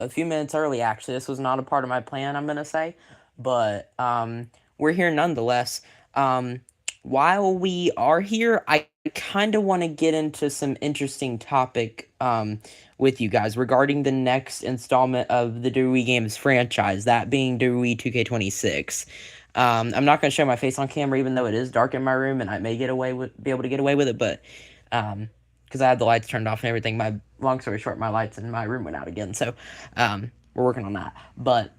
a few minutes early, actually. This was not a part of my plan, I'm going to say. But we're here nonetheless. Um, while we are here, I kind of want to get into some interesting topic with you guys regarding the next installment of the Dewey Games franchise, that being Dewey 2K26. I'm not going to show my face on camera, even though it is dark in my room, and I may be able to get away with it, but because I had the lights turned off and everything. My long story short, my lights in my room went out again, so we're working on that. But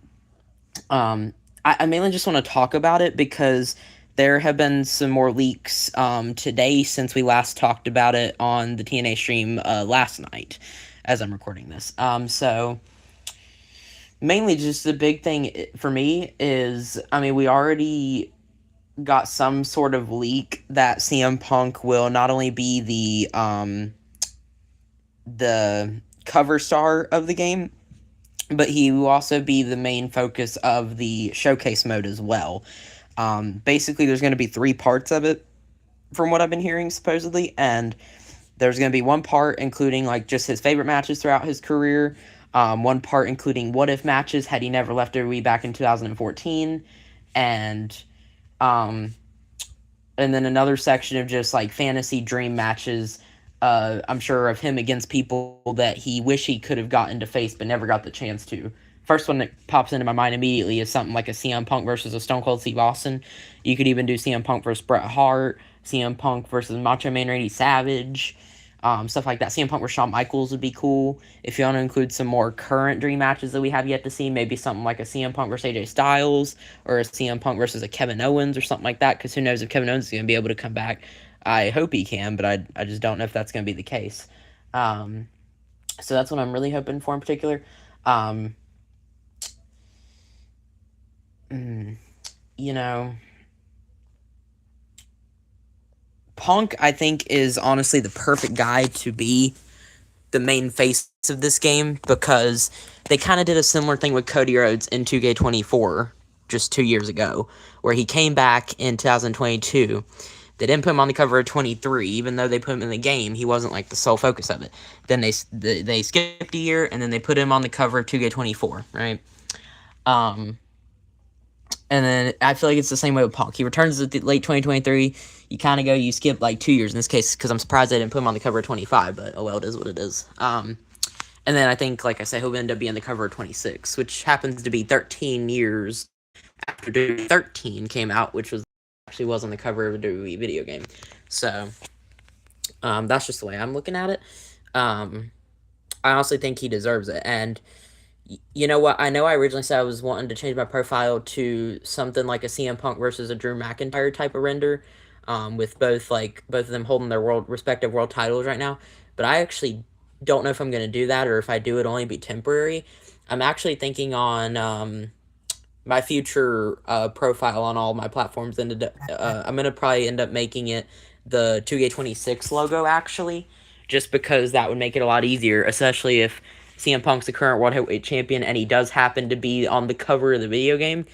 I mainly just want to talk about it because there have been some more leaks today since we last talked about it on the TNA stream last night, as I'm recording this. So mainly just the big thing for me is, I mean, we already got some sort of leak that CM Punk will not only be the cover star of the game, but he will also be the main focus of the showcase mode as well. Basically, there's going to be 3 parts of it, from what I've been hearing, supposedly, and there's going to be one part including like just his favorite matches throughout his career, one part including what if matches had he never left WWE back in 2014, and then another section of just like fantasy dream matches. I'm sure of him against people that he wish he could have gotten to face but never got the chance to. First one that pops into my mind immediately is something like a CM Punk versus a Stone Cold Steve Austin. You could even do CM Punk versus Bret Hart, CM Punk versus Macho Man Randy Savage, stuff like that. CM Punk versus Shawn Michaels would be cool. If you want to include some more current dream matches that we have yet to see, maybe something like a CM Punk versus AJ Styles, or a CM Punk versus a Kevin Owens, or something like that, because who knows if Kevin Owens is going to be able to come back. I hope he can, but I just don't know if that's going to be the case. So that's what I'm really hoping for in particular. You know, Punk, I think, is honestly the perfect guy to be the main face of this game, because they kind of did a similar thing with Cody Rhodes in 2K24 just 2 years ago, where he came back in 2022. They didn't put him on the cover of 23, even though they put him in the game. He wasn't like the sole focus of it. Then they skipped a year, and then they put him on the cover of 2K24, right? And then I feel like it's the same way with Punk. He returns at the late 2023. You skip like 2 years in this case, because I'm surprised they didn't put him on the cover of 25, but oh well, it is what it is. And then I think, like I said, he'll end up being the cover of 26, which happens to be 13 years after WWE 13 came out, which actually was on the cover of a WWE video game. So that's just the way I'm looking at it. I honestly think he deserves it. And you know what? I know I originally said I was wanting to change my profile to something like a CM Punk versus a Drew McIntyre type of render, with both of them holding their respective world titles right now. But I actually don't know if I'm going to do that, or if I do, it'll only be temporary. I'm actually thinking on my future profile on all my platforms, and I'm going to probably end up making it the 2K26 logo, actually, just because that would make it a lot easier, especially if CM Punk's the current World Heavyweight Champion, and he does happen to be on the cover of the video game,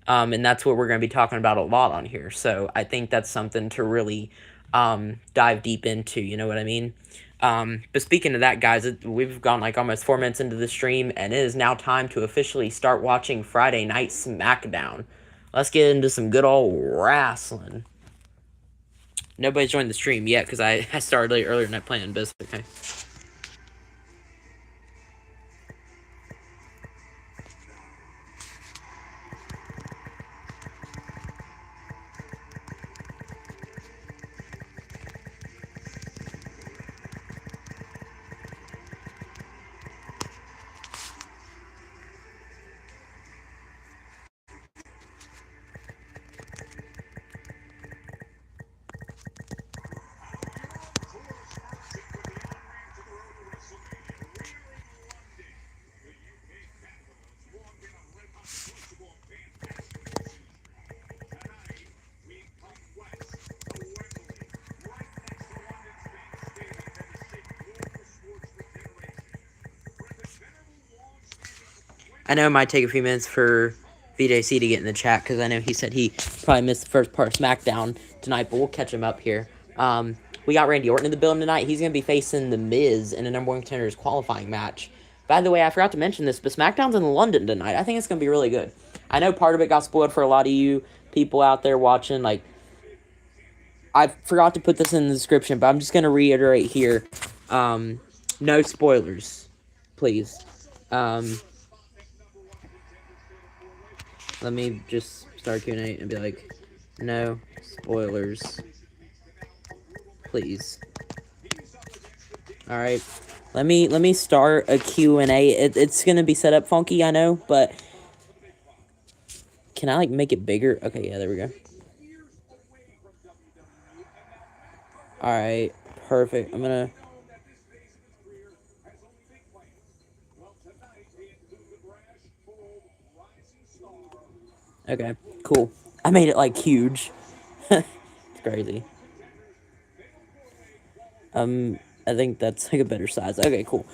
and that's what we're going to be talking about a lot on here. So I think that's something to really dive deep into, you know what I mean? But speaking of that, guys, we've gone like almost 4 minutes into the stream, and it is now time to officially start watching Friday Night SmackDown. Let's get into some good old wrestling. Nobody's joined the stream yet, because I started earlier than I planned, but it's okay. I know it might take a few minutes for VJC to get in the chat, because I know he said he probably missed the first part of SmackDown tonight, but we'll catch him up here. We got Randy Orton in the building tonight. He's going to be facing The Miz in a number one contenders qualifying match. By the way, I forgot to mention this, but SmackDown's in London tonight. I think it's going to be really good. I know part of it got spoiled for a lot of you people out there watching. Like, I forgot to put this in the description, but I'm just going to reiterate here. No spoilers, please. Let me just start Q&A and be like, no spoilers, please. All right. Let me start a Q&A. It's going to be set up funky, I know, but can I, like, make it bigger? Okay, yeah, there we go. All right, perfect. I'm going to... Okay, cool. I made it, like, huge. It's crazy. I think that's, like, a better size. Okay, cool.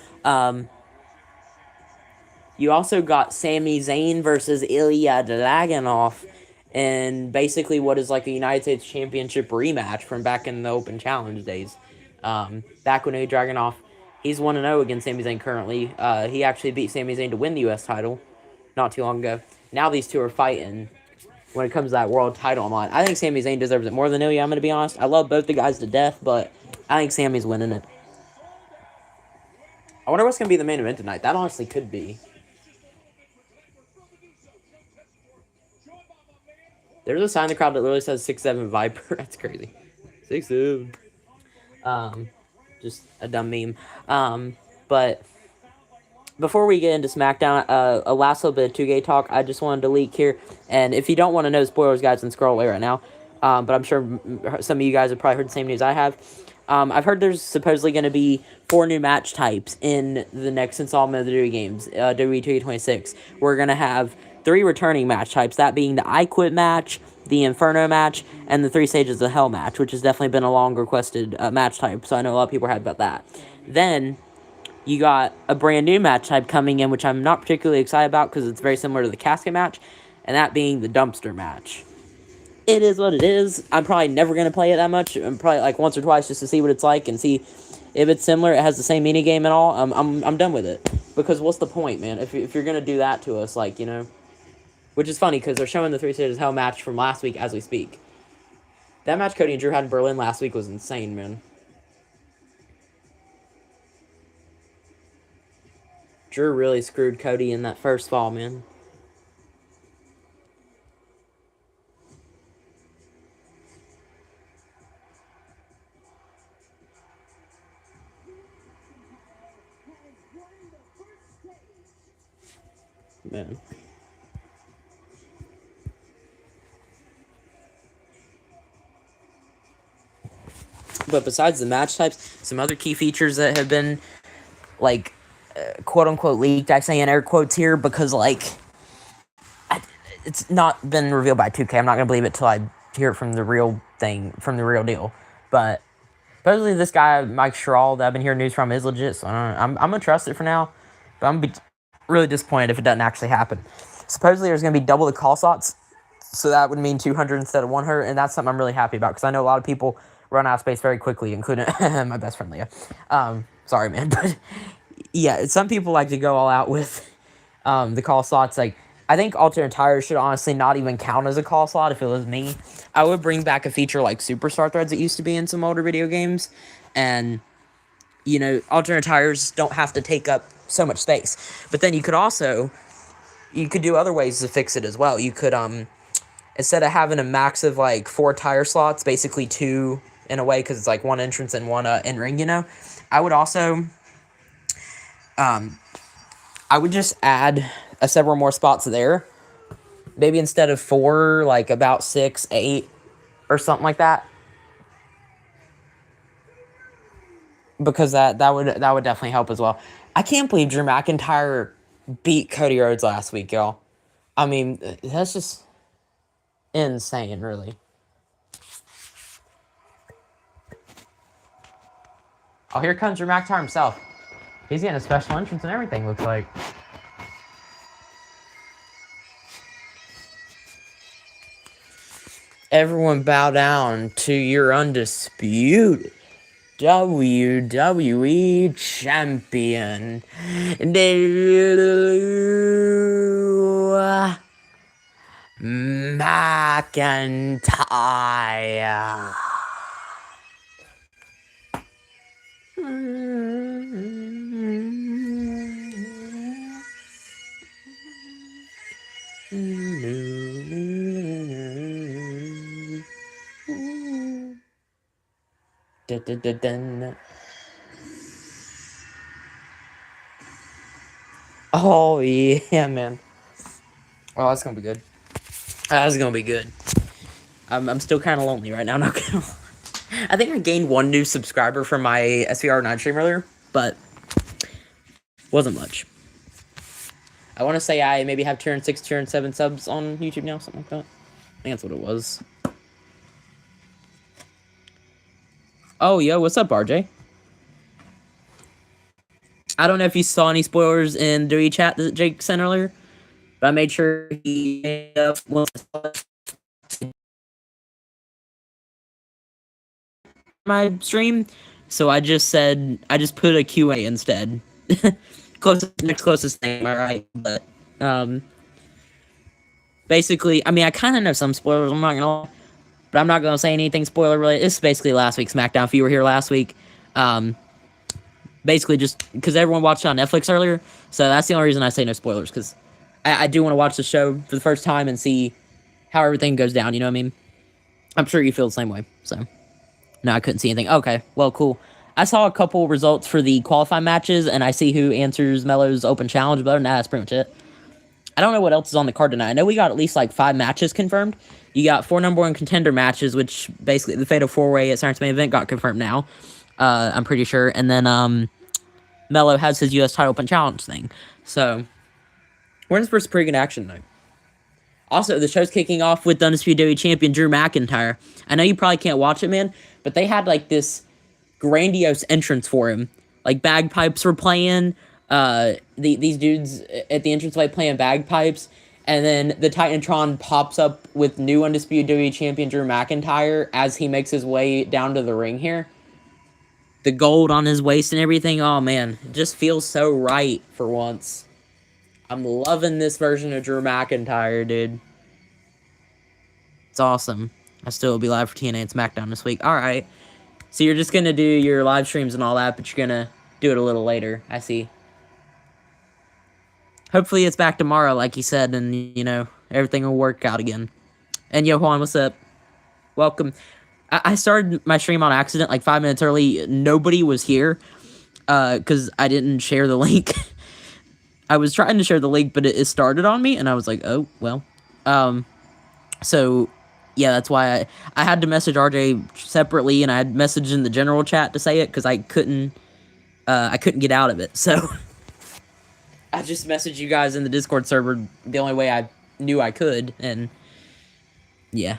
You also got Sami Zayn versus Ilya Dragunov in basically what is like a United States Championship rematch from back in the Open Challenge days. Back when Ilya Dragunov, he's 1-0 against Sami Zayn currently. He actually beat Sami Zayn to win the U.S. title not too long ago. Now these two are fighting when it comes to that world title on line. I think Sami Zayn deserves it more than Ilya, I'm going to be honest. I love both the guys to death, but I think Sami's winning it. I wonder what's going to be the main event tonight. That honestly could be. There's a sign in the crowd that literally says 6'7" Viper. That's crazy. 6'7". Just a dumb meme. But before we get into SmackDown, a last little bit of 2K talk. I just wanted to leak here. And if you don't want to know spoilers, guys, then scroll away right now. But I'm sure some of you guys have probably heard the same news I have. I've heard there's supposedly going to be 4 new match types in the next installment of the WWE games, WWE 2K26. We're going to have 3 returning match types, that being the I Quit match, the Inferno match, and the 3 Stages of Hell match, which has definitely been a long-requested match type, so I know a lot of people are happy about that. Then, you got a brand new match type coming in, which I'm not particularly excited about because it's very similar to the casket match, and that being the dumpster match. It is what it is. I'm probably never going to play it that much. I'm probably like once or twice just to see what it's like and see if it's similar. It has the same mini game and all. I'm done with it. Because what's the point, man? If you're going to do that to us, like, you know. Which is funny because they're showing the 3 Stages of Hell match from last week as we speak. That match Cody and Drew had in Berlin last week was insane, man. Drew really screwed Cody in that first fall, man. Man. But besides the match types, some other key features that have been, like, quote-unquote leaked. I say in air quotes here because, like, it's not been revealed by 2K. I'm not going to believe it till I hear it from the real thing, from the real deal. But supposedly this guy, Mike Sherrill, that I've been hearing news from, is legit. So I'm going to trust it for now. But I'm going to be really disappointed if it doesn't actually happen. Supposedly there's going to be double the call slots. So that would mean 200 instead of 100. And that's something I'm really happy about because I know a lot of people run out of space very quickly, including my best friend Leah. Sorry, man. But yeah, some people like to go all out with the call slots. Like, I think alternate tires should honestly not even count as a call slot if it was me. I would bring back a feature like superstar threads that used to be in some older video games. And, you know, alternate tires don't have to take up so much space. But then you could do other ways to fix it as well. You could, instead of having a max of like 4 tire slots, basically 2 in a way because it's like 1 entrance and 1 in-ring, you know. I would also, I would just add several more spots there. Maybe instead of 4, like about 6, 8, or something like that. Because that would definitely help as well. I can't believe Drew McIntyre beat Cody Rhodes last week, y'all. I mean, that's just insane, really. Oh, here comes Drew McIntyre himself. He's getting a special entrance and everything, looks like. Everyone bow down to your undisputed. WWE Champion, Drew McIntyre. Oh yeah, man. Oh, that's gonna be good. That's gonna be good. I'm still kind of lonely right now. Not gonna. I think I gained one new subscriber from my SVR9 stream earlier, but wasn't much. I want to say I maybe have 206, 207 subs on YouTube now, something like that. I think that's what it was. Oh, yo, what's up, RJ? I don't know if you saw any spoilers in the chat that Jake sent earlier, but I made sure he made up my stream, so I just put a QA instead. Next closest thing, alright, but basically, I mean, I kind of know some spoilers, I'm not gonna, but I'm not gonna say anything spoiler related. This is basically last week's SmackDown. If you were here last week, basically just because everyone watched it on Netflix earlier, so that's the only reason I say no spoilers, because I do want to watch the show for the first time and see how everything goes down. You know what I mean? I'm sure you feel the same way. So no, I couldn't see anything. Okay, well, cool. I saw a couple results for the qualifying matches, and I see who answers Melo's open challenge, but other than that, that's pretty much it. I don't know what else is on the card tonight. I know we got at least like 5 matches confirmed. You got 4 number 1 contender matches, which basically the Fatal 4-Way at Science Main Event got confirmed now. I'm pretty sure. And then Melo has his U.S. title open challenge thing. So we're in for some pretty good action tonight. Also, the show's kicking off with the undisputed WWE champion Drew McIntyre. I know you probably can't watch it, man, but they had like this grandiose entrance for him. Like bagpipes were playing. These dudes at the entranceway playing bagpipes, and then the Titantron pops up with new undisputed WWE champion Drew McIntyre as he makes his way down to the ring here. The gold on his waist and everything. Oh man, it just feels so right for once. I'm loving this version of Drew McIntyre, dude. It's awesome. I still will be live for TNA and SmackDown this week. Alright. So you're just gonna do your live streams and all that, but you're gonna do it a little later. I see. Hopefully it's back tomorrow, like you said, and, you know, everything will work out again. And yo, Juan, what's up? Welcome. I started my stream on accident, like 5 minutes early. Nobody was here, because I didn't share the link. I was trying to share the link, but it started on me, and I was like, oh, well. So, yeah, that's why I had to message RJ separately, and I had messaged in the general chat to say it, because I couldn't get out of it, so I just messaged you guys in the Discord server the only way I knew I could, and yeah,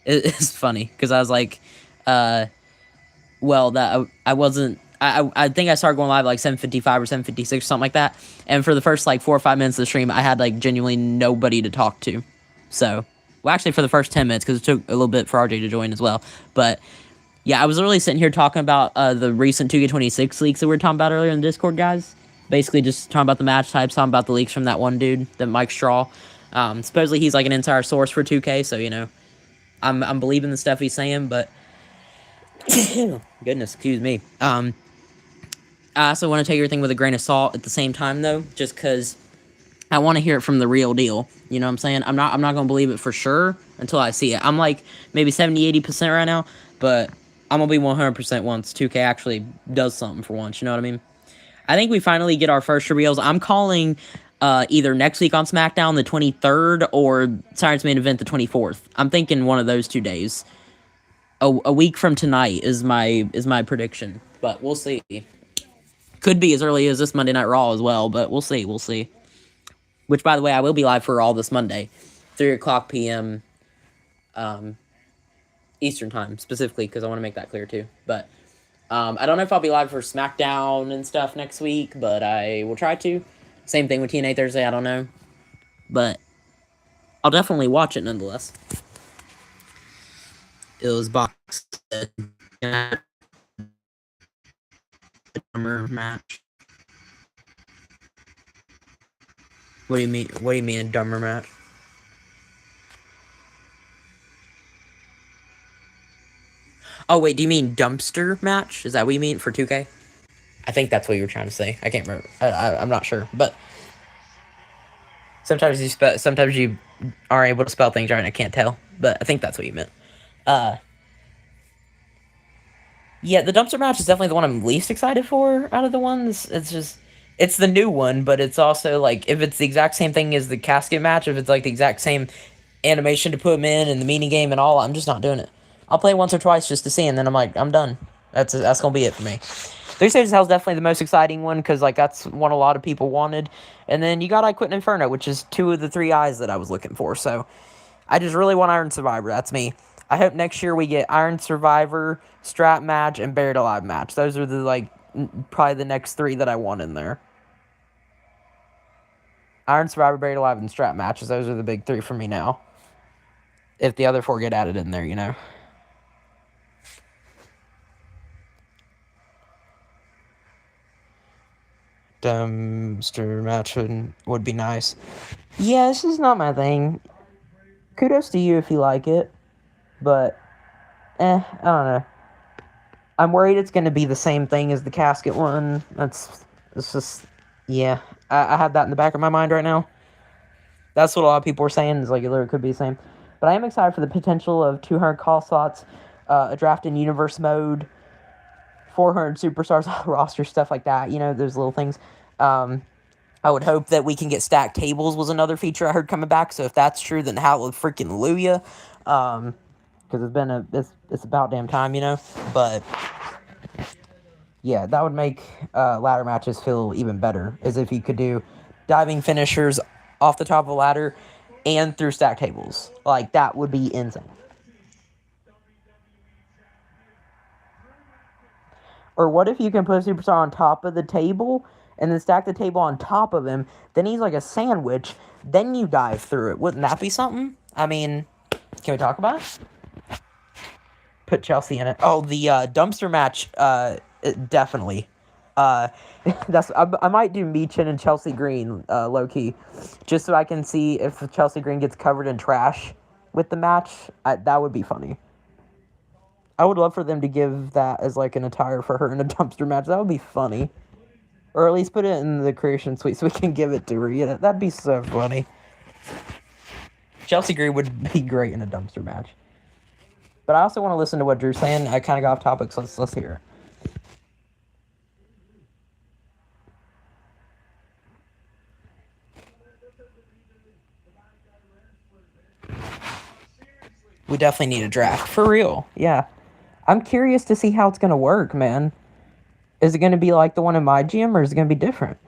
it's funny, because I was like, well, that I wasn't, I think I started going live at like 7:55 or 7:56 or something like that, and for the first like 4 or 5 minutes of the stream, I had like genuinely nobody to talk to, so, well, actually for the first 10 minutes, because it took a little bit for RJ to join as well, but yeah, I was really sitting here talking about the recent 2K26 leaks that we were talking about earlier in the Discord, guys. Basically just talking about the match types, talking about the leaks from that one dude, that Mike Straw. Supposedly he's like an entire source for 2K, so, you know, I'm believing the stuff he's saying, but goodness, excuse me. I also want to take everything with a grain of salt at the same time, though, just because I want to hear it from the real deal. You know what I'm saying? I'm not going to believe it for sure until I see it. I'm like maybe 70-80% right now, but I'm going to be 100% once 2K actually does something for once, you know what I mean? I think we finally get our first reveals. I'm calling either next week on SmackDown, the 23rd, or Science Main Event, the 24th. I'm thinking one of those 2 days. A week from tonight is my prediction, but we'll see. Could be as early as this Monday Night Raw as well, but we'll see. We'll see. Which, by the way, I will be live for Raw this Monday, 3 o'clock p.m. Eastern time, specifically, because I want to make that clear, too. But I don't know if I'll be live for SmackDown and stuff next week, but I will try to. Same thing with TNA Thursday, I don't know. But I'll definitely watch it nonetheless. It was boxed. dumber match? What do you mean? What do you mean a dumber match? Oh wait, do you mean dumpster match? Is that what you mean for 2K? I think that's what you were trying to say. I can't remember. I'm not sure, but sometimes you aren't able to spell things right, and I can't tell. But I think that's what you meant. Uh, yeah, the dumpster match is definitely the one I'm least excited for out of the ones. It's the new one, but it's also like if it's the exact same thing as the casket match, if it's like the exact same animation to put them in and the mini game and all, I'm just not doing it. I'll play it once or twice just to see, and then I'm like, I'm done. That's gonna be it for me. 3 Stages of Hell is definitely the most exciting one because like that's one a lot of people wanted, and then you got I Quit in Inferno, which is 2 of the 3 eyes that I was looking for. So I just really want Iron Survivor. That's me. I hope next year we get Iron Survivor, Strap match, and Buried Alive match. Those are the like probably the next 3 that I want in there. Iron Survivor, Buried Alive, and Strap matches. Those are the big 3 for me now. If the other 4 get added in there, you know. Dumpster match would be nice. Yeah, this is not my thing. Kudos to you if you like it, but I don't know. I'm worried it's going to be the same thing as the casket one. It's just, yeah. I have that in the back of my mind right now. That's what a lot of people are saying, is like it literally could be the same. But I am excited for the potential of 200 call slots, a draft in universe mode, 400 superstars roster, stuff like that. You know, those little things. I would hope that we can get stacked tables was another feature I heard coming back. So if that's true, then hallelujah. Because it's about damn time, you know. But yeah, that would make ladder matches feel even better, as if you could do diving finishers off the top of a ladder and through stacked tables. Like, that would be insane. Or what if you can put a superstar on top of the table and then stack the table on top of him, then he's like a sandwich, then you dive through it. Wouldn't that be something? I mean, can we talk about it? Put Chelsea in it. Oh, the dumpster match, definitely. I might do Meechin and Chelsea Green, low-key, just so I can see if Chelsea Green gets covered in trash with the match. That would be funny. I would love for them to give that as like an attire for her in a dumpster match. That would be funny. Or at least put it in the creation suite so we can give it to her. Yeah, that'd be so funny. Chelsea Green would be great in a dumpster match. But I also want to listen to what Drew's saying. I kind of got off topic, so let's hear it. We definitely need a draft. For real, yeah. I'm curious to see how it's going to work, man. Is it going to be like the one in my gym, or is it going to be different?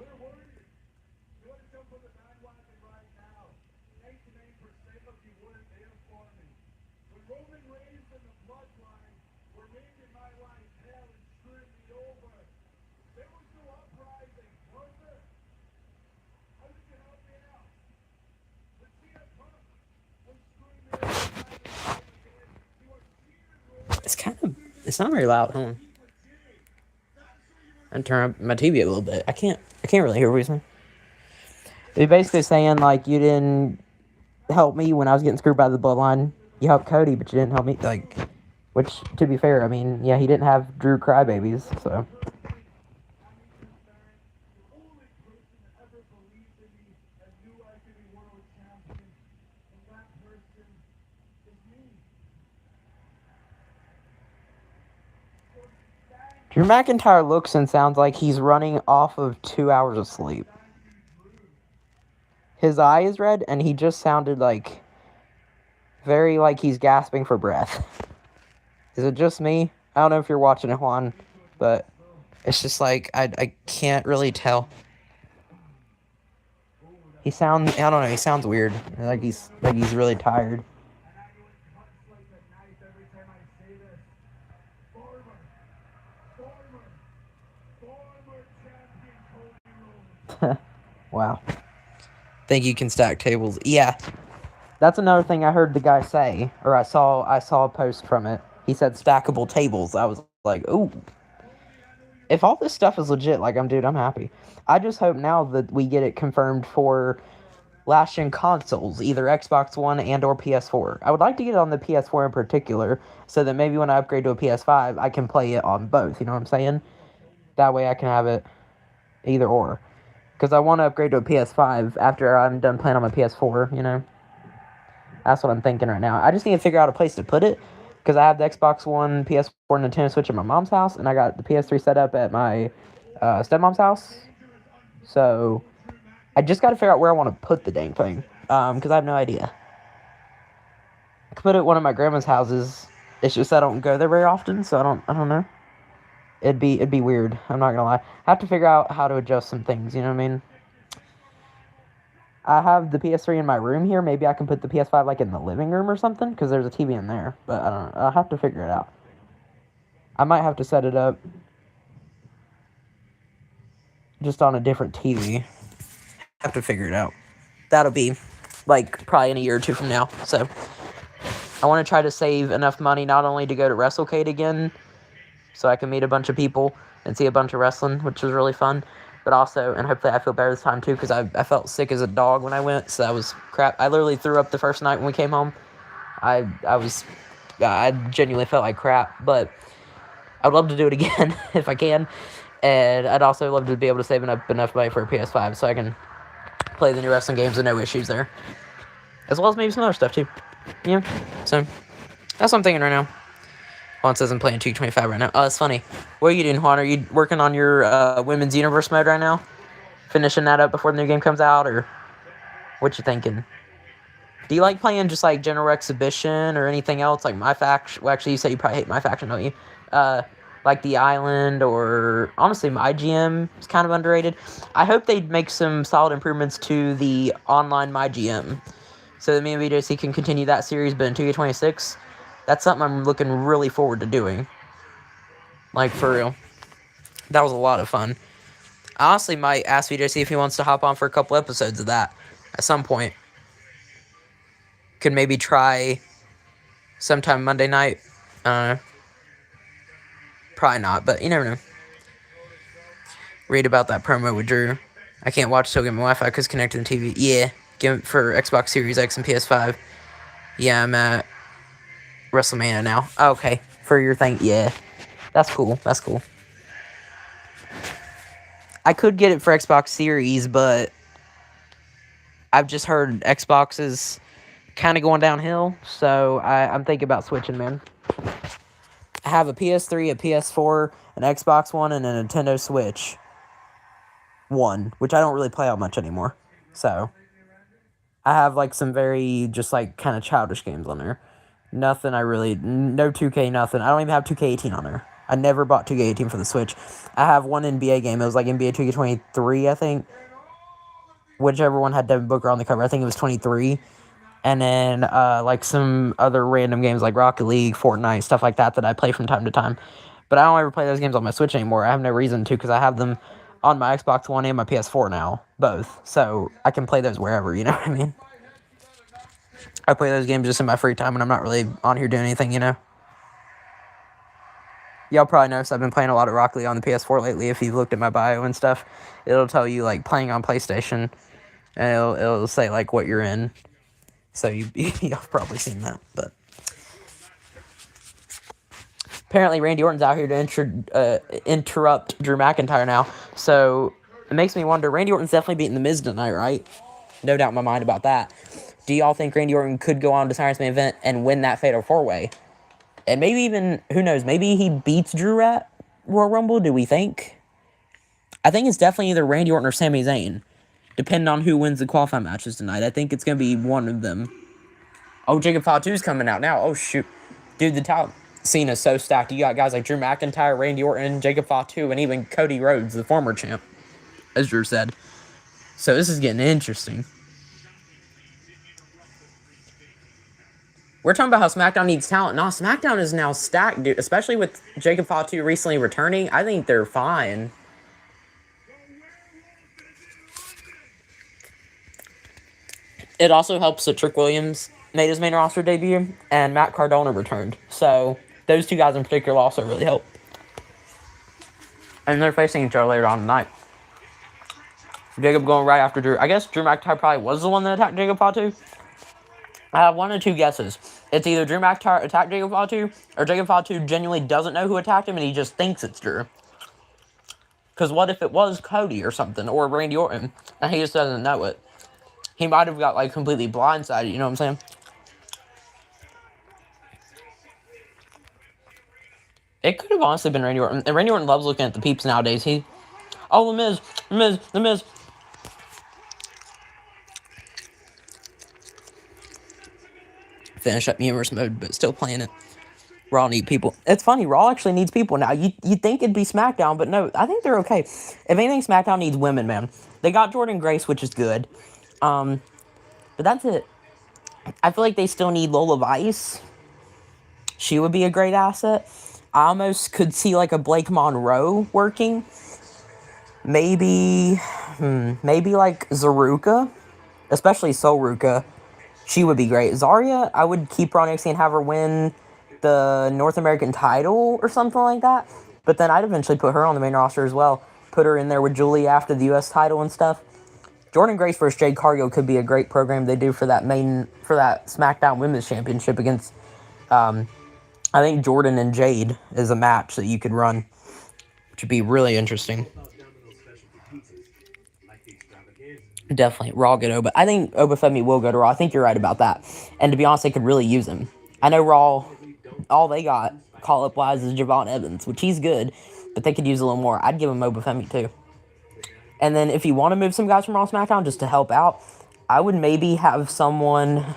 It's not very loud, huh? And turn up my TV a little bit. I can't really hear what he's saying. They're basically saying, like, you didn't help me when I was getting screwed by the bloodline. You helped Cody, but you didn't help me. Like, which, to be fair, I mean, yeah, he didn't have Drew crybabies, so. Drew McIntyre looks and sounds like he's running off of 2 hours of sleep. His eye is red, and he just sounded like very like he's gasping for breath. Is it just me? I don't know if you're watching it, Juan, but it's just like I can't really tell. I don't know, he sounds weird. Like he's really tired. Wow. Think you can stack tables. Yeah. That's another thing I heard the guy say, or I saw a post from it. He said stackable tables. I was like, ooh. if all this stuff is legit, like, I'm happy. I just hope now that we get it confirmed for last-gen consoles, either Xbox One and or PS4. I would like to get it on the PS4 in particular, so that maybe when I upgrade to a PS5, I can play it on both, you know what I'm saying? That way I can have it either or. Because I want to upgrade to a PS5 after I'm done playing on my PS4, you know? That's what I'm thinking right now. I just need to figure out a place to put it, because I have the Xbox One, PS4, Nintendo Switch at my mom's house, and I got the PS3 set up at my stepmom's house. So I just got to figure out where I want to put the dang thing, because I have no idea. I could put it at one of my grandma's houses. It's just I don't go there very often, so I don't know. It'd be weird. I'm not gonna lie. I have to figure out how to adjust some things. You know what I mean? I have the PS3 in my room here. Maybe I can put the PS5 like in the living room or something, because there's a TV in there. But I don't know. I'll have to figure it out. I might have to set it up just on a different TV. Have to figure it out. That'll be like probably in a year or two from now. So I want to try to save enough money not only to go to WrestleCade again, so I can meet a bunch of people and see a bunch of wrestling, which was really fun. But also, and hopefully I feel better this time too, because I felt sick as a dog when I went, so that was crap. I literally threw up the first night when we came home. I genuinely felt like crap, but I'd love to do it again if I can. And I'd also love to be able to save up enough money for a PS5 so I can play the new wrestling games with no issues there. As well as maybe some other stuff too. Yeah, so that's what I'm thinking right now. Juan says I'm playing 2K25 right now. Oh, that's funny. What are you doing, Juan? Are you working on your Women's Universe mode right now? Finishing that up before the new game comes out, or what you thinking? Do you like playing just like General Exhibition or anything else? Like My Faction? Well, actually, you said you probably hate My Faction, don't you? Like The Island, or honestly, My GM is kind of underrated. I hope they make some solid improvements to the online My GM, so that me and VJC can continue that series, but in 2K26. That's something I'm looking really forward to doing. Like, for real. That was a lot of fun. I honestly might ask VJC if he wants to hop on for a couple episodes of that at some point. Could maybe try sometime Monday night. Probably not, but you never know. Read about that promo with Drew. I can't watch till I get my Wi-Fi because connected to the TV. Yeah, for Xbox Series X and PS5. Yeah, I'm at WrestleMania now. Okay, for your thing, yeah. That's cool. I could get it for Xbox Series, but I've just heard Xbox is kind of going downhill, so I'm thinking about switching, man. I have a PS3, a PS4, an Xbox One, and a Nintendo Switch. One, which I don't really play out much anymore. So, I have like some very just like kind of childish games on there. No 2K, nothing. I don't even have 2K18 on there. I never bought 2K18 for the Switch. I have one NBA game. It was like NBA 2K23, I think. Whichever one had Devin Booker on the cover. I think it was 23. And then like some other random games like Rocket League, Fortnite, stuff like that I play from time to time. But I don't ever play those games on my Switch anymore. I have no reason to, because I have them on my Xbox One and my PS4 now. Both. So I can play those wherever, you know what I mean? I play those games just in my free time when I'm not really on here doing anything, you know? Y'all probably noticed I've been playing a lot of Rocket League on the PS4 lately. If you've looked at my bio and stuff, it'll tell you, like, playing on PlayStation. And it'll say, like, what you're in. So y'all probably seen that, but... Apparently, Randy Orton's out here to interrupt Drew McIntyre now. So, it makes me wonder, Randy Orton's definitely beating The Miz tonight, right? No doubt in my mind about that. Do y'all think Randy Orton could go on to Science Man event and win that Fatal 4-Way? And maybe even, who knows, maybe he beats Drew at Royal Rumble, do we think? I think it's definitely either Randy Orton or Sami Zayn, depending on who wins the qualifying matches tonight. I think it's going to be one of them. Oh, Jacob Fatu's coming out now. Oh, shoot. Dude, the talent scene is so stacked. You got guys like Drew McIntyre, Randy Orton, Jacob Fatu, and even Cody Rhodes, the former champ, as Drew said. So this is getting interesting. We're talking about how SmackDown needs talent. No, SmackDown is now stacked, dude. Especially with Jacob Fatu recently returning. I think they're fine. It also helps that Trick Williams made his main roster debut, and Matt Cardona returned. So, those two guys in particular also really help. And they're facing each other later on tonight. Jacob going right after Drew. I guess Drew McIntyre probably was the one that attacked Jacob Fatu. I have one of two guesses. It's either Drew McIntyre attacked Jacob Fatu, or Jacob Fatu genuinely doesn't know who attacked him and he just thinks it's Drew. Because what if it was Cody or something, or Randy Orton, and he just doesn't know it? He might have got, like, completely blindsided, you know what I'm saying? It could have honestly been Randy Orton. And Randy Orton loves looking at the peeps nowadays. Oh, The Miz. Finish up humorous mode, but still playing it. Raw need people. It's funny, Raw actually needs people now. You'd think it'd be SmackDown, but no, I think they're okay. If anything, SmackDown needs women, man. They got Jordynne Grace, which is good. But that's it. I feel like they still need Lola Vice. She would be a great asset. I almost could see like a Blake Monroe working. Maybe like Zaruka, especially Soruka. She would be great. Zarya, I would keep her on NXT and have her win the North American title or something like that. But then I'd eventually put her on the main roster as well. Put her in there with Julia after the U.S. title and stuff. Jordynne Grace versus Jade Cargill could be a great program they do for that SmackDown Women's Championship against, I think Jordan and Jade is a match that you could run, which would be really interesting. Definitely. Raw get Oba. I think Obafemi will go to Raw. I think you're right about that. And to be honest, they could really use him. I know Raw, all they got call-up wise is Javon Evans, which he's good, but they could use a little more. I'd give him Obafemi too. And then if you want to move some guys from Raw SmackDown just to help out, I would maybe have someone...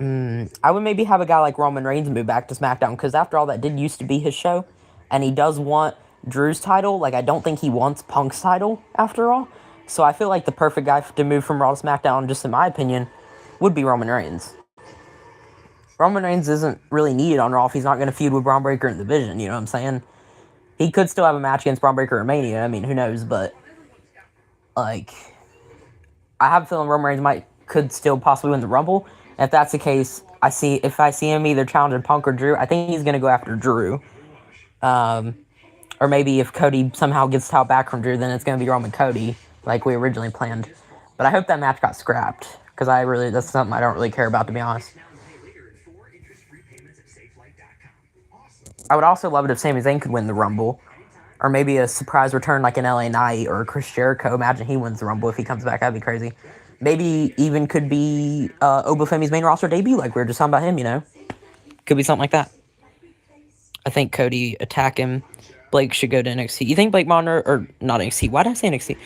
I would maybe have a guy like Roman Reigns move back to SmackDown, because after all, that did used to be his show, and he does want Drew's title. Like, I don't think he wants Punk's title, after all. So I feel like the perfect guy to move from Raw to SmackDown, just in my opinion, would be Roman Reigns. Roman Reigns isn't really needed on Raw if he's not going to feud with Braun Breaker in the division, you know what I'm saying? He could still have a match against Braun Breaker at Mania. I mean, who knows, but, like, I have a feeling Roman Reigns could still possibly win the Rumble. And if that's the case, if I see him either challenging Punk or Drew, I think he's going to go after Drew. Or maybe if Cody somehow gets the title back from Drew, then it's going to be Roman Cody, like we originally planned. But I hope that match got scrapped, because that's something I don't really care about, to be honest. I would also love it if Sami Zayn could win the Rumble. Or maybe a surprise return like an LA Knight or Chris Jericho. Imagine he wins the Rumble if he comes back. That'd be crazy. Maybe even could be Obafemi's main roster debut, like we were just talking about him, you know? Could be something like that. I think Cody attack him. Blake should go to NXT. You think Blake Monroe, or not NXT, why did I say NXT?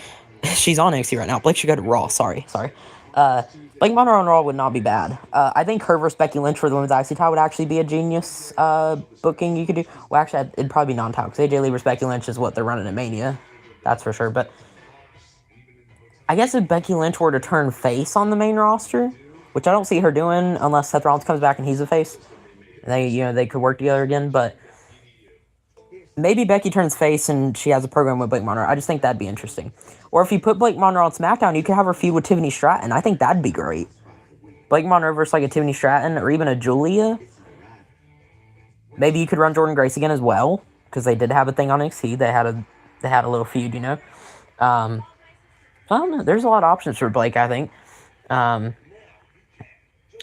She's on NXT right now. Blake should go to Raw, sorry. Blake Monroe on Raw would not be bad. I think her versus Becky Lynch for the women's IC title would actually be a genius booking you could do. Well, actually, it'd probably be non-title, because AJ Lee versus Becky Lynch is what they're running at Mania. That's for sure, but I guess if Becky Lynch were to turn face on the main roster, which I don't see her doing unless Seth Rollins comes back and he's a face, they could work together again, but maybe Becky turns face and she has a program with Blake Monroe. I just think that'd be interesting. Or if you put Blake Monroe on SmackDown, you could have her feud with Tiffany Stratton. I think that'd be great. Blake Monroe versus like a Tiffany Stratton or even a Julia. Maybe you could run Jordynne Grace again as well, because they did have a thing on NXT. They had a little feud, you know. I don't know. There's a lot of options for Blake, I think.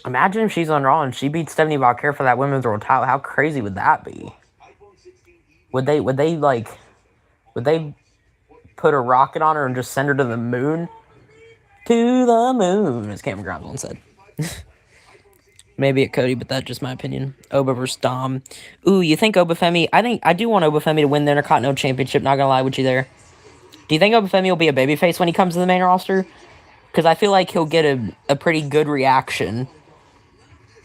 Imagine if she's on Raw and she beats Stephanie Valkyrie for that women's world title. How crazy would that be? Would they put a rocket on her and just send her to the moon? To the moon, as Cameron Grimes once said. Maybe at Cody, but that's just my opinion. Oba versus Dom. Ooh, you think Obafemi? I do want Obafemi to win the Intercontinental Championship, not gonna lie with you there. Do you think Obafemi will be a babyface when he comes to the main roster? Because I feel like he'll get a pretty good reaction.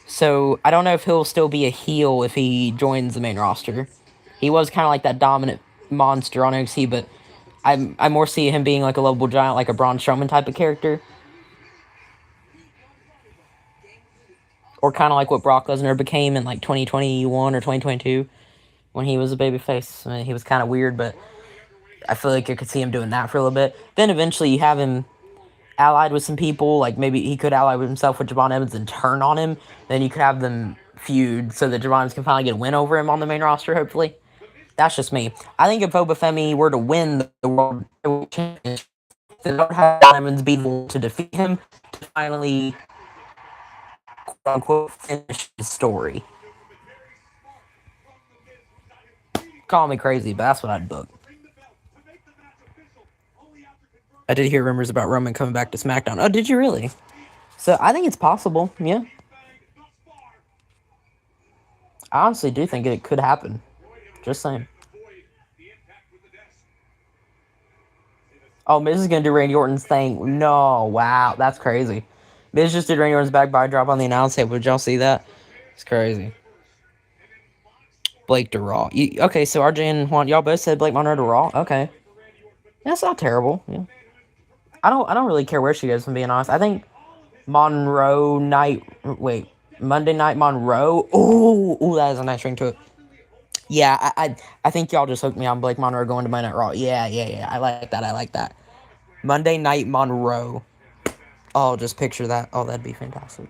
So, I don't know if he'll still be a heel if he joins the main roster. He was kind of like that dominant monster on NXT, but I more see him being like a lovable giant, like a Braun Strowman type of character. Or kind of like what Brock Lesnar became in like 2021 or 2022 when he was a babyface. I mean, he was kind of weird, but I feel like I could see him doing that for a little bit. Then eventually you have him allied with some people. Like maybe he could ally with himself with Javon Evans and turn on him. Then you could have them feud so that Javon Evans can finally get a win over him on the main roster, hopefully. That's just me. I think if Obafemi were to win the World Championship, then I would have Diamonds be able to defeat him to finally, quote unquote, finish his story. Call me crazy, but that's what I'd book. I did hear rumors about Roman coming back to SmackDown. Oh, did you really? So I think it's possible, yeah. I honestly do think it could happen. Just saying. Oh, Miz is going to do Randy Orton's thing. No, wow, that's crazy. Miz just did Randy Orton's back by drop on the announce table. Did y'all see that? It's crazy. Blake to Raw. Okay, so RJ and Juan, y'all both said Blake Monroe to Raw? Okay. That's not terrible. Yeah. I don't really care where she goes, if I'm being honest. I think Monday Night Monroe. Ooh, that is a nice ring to it. Yeah, I think y'all just hooked me on Blake Monroe going to Monday Night Raw. Yeah. I like that. Monday Night Monroe. Oh, just picture that. Oh, that'd be fantastic.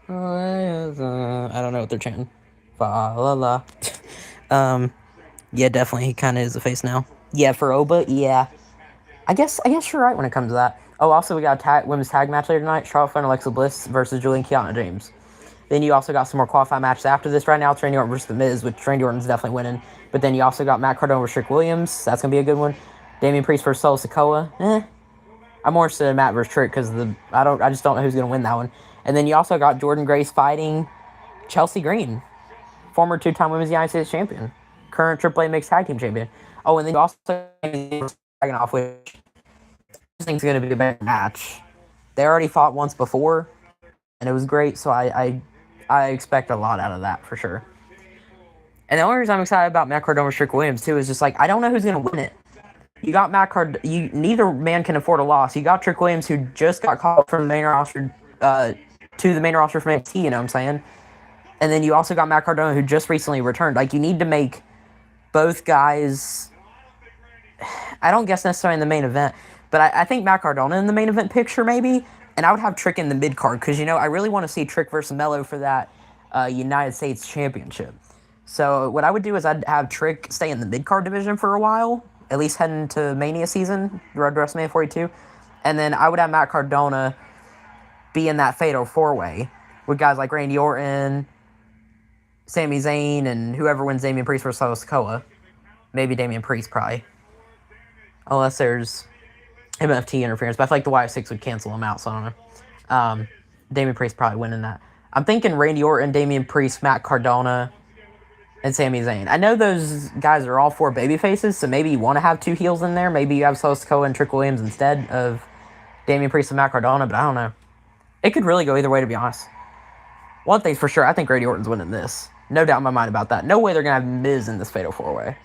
I don't know what they're chanting. Fa la la. Yeah, definitely. He kind of is the face now. Yeah, for Oba, yeah. I guess you're right when it comes to that. Oh, also we got a women's tag match later tonight. Charlotte Flair and Alexa Bliss versus Julian Kiana James. Then you also got some more qualifying matches after this. Right now it's Randy Orton versus The Miz, which Randy Orton's definitely winning. But then you also got Matt Cardona versus Trick Williams. That's going to be a good one. Damian Priest versus Solo Sikoa. I'm more interested in Matt versus Trick because I just don't know who's going to win that one. And then you also got Jordynne Grace fighting Chelsea Green, former two-time Women's United States champion, current AAA Mixed Tag Team champion. Oh, and then you also Dragon off, which I think is going to be a better match. They already fought once before, and it was great, so I expect a lot out of that for sure. And the only reason I'm excited about Matt Cardona versus Trick Williams too is just like I don't know who's going to win it. You got neither man can afford a loss. You got Trick Williams, who just got called from the main roster to the main roster from NXT, you know what I'm saying? And then you also got Matt Cardona, who just recently returned. Like, you need to make both guys, I don't guess necessarily in the main event, but I think Matt Cardona in the main event picture maybe, and I would have Trick in the mid-card, because, I really want to see Trick versus Mello for that United States Championship. So what I would do is I'd have Trick stay in the mid-card division for a while, at least heading to Mania season, Road to WrestleMania 42, and then I would have Matt Cardona be in that Fatal 4-Way with guys like Randy Orton, Sami Zayn, and whoever wins Damian Priest versus Solo Sikoa. Maybe Damian Priest, probably. Unless there's MFT interference, but I feel like the YF6 would cancel him out, so I don't know. Damian Priest probably winning that. I'm thinking Randy Orton, Damian Priest, Matt Cardona, and Sami Zayn. I know those guys are all four baby faces, so maybe you want to have two heels in there. Maybe you have Solo Sikoa and Trick Williams instead of Damian Priest and Matt Cardona, but I don't know. It could really go either way, to be honest. One thing's for sure, I think Randy Orton's winning this. No doubt in my mind about that. No way they're going to have Miz in this Fatal 4-Way.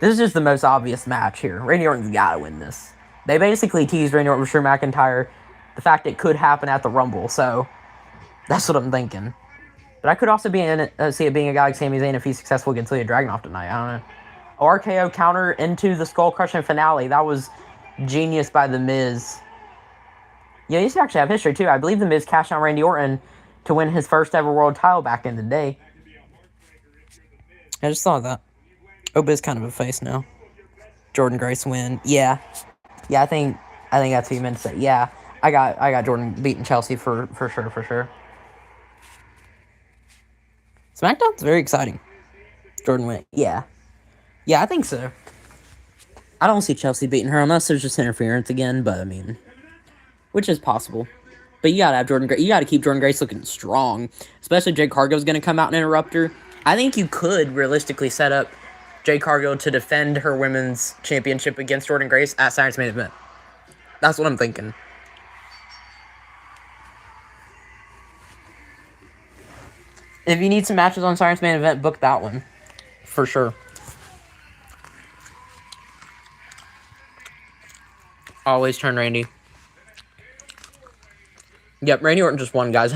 This is just the most obvious match here. Randy Orton's got to win this. They basically teased Randy Orton with Drew McIntyre, the fact it could happen at the Rumble, so that's what I'm thinking. But I could also see it being a guy like Sami Zayn if he's successful against Ilya Dragunov tonight. I don't know. RKO counter into the Skull Crushing finale. That was genius by The Miz. Yeah, he used to actually have history, too. I believe The Miz cashed on Randy Orton to win his first ever world title back in the day. I just thought that. Oba's kind of a face now. Jordynne Grace win. Yeah, I think that's what you meant to say. Yeah, I got Jordan beating Chelsea for sure. SmackDown's very exciting. Jordan win. Yeah, I think so. I don't see Chelsea beating her unless there's just interference again, but I mean, which is possible. But you gotta have Jordynne Grace. You gotta keep Jordynne Grace looking strong, especially if Jade Cargill's gonna come out and interrupt her. I think you could realistically set up Jade Cargill to defend her women's championship against Jordynne Grace at Saturday's main event. That's what I'm thinking. If you need some matches on Saturday's main event, book that one. For sure. Always turn Randy. Yep, Randy Orton just won, guys.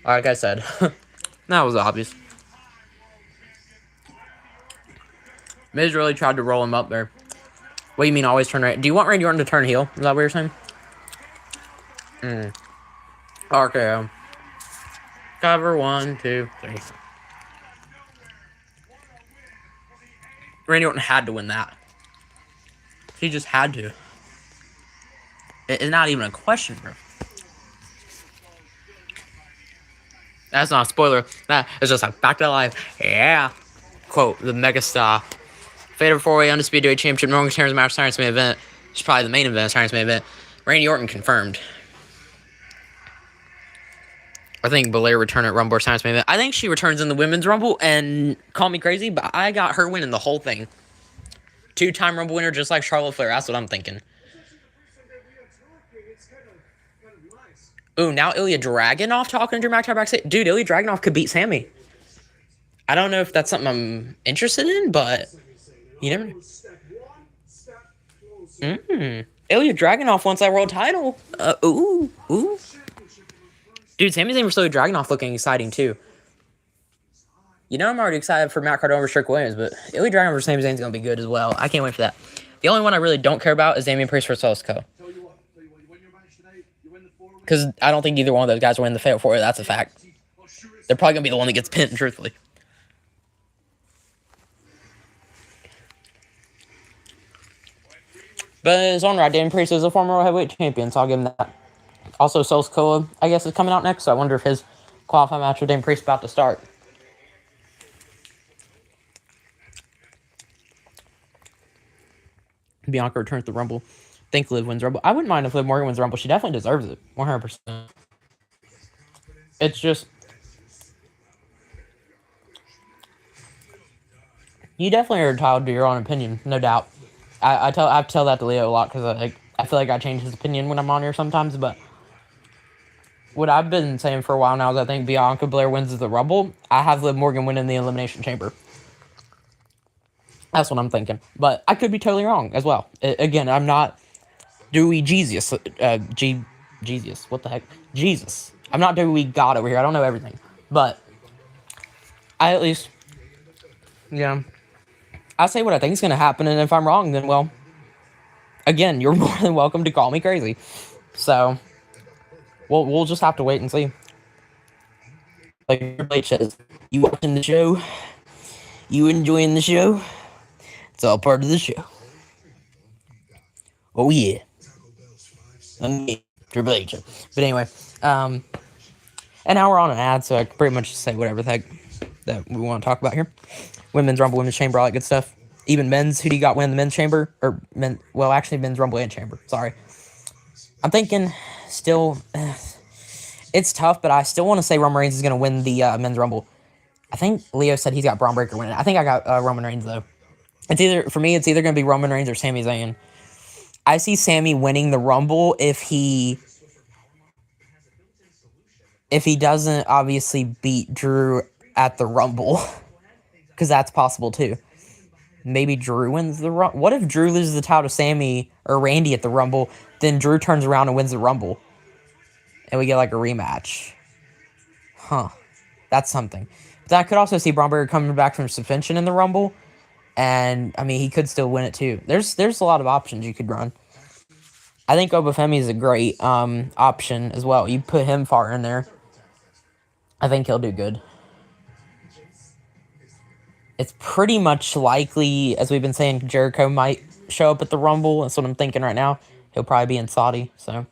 Like I said. That was obvious. Miz really tried to roll him up there. What do you mean always turn right? Do you want Randy Orton to turn heel? Is that what you're saying? RKO. Kind Cover 1, 2, 3. Randy Orton had to win that. He just had to. It's not even a question, bro. That's not a spoiler. That is just a fact of life. Yeah. Quote, the megastar. Fatal 4-way undisputed championship. No one cares match. Science main event. It's probably the main event. Science main event. Randy Orton confirmed. I think Belair returned at Rumble or Science main event. I think she returns in the Women's Rumble, and call me crazy, but I got her winning the whole thing. 2-time Rumble winner, just like Charlotte Flair. That's what I'm thinking. Ooh, now Ilya Dragunov talking to Drew McIntyre backstage. Dude, Ilya Dragunov could beat Sammy. I don't know if that's something I'm interested in, but you never know. Ilya Dragunov wants that world title. Ooh. Dude, Sami Zayn versus Ilya Dragunov looking exciting, too. You know I'm already excited for Matt Cardona versus Trick Williams, but Ilya Dragunov versus Sami Zayn is going to be good as well. I can't wait for that. The only one I really don't care about is Damian Priest versus Sosco. Because I don't think either one of those guys will win the Fatal 4-way. That's a fact. They're probably going to be the one that gets pinned, truthfully. But in his own right, Damian Priest is a former heavyweight champion, so I'll give him that. Also, Sosco, I guess, is coming out next, so I wonder if his qualifying match with Damian Priest is about to start. Bianca returns to the Rumble. I think Liv wins Rumble. I wouldn't mind if Liv Morgan wins Rumble. She definitely deserves it. 100%. It's just... You definitely are entitled to your own opinion, no doubt. I tell that to Leo a lot because I feel like I change his opinion when I'm on here sometimes, but what I've been saying for a while now is I think Bianca Belair wins the Rumble. I have Liv Morgan winning the Elimination Chamber. That's what I'm thinking. But I could be totally wrong as well. Again, I'm not Dewey Jesus. Jesus. What the heck? Jesus. I'm not Dewey God over here. I don't know everything. But I at least, yeah, I say what I think is going to happen. And if I'm wrong, then, well, again, you're more than welcome to call me crazy. So we'll just have to wait and see. Like everybody says, you watching the show? You enjoying the show? It's all part of the show. Oh, yeah. Triple H. But anyway, and now we're on an ad, so I can pretty much just say whatever the heck that we want to talk about here. Women's Rumble, Women's Chamber, all that good stuff. Even men's, who do you got winning the men's chamber? Or actually men's Rumble and Chamber. Sorry. I'm thinking still, it's tough, but I still want to say Roman Reigns is going to win the men's Rumble. I think Leo said he's got Braun Breaker winning. I think I got Roman Reigns, though. It's either going to be Roman Reigns or Sami Zayn. I see Sami winning the Rumble if he doesn't obviously beat Drew at the Rumble, because that's possible too. Maybe Drew wins the Rumble. What if Drew loses the title to Sami or Randy at the Rumble, then Drew turns around and wins the Rumble, and we get like a rematch? Huh. That's something. But I could also see Braun Breaker coming back from suspension in the Rumble. And, I mean, he could still win it, too. There's a lot of options you could run. I think Obafemi is a great option as well. You put him far in there, I think he'll do good. It's pretty much likely, as we've been saying, Jericho might show up at the Rumble. That's what I'm thinking right now. He'll probably be in Saudi, so.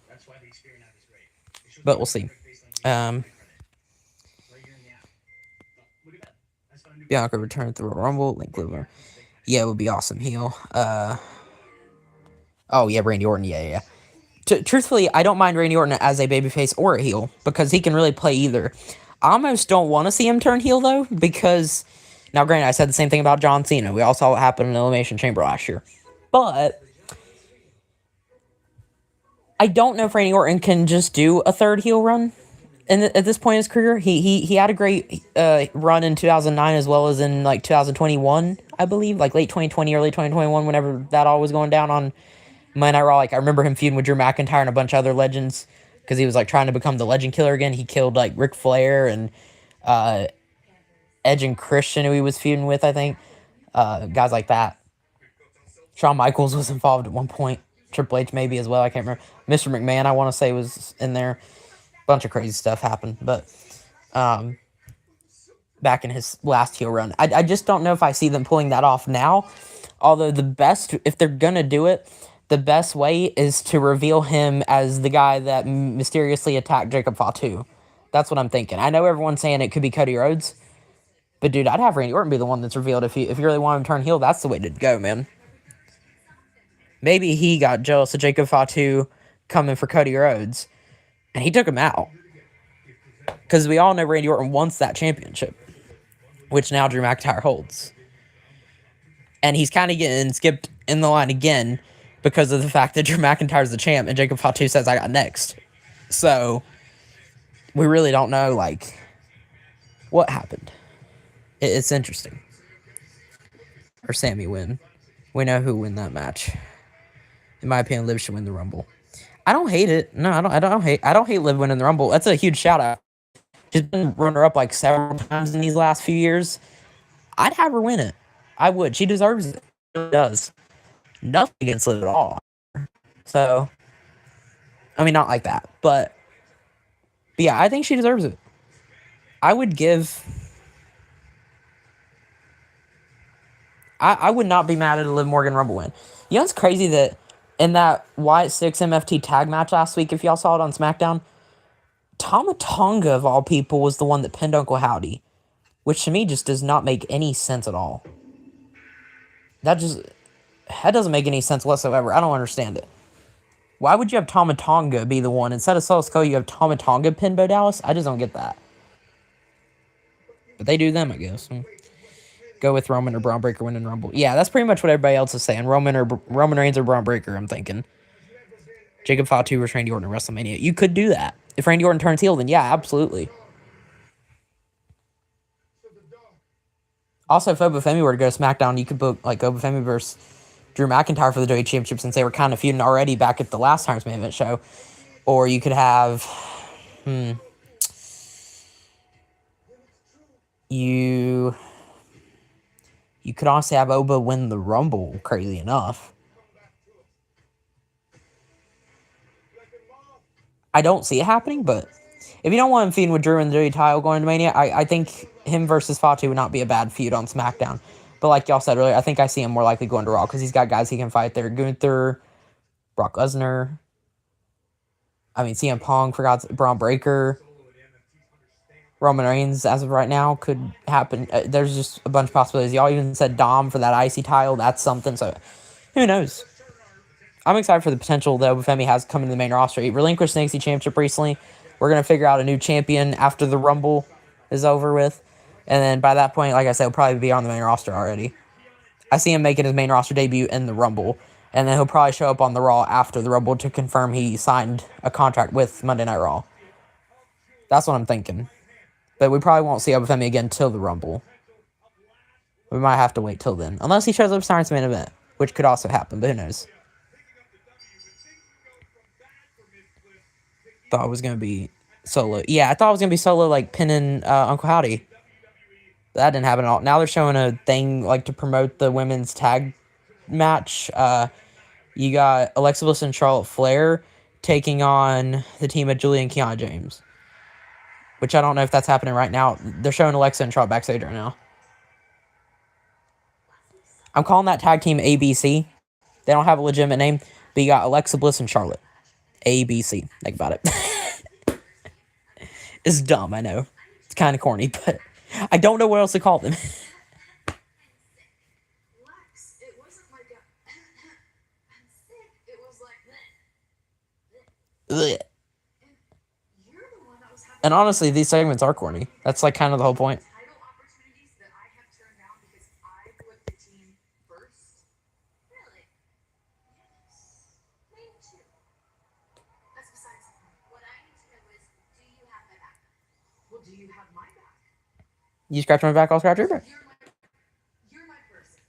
But we'll see. Bianca returned through a Rumble. Link Liver. Yeah, it would be awesome. Heel. Oh, yeah, Randy Orton. Yeah. Truthfully, I don't mind Randy Orton as a babyface or a heel, because he can really play either. I almost don't want to see him turn heel, though, because, now granted, I said the same thing about John Cena. We all saw what happened in the Elimination Chamber last year. But I don't know if Randy Orton can just do a third heel run. And at this point in his career, he had a great run in 2009 as well as in like 2021, I believe, like late 2020, early 2021, whenever that all was going down on Monday Night Raw. Like, I remember him feuding with Drew McIntyre and a bunch of other legends because he was like trying to become the legend killer again. He killed like Ric Flair and Edge and Christian, who he was feuding with, I think. Guys like that. Shawn Michaels was involved at one point. Triple H maybe as well, I can't remember. Mr. McMahon, I want to say, was in there. Bunch of crazy stuff happened, but back in his last heel run. I just don't know if I see them pulling that off now. Although if they're going to do it, the best way is to reveal him as the guy that mysteriously attacked Jacob Fatu. That's what I'm thinking. I know everyone's saying it could be Cody Rhodes, but dude, I'd have Randy Orton be the one that's revealed. If you really want him to turn heel, that's the way to go, man. Maybe he got jealous of Jacob Fatu coming for Cody Rhodes, and he took him out. Because we all know Randy Orton wants that championship, which now Drew McIntyre holds. And he's kind of getting skipped in the line again because of the fact that Drew McIntyre's the champ and Jacob Fatu says, I got next. So, we really don't know, like, what happened. It's interesting. Or Sammy win. We know who win that match. In my opinion, Liv should win the Rumble. I don't hate it. No, I don't hate Liv winning the Rumble. That's a huge shout out. She's been runner-up like several times in these last few years. I'd have her win it. I would. She deserves it. She does. Nothing against Liv at all. So, I mean, not like that. But yeah, I think she deserves it. I would give... I would not be mad at a Liv Morgan Rumble win. You know, it's crazy that in that Wyatt 6 MFT tag match last week, if y'all saw it on SmackDown, Tama Tonga, of all people, was the one that pinned Uncle Howdy, which to me just does not make any sense at all. That doesn't make any sense whatsoever. I don't understand it. Why would you have Tama Tonga be the one? Instead of Solo Sikoa, you have Tama Tonga pin Bo Dallas? I just don't get that. But they do them, I guess. Go with Roman or Braun Breaker winning Rumble. Yeah, that's pretty much what everybody else is saying. Roman Reigns or Braun Breaker, I'm thinking. Jacob Fatu versus Randy Orton at WrestleMania. You could do that. If Randy Orton turns heel, then yeah, absolutely. Also, if Oba Femi were to go to SmackDown, you could book like Oba Femi versus Drew McIntyre for the WWE Championship since they were kind of feuding already back at the last time's main event show. Or you could have... You could honestly have Oba win the Rumble, crazy enough. I don't see it happening, but if you don't want him feuding with Drew and the WWE title going into Mania, I think him versus Fatu would not be a bad feud on SmackDown. But like y'all said earlier, I think I see him more likely going to Raw because he's got guys he can fight there. Gunther, Brock Lesnar, CM Punk, Braun Breaker, Roman Reigns, as of right now, could happen. There's just a bunch of possibilities. Y'all even said Dom for that IC title. That's something, so who knows? I'm excited for the potential that Oba Femi has coming to the main roster. He relinquished the NXT Championship recently. We're going to figure out a new champion after the Rumble is over with. And then by that point, like I said, he'll probably be on the main roster already. I see him making his main roster debut in the Rumble. And then he'll probably show up on the Raw after the Rumble to confirm he signed a contract with Monday Night Raw. That's what I'm thinking. But we probably won't see Oba Femi again till the Rumble. We might have to wait till then. Unless he shows up starting the main event, which could also happen, but who knows. Thought it was going to be Solo. Yeah, I thought it was going to be Solo, like, pinning Uncle Howdy. That didn't happen at all. Now they're showing a thing, like, to promote the women's tag match. You got Alexa Bliss and Charlotte Flair taking on the team of Julia and Kiana James. Which I don't know if that's happening right now. They're showing Alexa and Charlotte backstage right now. I'm calling that tag team ABC. They don't have a legitimate name, but you got Alexa Bliss and Charlotte. ABC. Think about it. It's dumb, I know. It's kind of corny, but I don't know what else to call them. And honestly, these segments are corny. That's like kind of the whole point. You scratch my back, I'll scratch your back. You're my person.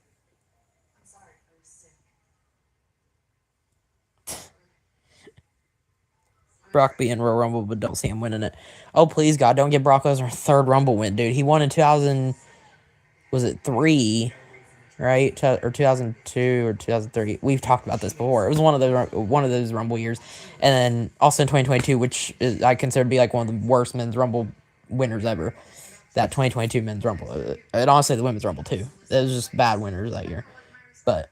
I'm sorry, I was sick. Brock being Royal Rumble, but don't see him winning it. Oh, please, God, don't get Brock Lesnar third Rumble win, dude. He won in 2003, right? Or 2002 or 2003. We've talked about this before. It was one of those Rumble years. And then also in 2022, which I consider to be like one of the worst men's Rumble winners ever. That 2022 men's rumble, and honestly the women's rumble too. It was just bad winners that year, but.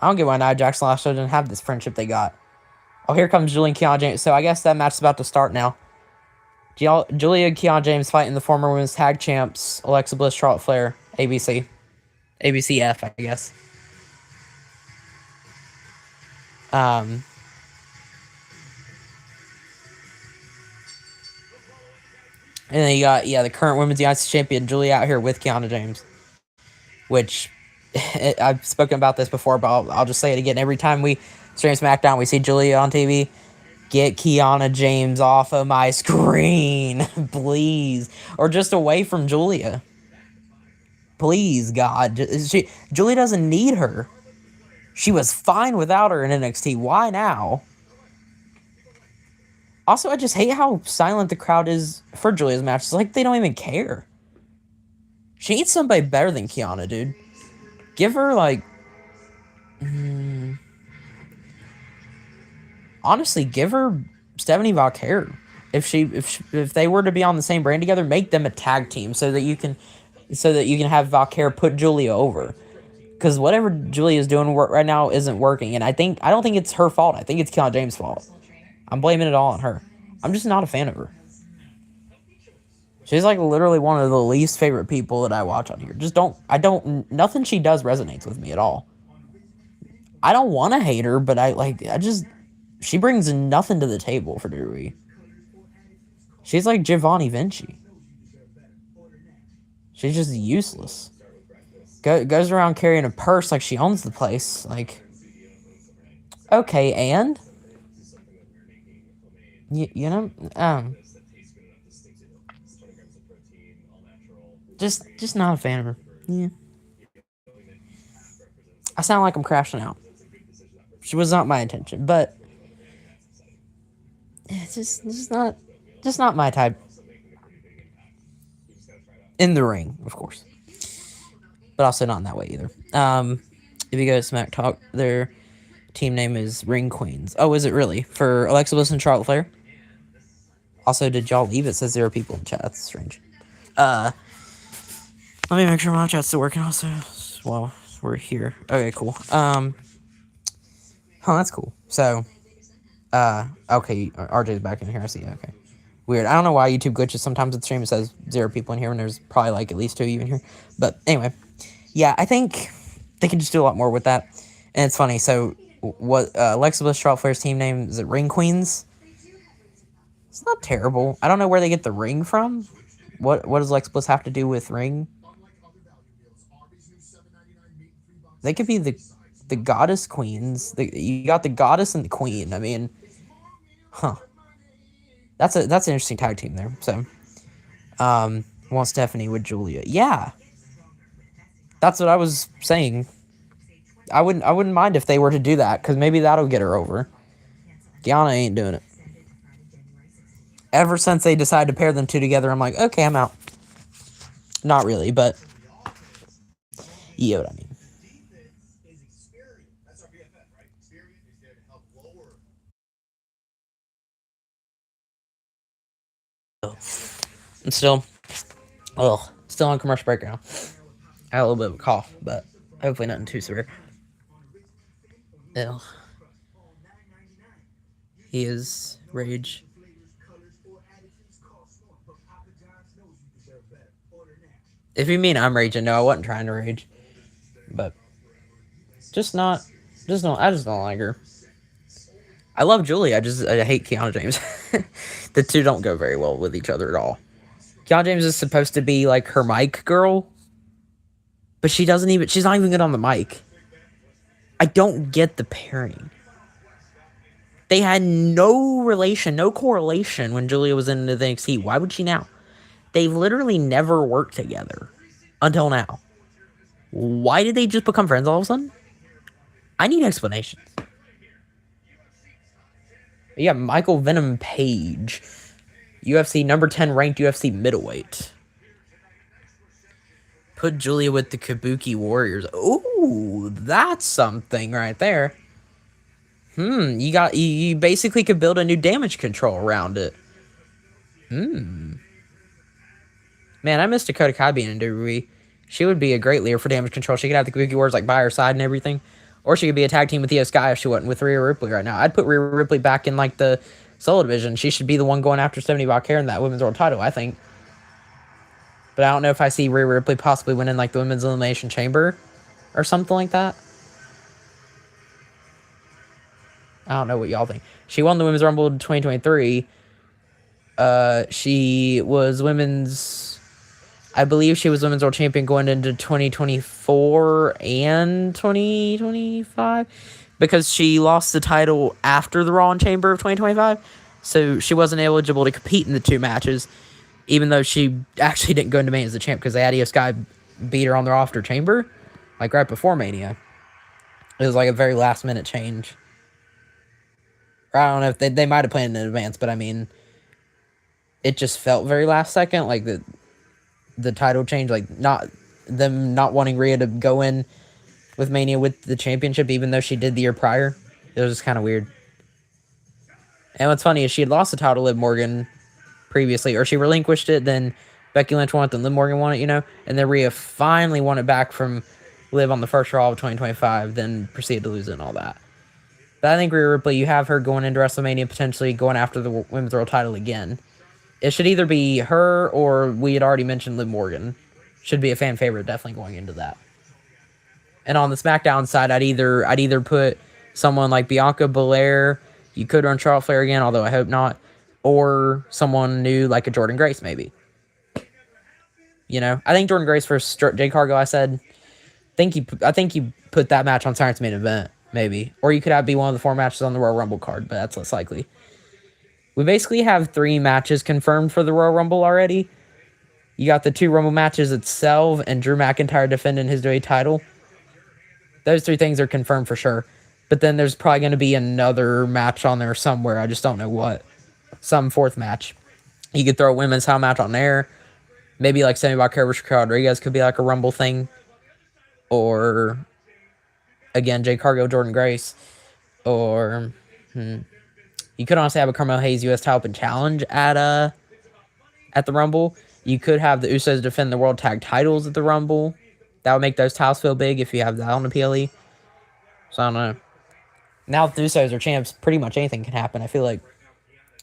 I don't get why Nia Jax and Lashley didn't have this friendship they got. Oh, here comes Julia and Kiana James. So I guess that match is about to start now. Julia and Kiana James fighting the former women's tag champs, Alexa Bliss, Charlotte Flair, ABC. ABCF, I guess. And then you got, the current women's United States champion, Julia, out here with Kiana James. Which, I've spoken about this before, but I'll just say it again. Every time we stream SmackDown, we see Julia on TV. Get Kiana James off of my screen, please. Or just away from Julia. Please, God. Julia doesn't need her. She was fine without her in NXT. Why now? Also, I just hate how silent the crowd is for Julia's match. It's like they don't even care. She needs somebody better than Kiana, dude. Give her, like... honestly, give her Stephanie Valkyrie. If they were to be on the same brand together, make them a tag team so that you can have Valkyrie put Julia over. Because whatever Julia is doing right now isn't working, and I don't think it's her fault. I think it's Kiana James' fault. I'm blaming it all on her. I'm just not a fan of her. She's like literally one of the least favorite people that I watch on here. Nothing she does resonates with me at all. I don't want to hate her, but she brings nothing to the table for WWE. She's like Giovanni Vinci. She's just useless. Goes around carrying a purse like she owns the place. Like, okay, and? Just not a fan of her. Yeah. I sound like I'm crashing out. She was not my intention, but it's just not my type. In the ring, of course, but also not in that way either. If you go to Smack Talk, their team name is Ring Queens. Oh, is it really? For Alexa Bliss and Charlotte Flair? Also, did y'all leave? It says 0 people in chat. That's strange. Let me make sure my chat's still working also. Well, we're here. Okay, cool. That's cool. So, okay, RJ's back in here. I see. Okay. Weird. I don't know why YouTube glitches. Sometimes the stream it says 0 people in here, and there's probably like at least 2 of you in here. But anyway, yeah, I think they can just do a lot more with that. And it's funny. So, what Alexa Bliss, Charlotte Flair's team name is it Ring Queens? It's not terrible. I don't know where they get the ring from. What does Alexa Bliss have to do with ring? They could be the goddess queens. You got the goddess and the queen. I mean, That's an interesting tag team there. So, want Stephanie with Julia? Yeah, that's what I was saying. I wouldn't mind if they were to do that because maybe that'll get her over. Kiana ain't doing it. Ever since they decided to pair them two together, I'm like, okay, I'm out. Not really, but you know what I mean. I'm still on commercial break now. I had a little bit of a cough, but hopefully nothing too severe. Ew. He is rage. If you mean I'm raging, no, I wasn't trying to rage. But I just don't like her. I love Julie. I hate Kiana James. The two don't go very well with each other at all. Kiana James is supposed to be like her mic girl, but she's not even good on the mic. I don't get the pairing. They had no correlation when Julia was in the NXT. Why would she now? They've literally never worked together until now. Why did they just become friends all of a sudden? I need explanations. Yeah, Michael Venom Page. UFC number 10 ranked UFC middleweight. Put Julia with the Kabuki Warriors. Ooh, that's something right there. You basically could build a new damage control around it. Man, I miss Dakota Kai being in WWE. She would be a great leader for damage control. She could have the Kabuki Warriors like by her side and everything. Or she could be a tag team with Io Sky if she wasn't with Rhea Ripley right now. I'd put Rhea Ripley back in like the solo division. She should be the one going after Stephanie Valkyrie in that women's world title, I think. But I don't know if I see Rhea Ripley possibly winning like the women's elimination chamber or something like that. I don't know what y'all think. She won the Women's Rumble in 2023. She was women's... I believe she was women's world champion going into 2024 and 2025. Because she lost the title after the Raw and Chamber of 2025. So she wasn't eligible to compete in the two matches. Even though she actually didn't go into Mania as the champ. Because the Io Sky beat her on the Raw after Chamber. Like right before Mania. It was like a very last minute change. I don't know if they might have planned in advance, but I mean, it just felt very last second, like the title change, like not wanting Rhea to go in with Mania with the championship, even though she did the year prior. It was just kind of weird. And what's funny is she had lost the title to Liv Morgan previously, or she relinquished it, then Becky Lynch won it, then Liv Morgan won it, and then Rhea finally won it back from Liv on the first Raw of 2025, then proceeded to lose it and all that. But I think Rhea Ripley, you have her going into WrestleMania, potentially going after the Women's World title again. It should either be her or we had already mentioned Liv Morgan. Should be a fan favorite, definitely going into that. And on the SmackDown side, I'd either put someone like Bianca Belair. You could run Charlotte Flair again, although I hope not. Or someone new like a Jordynne Grace, maybe. I think Jordynne Grace versus Jade Cargill, I think you put that match on Science main event. Maybe. Or you could be one of the 4 matches on the Royal Rumble card, but that's less likely. We basically have 3 matches confirmed for the Royal Rumble already. You got the 2 Rumble matches itself and Drew McIntyre defending his WWE title. Those 3 things are confirmed for sure. But then there's probably going to be another match on there somewhere. I just don't know what. Some 4th match. You could throw a women's title match on there. Maybe like Sammy Valkyrie versus Raquel Rodriguez could be like a Rumble thing. Or... again, Jade Cargill, Jordynne Grace, or you could honestly have a Carmelo Hayes U.S. title open challenge at the Rumble. You could have the Usos defend the World Tag Titles at the Rumble. That would make those titles feel big if you have that on the PLE. So I don't know. Now that the Usos are champs, pretty much anything can happen. I feel like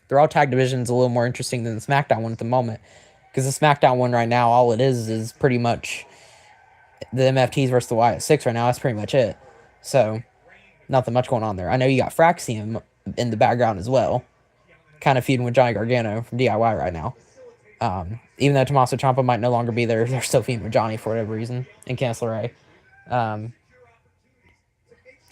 the Raw Tag Division is a little more interesting than the SmackDown one at the moment. Because the SmackDown one right now, all it is pretty much the MFTs versus the Wyatt Six right now. That's pretty much it. So, nothing much going on there. I know you got Fraxium in the background as well. Kind of feuding with Johnny Gargano from DIY right now. Even though Tommaso Ciampa might no longer be there, they're still feuding with Johnny for whatever reason. And Candice LeRae. I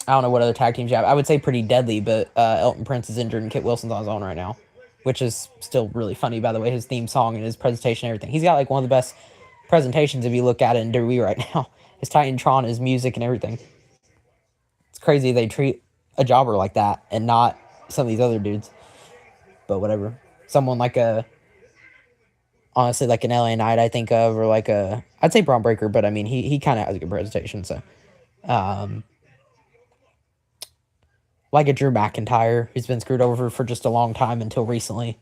don't know what other tag teams you have. I would say pretty deadly, but Elton Prince is injured and Kit Wilson's on his own right now. Which is still really funny, by the way. His theme song and his presentation and everything. He's got like one of the best presentations if you look at it in WWE right now. His Titantron, his music, and everything. Crazy they treat a jobber like that and not some of these other dudes, but whatever. Someone like honestly like an LA Knight I think of, or like I'd say Braun Breaker, but I mean he kind of has a good presentation. So like a Drew McIntyre who's been screwed over for just a long time until recently.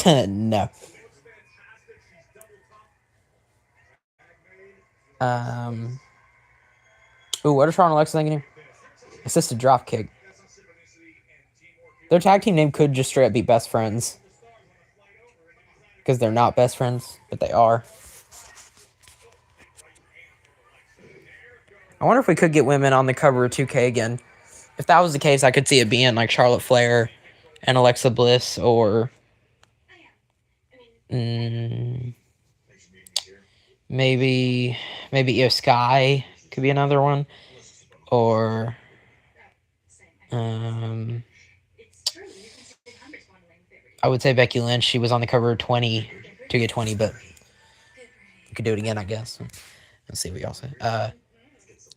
No. What is Ron Alexa thinking here? Assisted drop kick. Their tag team name could just straight up be Best Friends. Because they're not best friends, but they are. I wonder if we could get women on the cover of 2K again. If that was the case, I could see it being like Charlotte Flair and Alexa Bliss, or maybe Io Sky could be another one, or I would say Becky Lynch. She was on the cover of 2K20, but you could do it again, I guess. Let's see what y'all say.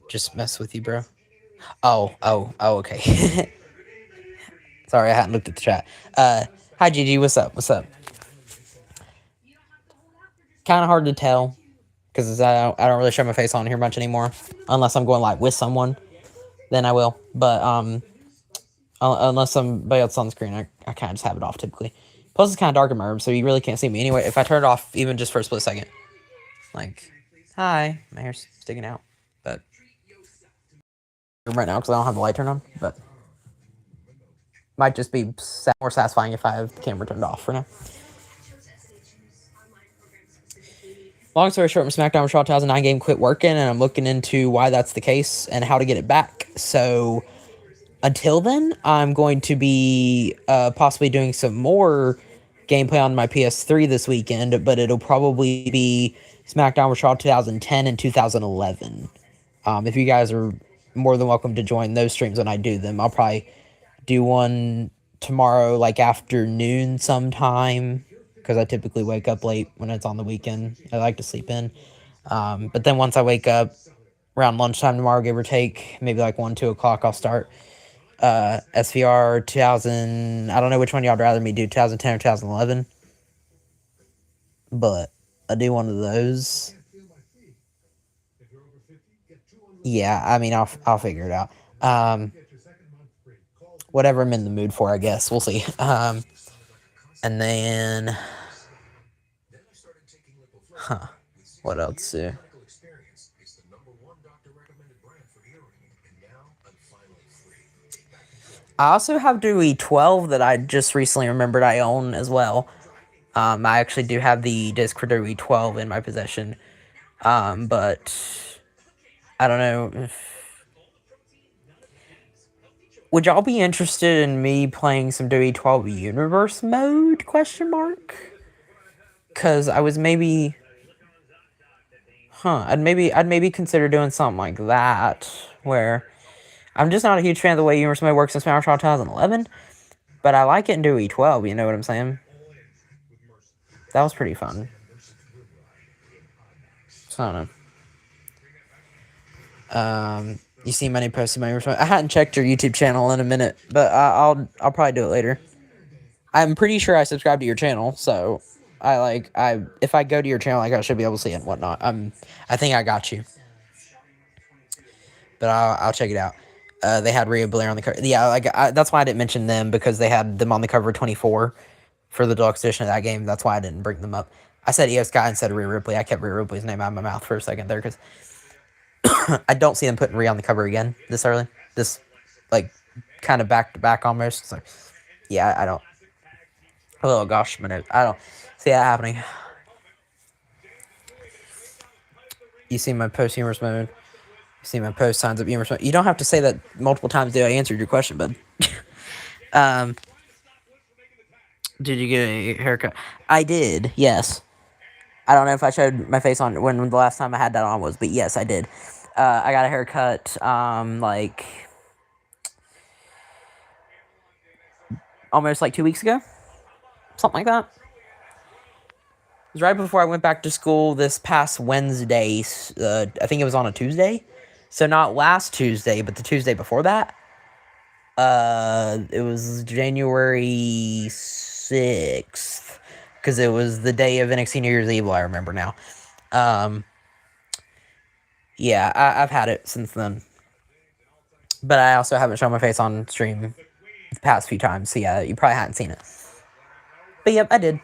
Just mess with you, bro. Oh, okay. Sorry, I hadn't looked at the chat. Hi, Gigi. What's up? What's up? Kind of hard to tell because I don't really show my face on here much anymore, unless I'm going like with someone, then I will. But unless somebody else on the screen, I kind of just have it off typically. Plus, it's kind of dark in my room, so you really can't see me anyway. If I turn it off, even just for a split second, like, hi, my hair's sticking out, but right now because I don't have the light turned on, but might just be more satisfying if I have the camera turned off for now. Long story short, my SmackDown Raw 2009 game quit working, and I'm looking into why that's the case and how to get it back. So until then, I'm going to be possibly doing some more gameplay on my PS3 this weekend, but it'll probably be SmackDown Raw 2010 and 2011. If you guys are more than welcome to join those streams when I do them, I'll probably do one tomorrow, like afternoon sometime, because I typically wake up late when it's on the weekend. I like to sleep in. But then once I wake up around lunchtime tomorrow, give or take, maybe like 1, 2 o'clock, I'll start SVR 2000. I don't know which one y'all would rather me do, 2010 or 2011. But I do one of those. Yeah, I mean, I'll figure it out. Whatever I'm in the mood for, I guess. We'll see. And then, what else? I also have Dewey 12 that I just recently remembered I own as well. I actually do have the disc for Dewey 12 in my possession. But I don't know. Would y'all be interested in me playing some Dewey 12 Universe mode? Question mark. Because I was maybe, I'd maybe consider doing something like that, where I'm just not a huge fan of the way Universe mode works in Smash Bros. 2011, but I like it in Dewey 12. You know what I'm saying? That was pretty fun. So I don't know. You see my new posted my Universe mode. I hadn't checked your YouTube channel in a minute, but I'll probably do it later. I'm pretty sure I subscribe to your channel, so if I go to your channel, I should be able to see it and whatnot. I think I got you, but I'll check it out. They had Rhea Blair on the cover. Yeah, that's why I didn't mention them, because they had them on the cover of 24 for the deluxe edition of that game. That's why I didn't bring them up. I said Io Sky instead of Rhea Ripley. I kept Rhea Ripley's name out of my mouth for a second there, because I don't see them putting Rhea on the cover again this early. This, like, kind of back to back almost. So, yeah, I don't. Oh gosh, my note. I don't see that happening. You see my post Universe mode. You see my post signs up Universe mode. You don't have to say that multiple times till I answered your question, bud. Did you get a haircut? I did, yes. I don't know if I showed my face on when the last time I had that on was, but yes, I did. I got a haircut, like, almost like 2 weeks ago. Something like that. It was right before I went back to school this past Wednesday. I think it was on a Tuesday. So not last Tuesday, but the Tuesday before that. It was January 6th. Because it was the day of NXT New Year's Eve, I remember now. Yeah, I've had it since then. But I also haven't shown my face on stream the past few times. So yeah, you probably hadn't seen it. But yep, I did.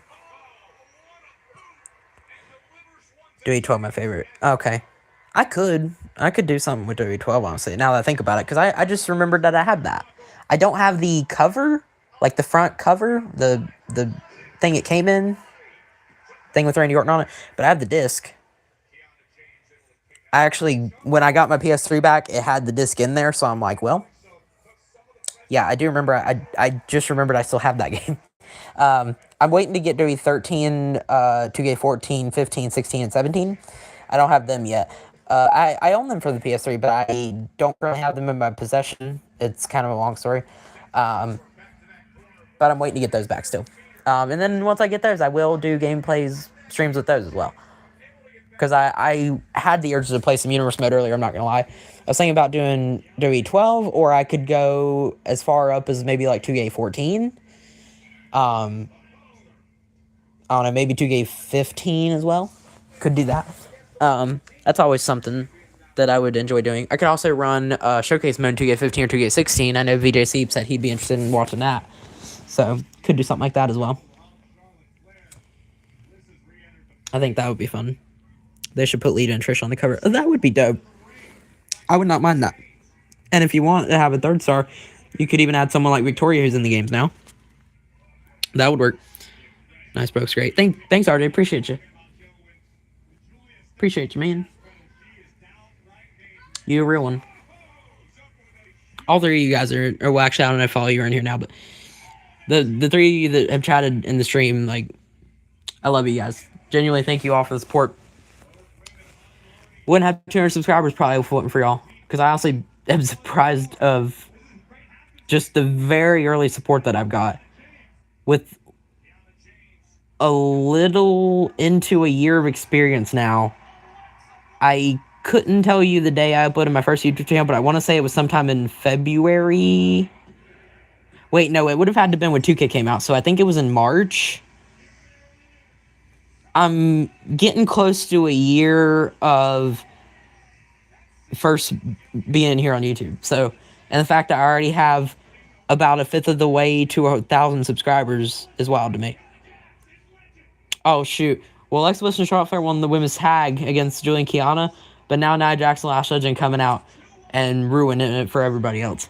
Dewey 12, my favorite. Okay. I could do something with Dewey 12, honestly, now that I think about it. Because I just remembered that I had that. I don't have the cover, like the front cover, the thing it came in. Thing with Randy Orton on it. But I have the disc. I actually, when I got my PS3 back, it had the disc in there. So I'm like, well, yeah, I do remember. I just remembered I still have that game. I'm waiting to get Dewey 13, 2K14, 15, 16, and 17. I don't have them yet. I own them for the PS3, but I don't really have them in my possession. It's kind of a long story. But I'm waiting to get those back still. And then once I get those, I will do gameplays, streams with those as well. because I had the urge to play some Universe Mode earlier, I'm not going to lie. I was thinking about doing WWE12, or I could go as far up as maybe like 2K14. I don't know, maybe 2K15 as well. Could do that. That's always something that I would enjoy doing. I could also run Showcase Mode 2K15 or 2K16. I know VJ Seep said he'd be interested in watching that. So, could do something like that as well. I think that would be fun. They should put Lita and Trish on the cover. That would be dope. I would not mind that. And if you want to have a third star, you could even add someone like Victoria who's in the games now. That would work. Nice, Brooks. Great. Thanks, RJ. Appreciate you. Appreciate you, man. You a real one. All three of you guys are well, actually, I don't know if all of you are in here now, but the three that have chatted in the stream, like, I love you guys. Genuinely, thank you all for the support. Wouldn't have 200 subscribers probably if it wasn't for y'all. Because I honestly am surprised of just the very early support that I've got. With a little into a year of experience now, I couldn't tell you the day I uploaded my first YouTube channel, but I want to say it was sometime in February. Wait, no, it would have had to have been when 2K came out, so I think it was in March. I'm getting close to a year of first being here on YouTube. So, and the fact that I already have about a fifth of the way to 1,000 subscribers is wild to me. Oh, shoot. Well, Alexa Bliss and Charlotte Flair won the women's tag against Julian Kiana, but now Nia Jax and Lash Legend coming out and ruining it for everybody else.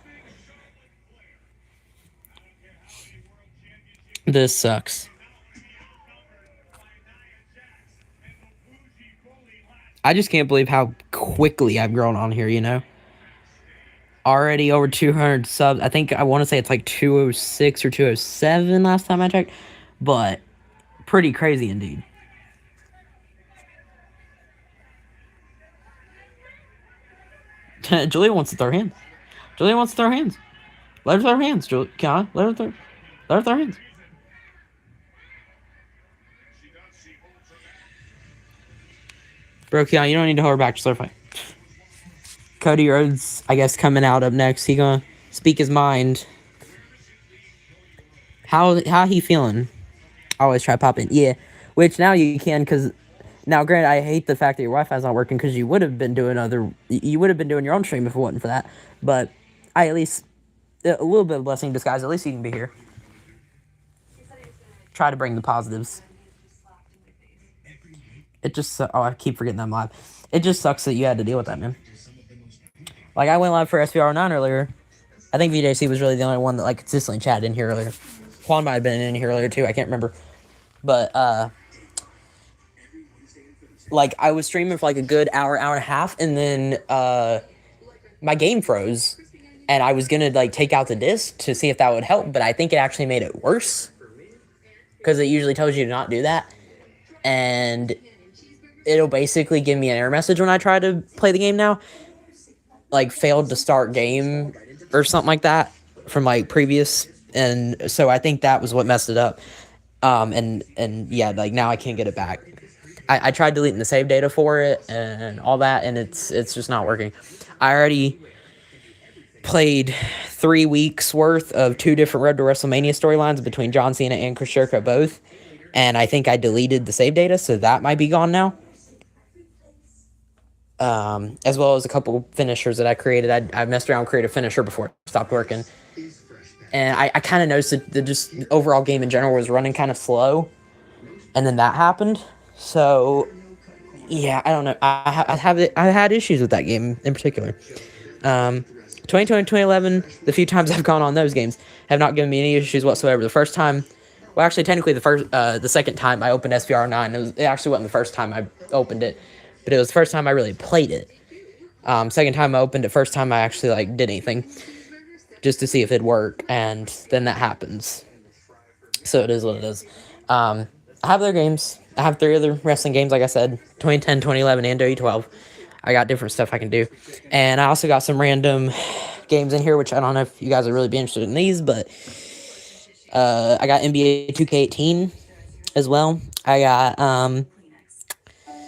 This sucks. I just can't believe how quickly I've grown on here, you know? Already over 200 subs. I think I want to say it's like 206 or 207 last time I checked. But pretty crazy indeed. Julia wants to throw hands. Julia wants to throw hands. Let her throw hands, Julia. Can I? Let her throw hands. Bro, Keon, you don't need to hold her back. Just let her fight. Cody Rhodes, I guess, coming out up next. He gonna speak his mind. How he feeling? I always try popping. Yeah, which now you can, because now, granted, I hate the fact that your Wi-Fi's not working, because you would have been doing your own stream if it wasn't for that. But I at least a little bit of blessing in disguise. At least you can be here. Try to bring the positives. It just I keep forgetting that I'm live. It just sucks that you had to deal with that, man. Like, I went live for SVR9 earlier. I think VJC was really the only one that, like, consistently chatted in here earlier. Juan might have been in here earlier, too. I can't remember. But, like, I was streaming for, like, a good hour and a half, and then, my game froze, and I was gonna, like, take out the disc to see if that would help, but I think it actually made it worse. Because it usually tells you to not do that. And it'll basically give me an error message when I try to play the game now. Like, failed to start game or something like that from, like, previous. And so I think that was what messed it up. And yeah, like, now I can't get it back. I tried deleting the save data for it and all that, and it's just not working. I already played 3 weeks worth of 2 different Road to WrestleMania storylines between John Cena and Chris Jericho both. And I think I deleted the save data, so that might be gone now. As well as a couple finishers that I created. I messed around and created a finisher before it stopped working. And I kind of noticed that the just overall game in general was running kind of slow. And then that happened. So, yeah, I don't know. I had issues with that game in particular. 2020, 2011, the few times I've gone on those games have not given me any issues whatsoever. The first time, well, actually, technically, the second time I opened SVR9, it actually wasn't the first time I opened it, but it was the first time I really played it. Second time I opened it, first time I actually, like, did anything, just to see if it'd work, and then that happens. So it is what it is. I have other games. I have 3 other wrestling games, like I said, 2010, 2011, and WWE12. I got different stuff I can do. And I also got some random games in here, which I don't know if you guys would really be interested in these, but I got NBA 2K18 as well. I got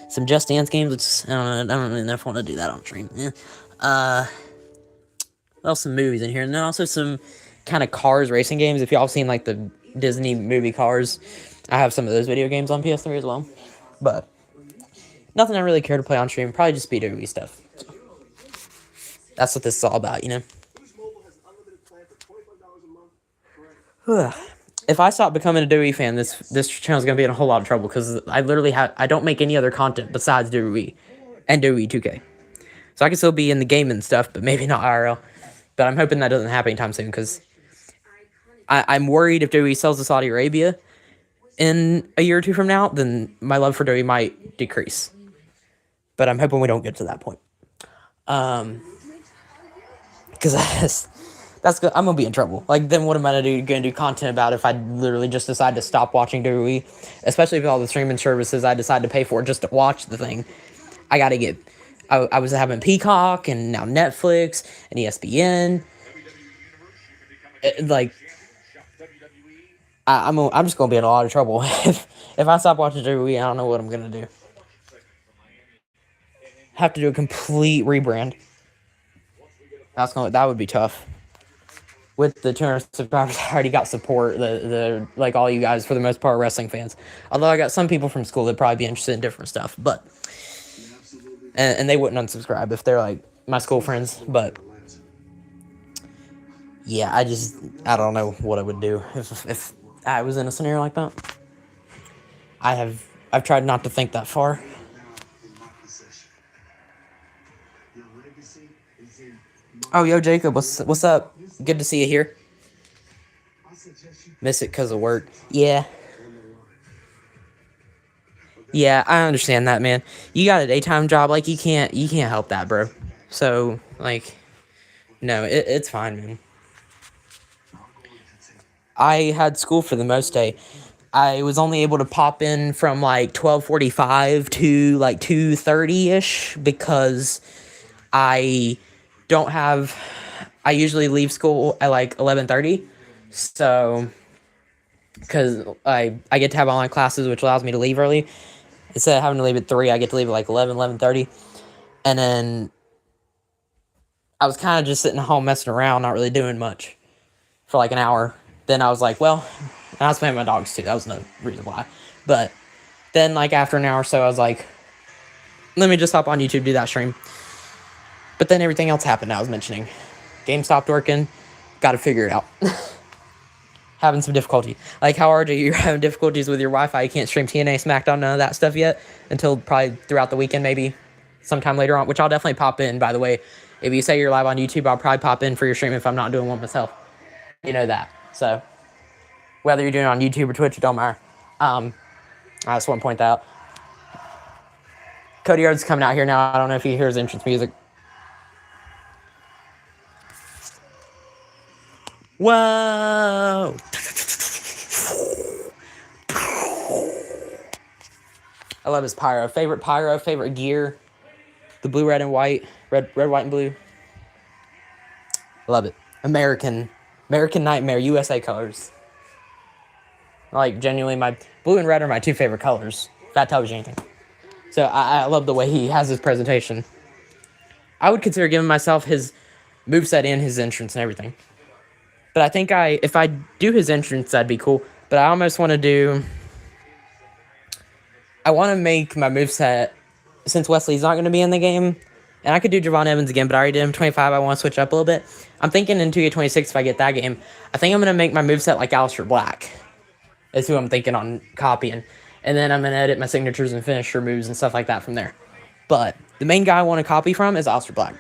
some Just Dance games, which I don't really know if I want to do that on stream. Yeah. Well, some movies in here, and then also some kind of cars racing games. If y'all seen like the Disney movie Cars, I have some of those video games on PS3 as well. But nothing I really care to play on stream. Probably just WWE stuff. So that's what this is all about, you know. If I stop becoming a WWE fan, this channel is gonna be in a whole lot of trouble because I literally I don't make any other content besides WWE and WWE 2K. So I can still be in the game and stuff, but maybe not IRL. But I'm hoping that doesn't happen anytime soon because I'm worried if WWE sells to Saudi Arabia in a year or two from now, then my love for WWE might decrease. But I'm hoping we don't get to that point. Because that's good. I'm gonna be in trouble. Like, then what am I gonna do content about if I literally just decide to stop watching WWE? Especially if all the streaming services I decide to pay for just to watch the thing. I gotta get. I was having Peacock and now Netflix and ESPN. I'm just gonna be in a lot of trouble if I stop watching WWE. I don't know what I'm gonna do. Have to do a complete rebrand. That would be tough. With the 200 subscribers, I already got support. The like all you guys, for the most part, wrestling fans. Although I got some people from school that'd probably be interested in different stuff, but and they wouldn't unsubscribe if they're like my school friends. But yeah, I don't know what I would do if I was in a scenario like that. I've tried not to think that far. Oh, yo, Jacob, what's up? Good to see you here. Miss it because of work. Yeah. Yeah, I understand that, man. You got a daytime job, like you can't help that, bro. So, like, no, it's fine, man. I had school for the most day. I was only able to pop in from like 12:45 to like 2:30ish because I usually leave school at like 11:30. So, because I get to have online classes, which allows me to leave early. Instead of having to leave at 3, I get to leave at like 11:30. And then I was kind of just sitting at home messing around, not really doing much for like an hour. Then I was like, well, and I was playing with my dogs too. That was no reason why. But then like after an hour or so, I was like, let me just hop on YouTube, do that stream. But then everything else happened I was mentioning. Game stopped working. Got to figure it out. Having some difficulty. Like, how are you having difficulties with your Wi-Fi? You can't stream TNA, SmackDown, none of that stuff yet until probably throughout the weekend, maybe sometime later on, which I'll definitely pop in, by the way. If you say you're live on YouTube, I'll probably pop in for your stream if I'm not doing one myself. You know that. So, whether you're doing it on YouTube or Twitch, it don't matter. I just want to point that out. Cody Rhodes is coming out here now. I don't know if he hears entrance music. Whoa! I love his pyro. Favorite gear. The blue, red, and white. Red, white, and blue. I love it. American Nightmare, USA colors. Like, genuinely, my blue and red are my two favorite colors. If that tells you anything. So, I love the way he has his presentation. I would consider giving myself his moveset and his entrance and everything. But I think if I do his entrance, that'd be cool. But I almost want to I want to make my moveset, since Wesley's not going to be in the game, and I could do Javon Evans again, but I already did him 25, I want to switch up a little bit. I'm thinking in 2K26, if I get that game, I think I'm going to make my moveset like Aleister Black. Is who I'm thinking on copying. And then I'm going to edit my signatures and finisher moves and stuff like that from there. But the main guy I want to copy from is Aleister Black.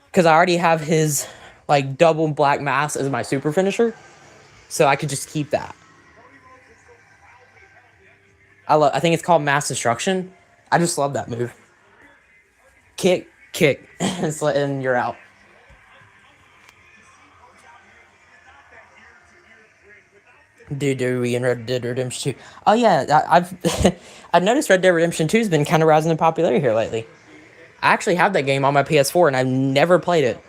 Because I already have his like double black mass as my super finisher. So I could just keep that. I think it's called Mass Destruction. I just love that move. Kick, and you're out. WWE and Red Dead Redemption 2. Oh yeah, I've noticed Red Dead Redemption 2 has been kind of rising in popularity here lately. I actually have that game on my PS4 and I've never played it.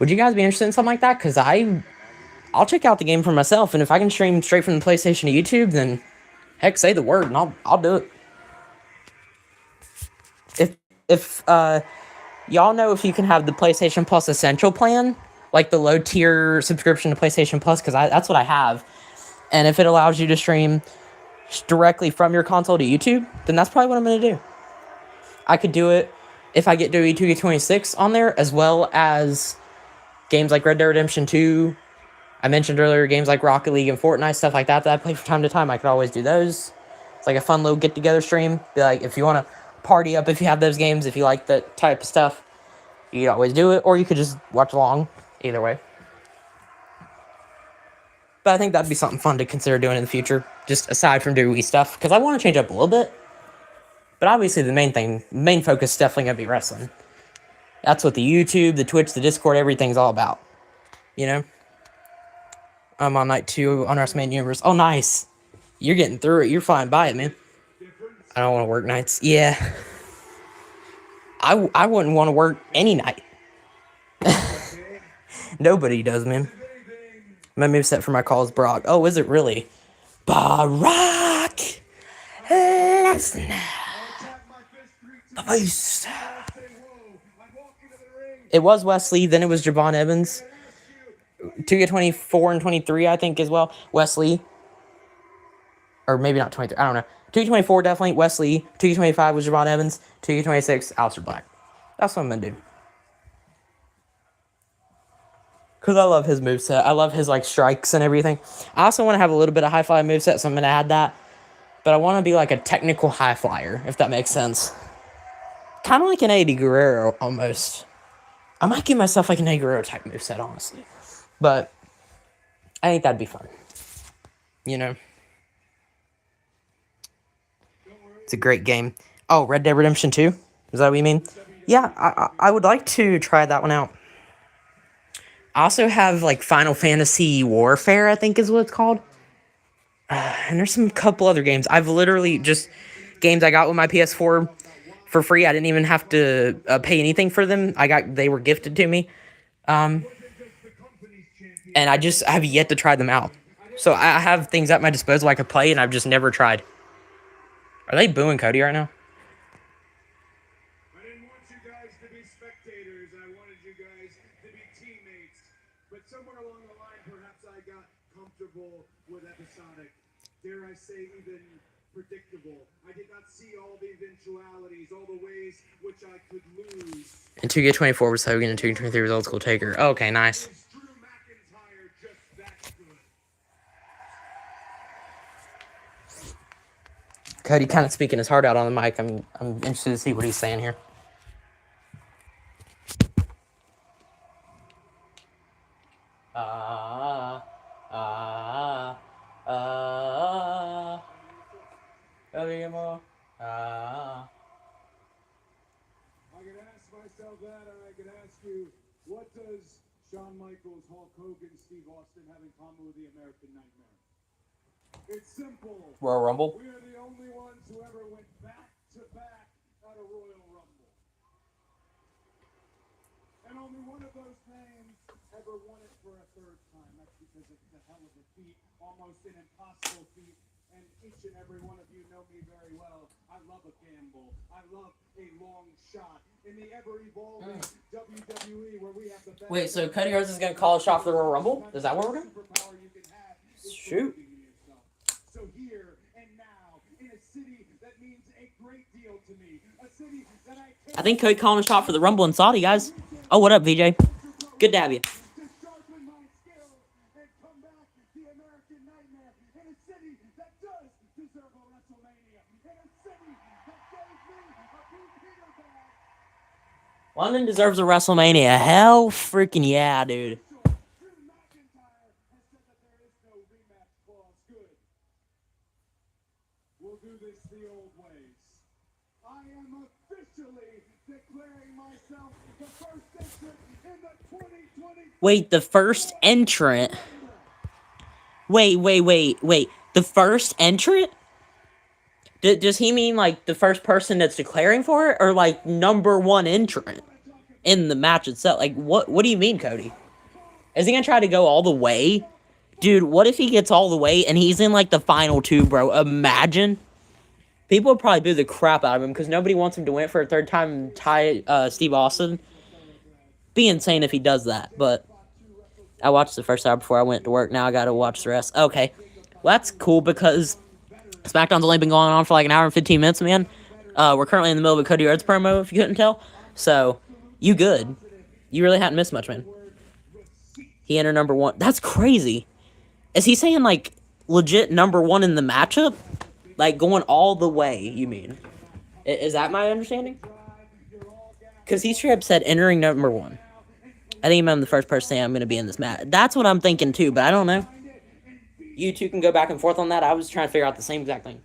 Would you guys be interested in something like that? Because I'll check out the game for myself, and if I can stream straight from the PlayStation to YouTube, then heck, say the word and I'll do it. if y'all know if you can have the PlayStation Plus Essential plan, like the low tier subscription to PlayStation Plus, because that's what I have, and if it allows you to stream directly from your console to YouTube, then that's probably what I'm gonna do. I could do it if I get WWE 2K26 on there, as well as games like Red Dead Redemption 2. I mentioned earlier games like Rocket League and Fortnite, stuff like that I play from time to time. I could always do those. It's like a fun little get-together stream. Be like, if you want to party up, if you have those games, if you like that type of stuff, you can always do it. Or you could just watch along. Either way. But I think that'd be something fun to consider doing in the future, just aside from WWE stuff, because I want to change up a little bit. But obviously the main focus is definitely going to be wrestling. That's what the YouTube, the Twitch, the Discord, everything's all about. You know? I'm on night 2 on WrestleMania Universe. Oh, nice. You're getting through it. You're flying by it, man. I don't want to work nights. Yeah. I wouldn't want to work any night. Nobody does, man. My moveset for my call is Brock. Oh, is it really? Brock Lesnar. The Beast. It was Wesley, then it was Javon Evans. 2K24 and 23, I think, as well. Wesley. Or maybe not 23, I don't know. 2K24, definitely, Wesley. 2K25 was Javon Evans. 2K26, Aleister Black. That's what I'm going to do. Because I love his moveset. I love his, like, strikes and everything. I also want to have a little bit of high-fly moveset, so I'm going to add that. But I want to be, like, a technical high-flyer, if that makes sense. Kind of like an Eddie Guerrero, almost. I might give myself, like, an Eddie Guerrero type moveset, honestly. But I think that'd be fun. You know? It's a great game. Oh, Red Dead Redemption 2? Is that what you mean? Yeah, I would like to try that one out. I also have, like, Final Fantasy Warfare, I think is what it's called. And there's some couple other games. I've literally just... Games I got with my PS4 for free. I didn't even have to pay anything for them. They were gifted to me. And I just have yet to try them out. So I have things at my disposal I could play, and I've just never tried. Are they booing Cody right now? I didn't want you guys to be spectators. I wanted you guys to be teammates. But somewhere along the line, perhaps I got comfortable with episodic. Dare I say even predictable. I did not see all the eventualities, all the ways which I could lose. And 2K24 was Hogan, and 2K23 was Old School Taker. Oh, okay, nice. Drew McIntyre just that good? Cody kind of speaking his heart out on the mic. I'm interested to see what he's saying here. I could ask myself that, or I could ask you, what does Shawn Michaels, Hulk Hogan, Steve Austin have in common with the American Nightmare? It's simple. Royal Rumble? We are the only ones who ever went back-to-back at a Royal Rumble. And only one of those names ever won it for a third time. That's because it's a hell of a feat, almost an impossible feat. And each and every one of you know me very well. I love a gamble. I love a long shot. In the ever-evolving WWE, where we have the best... Wait, so Cody Rhodes is going to call a shot for the Royal Rumble? Is that what we're doing? Shoot. So here and now, in a city that means a great deal to me, a city that I think Cody calling a shot for the Rumble in Saudi, guys. Oh, what up, VJ? Good to have you. to sharpen my skills and come back the American Nightmare in a city that does deserve a WrestleMania, in a city that gave me a Blue Peter bag. London deserves a WrestleMania. Hell freaking yeah, dude. Drew McIntyre has said that there is no rematch clause. Good. We'll do this the old ways. I am officially declaring myself the first entrant in the 2020. Wait, the first entrant? Wait. The first entrant? Does he mean, like, the first person that's declaring for it? Or, like, number one entrant in the match itself? Like, what do you mean, Cody? Is he gonna try to go all the way? Dude, what if he gets all the way and he's in, like, the final two, bro? Imagine. People would probably boo the crap out of him because nobody wants him to win it for a third time and tie Steve Austin. Be insane if he does that, but I watched the first hour before I went to work. Now I gotta watch the rest. Okay. Well, that's cool because SmackDown's only been going on for like an hour and 15 minutes, man. We're currently in the middle of a Cody Rhodes promo, if you couldn't tell. So, you good. You really hadn't missed much, man. He entered number 1. That's crazy. Is he saying, like, legit number 1 in the matchup? Like, going all the way, you mean? Is that my understanding? Because he straight up said entering number 1. I think I'm the first person saying I'm going to be in this match. That's what I'm thinking, too, but I don't know. You two can go back and forth on that. I was trying to figure out the same exact thing.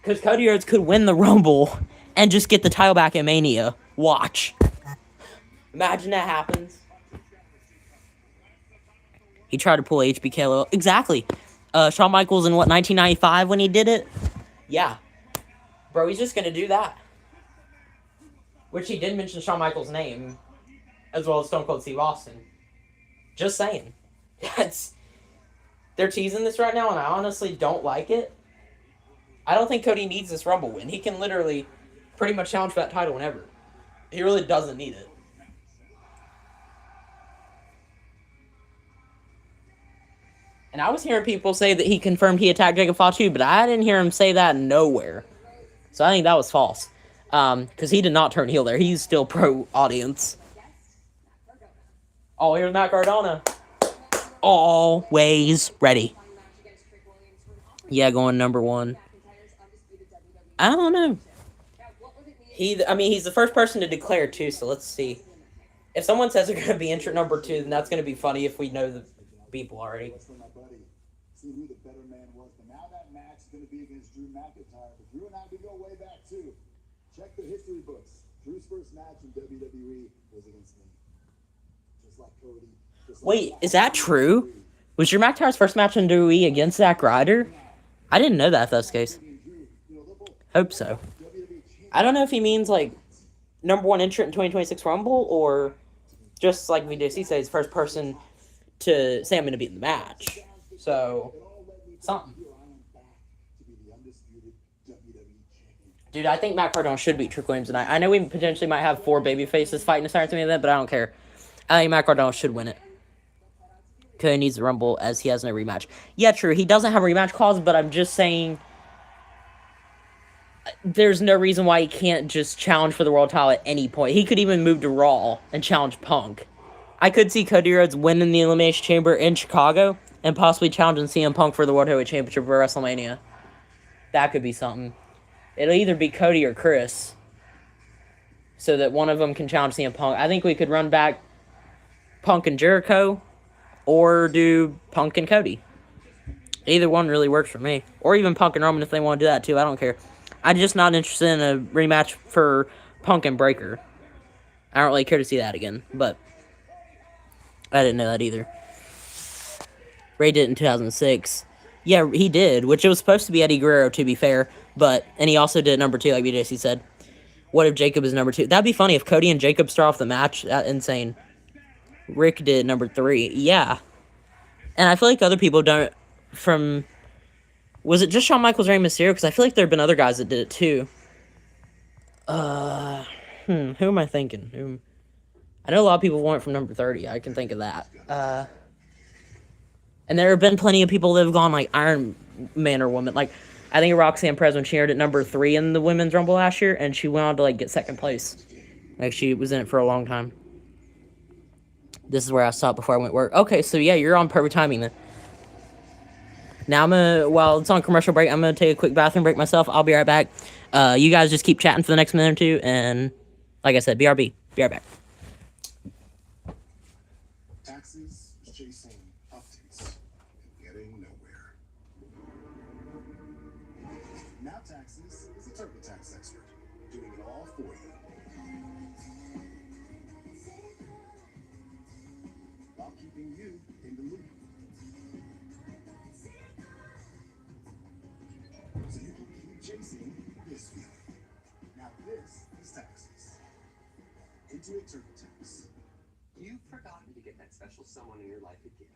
Because Cody Rhodes could win the Rumble and just get the title back in Mania. Watch. Imagine that happens. He tried to pull HBK. Exactly. Shawn Michaels in, 1995 when he did it? Yeah. Bro, he's just going to do that. Which he did mention Shawn Michaels' name, as well as Stone Cold Steve Austin. Just saying. They're teasing this right now, and I honestly don't like it. I don't think Cody needs this Rumble win. He can literally pretty much challenge for that title whenever. He really doesn't need it. And I was hearing people say that he confirmed he attacked Jacob Fatu, but I didn't hear him say that nowhere. So I think that was false. Because he did not turn heel there. He's still pro-audience. Oh, here's Matt Cardona. Always ready. Yeah, going number 1. I don't know. He's the first person to declare, too, so let's see. If someone says they're going to be entrant number 2, then that's going to be funny if we know the people already. See who the better man was, but now that match is going to be against Drew McIntyre. But Drew and I, we go way back, too. Check the history books. Drew's first match in WWE was against me. Just like Cody. Wait, is that true? Was Drew McIntyre's first match in WWE against Zack Ryder? I didn't know that if that's the case. Hope so. I don't know if he means, like, number 1 entrant in 2026 Rumble, or just like VDC says, first person to say I'm going to be in the match. So, something. Dude, I think Matt Cardona should beat Trick Williams tonight. I know we potentially might have 4 baby faces fighting to start something like that, but I don't care. I think Matt Cardona should win it. Cody needs the Rumble as he has no rematch. Yeah, true. He doesn't have a rematch clause, but I'm just saying there's no reason why he can't just challenge for the world title at any point. He could even move to Raw and challenge Punk. I could see Cody Rhodes winning the Elimination Chamber in Chicago and possibly challenging CM Punk for the World Heavyweight Championship for WrestleMania. That could be something. It'll either be Cody or Chris, so that one of them can challenge CM Punk. I think we could run back Punk and Jericho, or do Punk and Cody. Either one really works for me. Or even Punk and Roman if they want to do that too. I don't care. I'm just not interested in a rematch for Punk and Breaker. I don't really care to see that again, but I didn't know that either. Ray did it in 2006. Yeah, he did, which it was supposed to be Eddie Guerrero, to be fair, and he also did number 2, like BJC said. What if Jacob is number 2? That'd be funny if Cody and Jacob start off the match. That's insane. Rick did number 3. Yeah. And I feel like other people don't from... Was it just Shawn Michaels, Rey Mysterio? Because I feel like there have been other guys that did it too. Who am I thinking? I know a lot of people want it from number 30. I can think of that. And there have been plenty of people that have gone like Iron Man or Woman. Like, I think Roxanne Perez when she aired at number 3 in the Women's Rumble last year, and she went on to like get 2nd place. Like, she was in it for a long time. This is where I stopped before I went to work. Okay, so yeah, you're on perfect timing then. Now while it's on commercial break, I'm gonna take a quick bathroom break myself. I'll be right back. You guys just keep chatting for the next minute or 2, and like I said, BRB. Be right back. Taxes, chasing updates, and getting nowhere. Now Taxes is a TurboTax expert, doing it all for you. While keeping you in the loop. So you can keep chasing this feeling. Now this is Taxes. Intuit TurboTax. You've forgotten to get that special someone in your life a gift.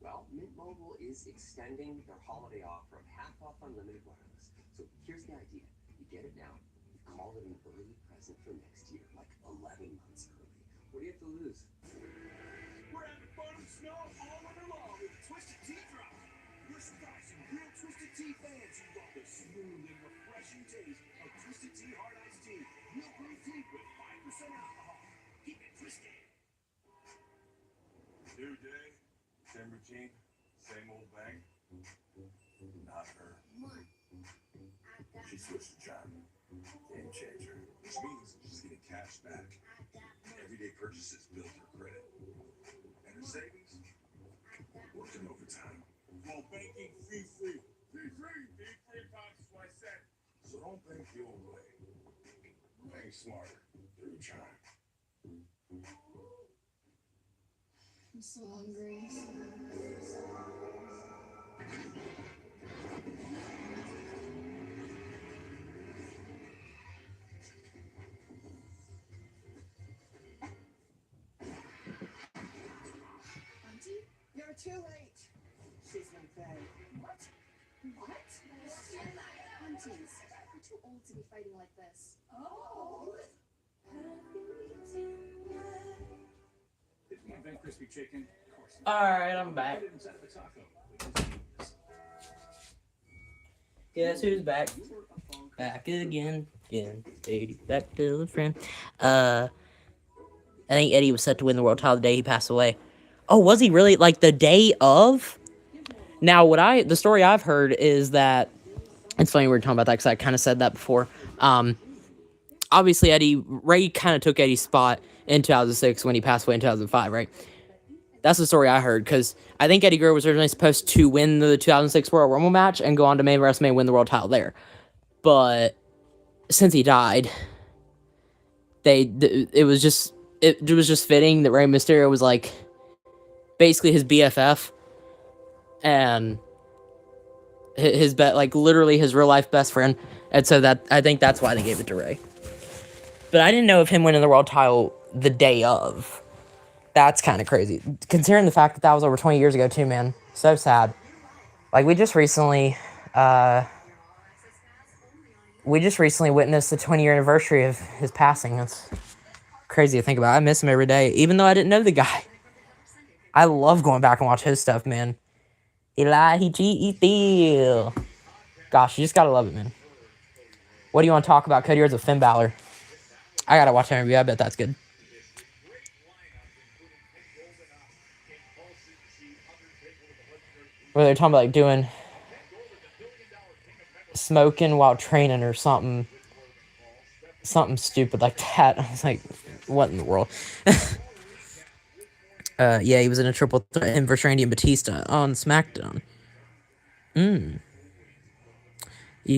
Well, Mint Mobile is extending their holiday offer of half off unlimited wireless. So here's the idea. You get it now. You call it an early present for next year, like 11 months early. What do you have to lose? We're having fun with snow all winter long with Twisted Tea Drop. You're some real Twisted Tea fans who love the smooth and refreshing taste of Twisted Tea Hard Iced Tea. Real green tea with 5% alcohol. Keep it twisted. New day, same routine, same old bang. Not her. She switched to John. Game changer. Which means she's getting cash back. Everyday purchases build her credit. And her savings, working overtime. Well, banking fee-free. Fee-free. Fee-free, Pops, is what I said. So don't think the old way. Bank smarter through John. I'm so hungry. Auntie, you're too late. She's been fed. What? What? Aunties, you're too old to be fighting like this. Oh. Did you invent crispy chicken? Of course not. Alright, I'm back. Put it inside of a taco. Guess who's back? Back again. Back to the friend. I think Eddie was set to win the world title the day he passed away. Oh, was he really? Like the day of? Now, the story I've heard is that it's funny we're talking about that because I kind of said that before. Obviously, Ray kind of took Eddie's spot in 2006 when he passed away in 2005, right? That's the story I heard because I think Eddie Guerrero was originally supposed to win the 2006 Royal Rumble match and go on to main WrestleMania and win the world title there. But since he died, it was just fitting that Rey Mysterio was like basically his BFF and literally his real life best friend, and so that I think that's why they gave it to Rey. But I didn't know of him winning the world title the day of. That's kind of crazy, considering the fact that was over 20 years ago too, man. So sad. Like we just recently witnessed the 20-year anniversary of his passing. That's crazy to think about. I miss him every day, even though I didn't know the guy. I love going back and watch his stuff, man. Eli, gosh, you just gotta love it, man. What do you want to talk about? Cody Rhodes with Finn Balor. I gotta watch that interview. I bet that's good. Where they're talking about like doing smoking while training or something stupid like that. I was like, what in the world? Yeah, he was in a triple threat him versus Randy and Batista on SmackDown. You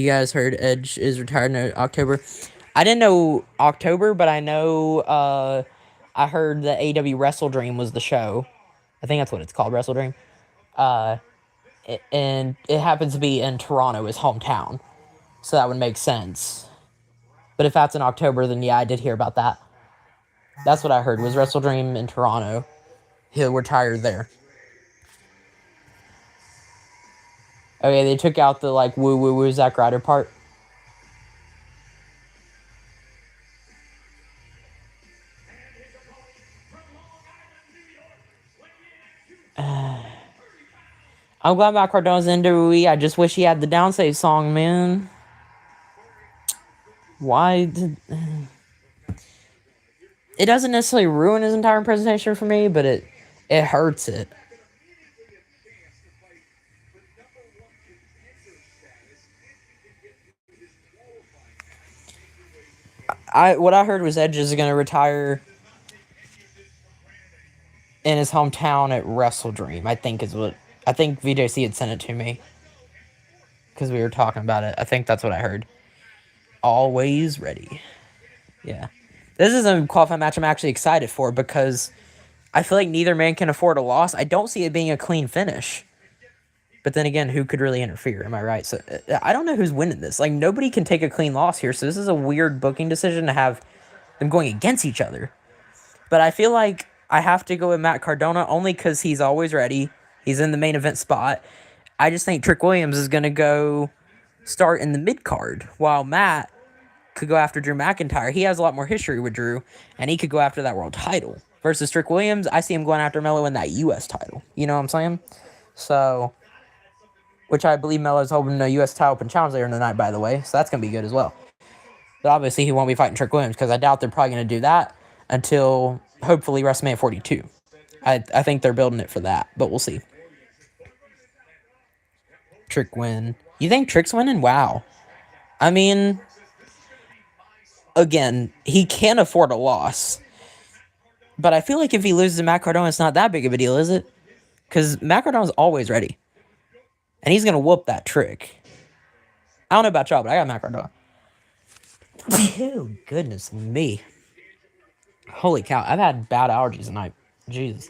guys heard Edge is retired in October? I didn't know October, but I know I heard that AEW Wrestle Dream was the show. I think that's what it's called, Wrestle Dream. And it happens to be in Toronto, his hometown. So that would make sense. But if that's in October, then yeah, I did hear about that. That's what I heard, was Wrestle Dream in Toronto. He'll retire there. Okay, they took out the, like, woo-woo-woo Zack Ryder part. I'm glad Matt Cardona's in WWE. I just wish he had the downsave song, man. Why did... It doesn't necessarily ruin his entire presentation for me, but it hurts it. What I heard was Edge is going to retire in his hometown at Wrestle Dream, I think VJC had sent it to me because we were talking about it. I think that's what I heard. Always ready. Yeah. This is a qualifying match I'm actually excited for because I feel like neither man can afford a loss. I don't see it being a clean finish. But then again, who could really interfere? Am I right? So I don't know who's winning this. Like, nobody can take a clean loss here. So this is a weird booking decision to have them going against each other. But I feel like I have to go with Matt Cardona only because he's always ready. He's in the main event spot. I just think Trick Williams is going to go start in the mid card, while Matt could go after Drew McIntyre. He has a lot more history with Drew, and he could go after that world title. Versus Trick Williams, I see him going after Melo in that U.S. title. You know what I'm saying? So, which I believe Melo's holding a U.S. title open challenge later tonight, by the way. So that's going to be good as well. But obviously, he won't be fighting Trick Williams because I doubt they're probably going to do that until, hopefully, WrestleMania 42. I think they're building it for that, but we'll see. Trick win. You think Trick's winning? Wow. I mean, again, he can't afford a loss. But I feel like if he loses to Matt Cardona, it's not that big of a deal, is it? Because Matt Cardona's always ready. And he's going to whoop that Trick. I don't know about y'all, but I got Matt Cardona. Oh, goodness me. Holy cow. I've had bad allergies tonight. Jesus.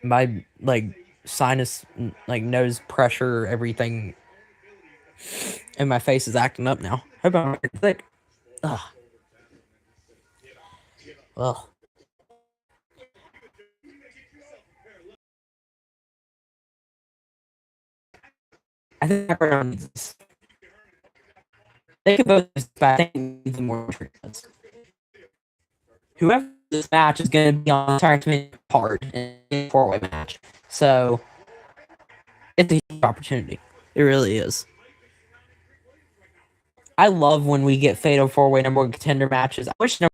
My, sinus, nose pressure, everything in my face is acting up now. Hope I'm not sick. Ugh. Well. I think everyone needs this. They could both this, but I think even more Trick does. Whoever this match is going to be on the entire card in a 4-way match. So, it's a huge opportunity. It really is. I love when we get fatal 4-way number 1 contender matches. I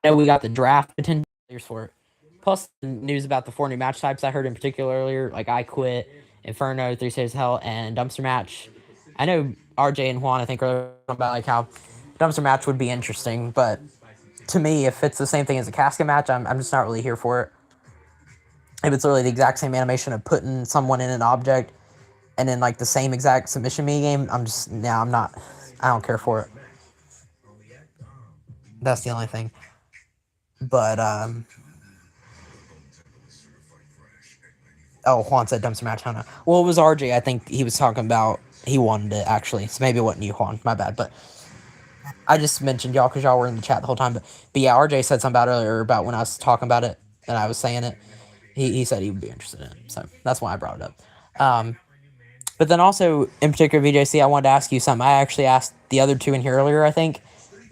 know we got the draft potential for it. Plus, the news about the 4 new match types I heard in particular earlier, like I Quit, Inferno, 3 Saves Hell, and Dumpster Match. I know RJ and Juan, I think, are about how Dumpster Match would be interesting, but to me, if it's the same thing as a casket match, I'm just not really here for it. If it's literally the exact same animation of putting someone in an object and then the same exact submission mini game, I don't care for it. That's the only thing. But, Juan said dumpster match, Hannah. Well, it was RJ, I think he was talking about, he wanted it, actually. So maybe it wasn't you, Juan. My bad. But I just mentioned y'all because y'all were in the chat the whole time. But yeah, RJ said something about earlier about when I was talking about it and I was saying it. He said he would be interested in it. So that's why I brought it up. But then also, in particular, VJC, I wanted to ask you something. I actually asked the other two in here earlier, I think.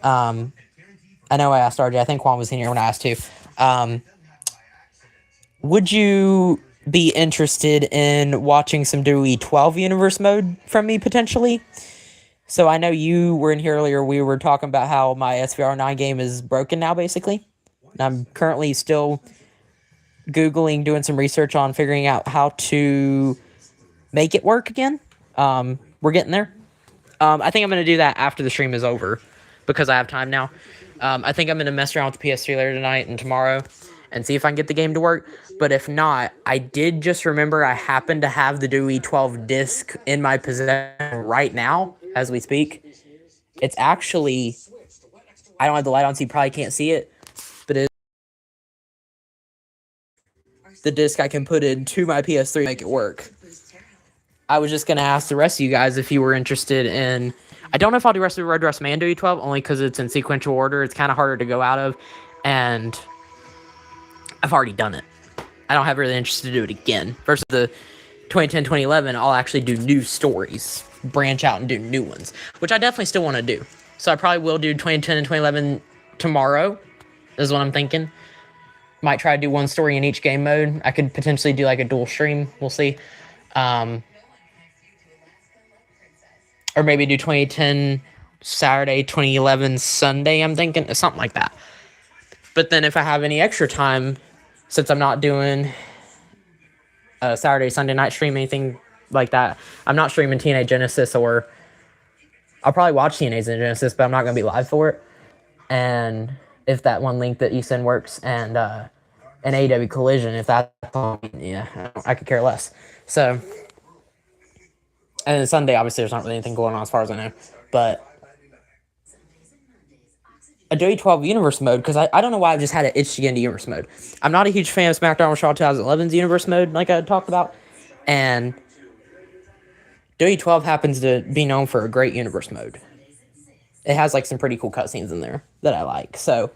I know I asked RJ. I think Juan was in here when I asked too. Would you be interested in watching some WWE 12 Universe mode from me, potentially? So I know you were in here earlier. We were talking about how my SVR 9 game is broken now, basically. And I'm currently still Googling, doing some research on figuring out how to make it work again. We're getting there. I think I'm going to do that after the stream is over because I have time now. I think I'm going to mess around with the PS3 later tonight and tomorrow and see if I can get the game to work. But if not, I did just remember I happen to have the WWE 12 disc in my possession right now as we speak. It's actually, I don't have the light on, so you probably can't see it, but it's the disc I can put into my PS3 to make it work. I was just going to ask the rest of you guys if you were interested in... I don't know if I'll do Road to WrestleMania WWE 12, only because it's in sequential order. It's kind of harder to go out of, and I've already done it. I don't have really interest to do it again. Versus the 2010-2011, I'll actually do new stories, branch out and do new ones, which I definitely still want to do. So I probably will do 2010 and 2011 tomorrow, is what I'm thinking. Might try to do one story in each game mode. I could potentially do a dual stream. We'll see. Or maybe do 2010 Saturday, 2011 Sunday, I'm thinking. Something like that. But then if I have any extra time, since I'm not doing a Saturday, Sunday night stream, anything like that, I'm not streaming TNA Genesis, or I'll probably watch TNA Genesis, but I'm not going to be live for it. And if that one link that you send works, and an AEW Collision, if that's on, yeah, I could care less. So... And then Sunday, obviously, there's not really anything going on as far as I know. But a WWE 12 Universe mode, because I don't know why I've just had an itch to get into Universe mode. I'm not a huge fan of SmackDown or Raw 2011's Universe mode, like I talked about. And WWE 12 happens to be known for a great Universe mode. It has some pretty cool cutscenes in there that I like. So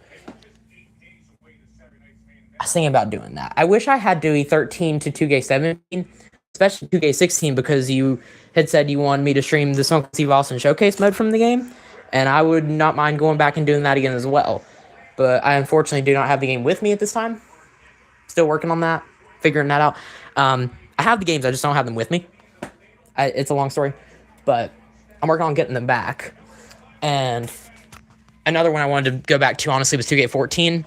I was thinking about doing that. I wish I had Dewey 13 to 2K17, especially 2K16, because you had said you wanted me to stream the Stone Cold Steve Austin Showcase mode from the game, and I would not mind going back and doing that again as well. But I unfortunately do not have the game with me at this time. Still working on that, figuring that out. I have the games, I just don't have them with me. It's a long story, but I'm working on getting them back. And another one I wanted to go back to, honestly, was 2K14.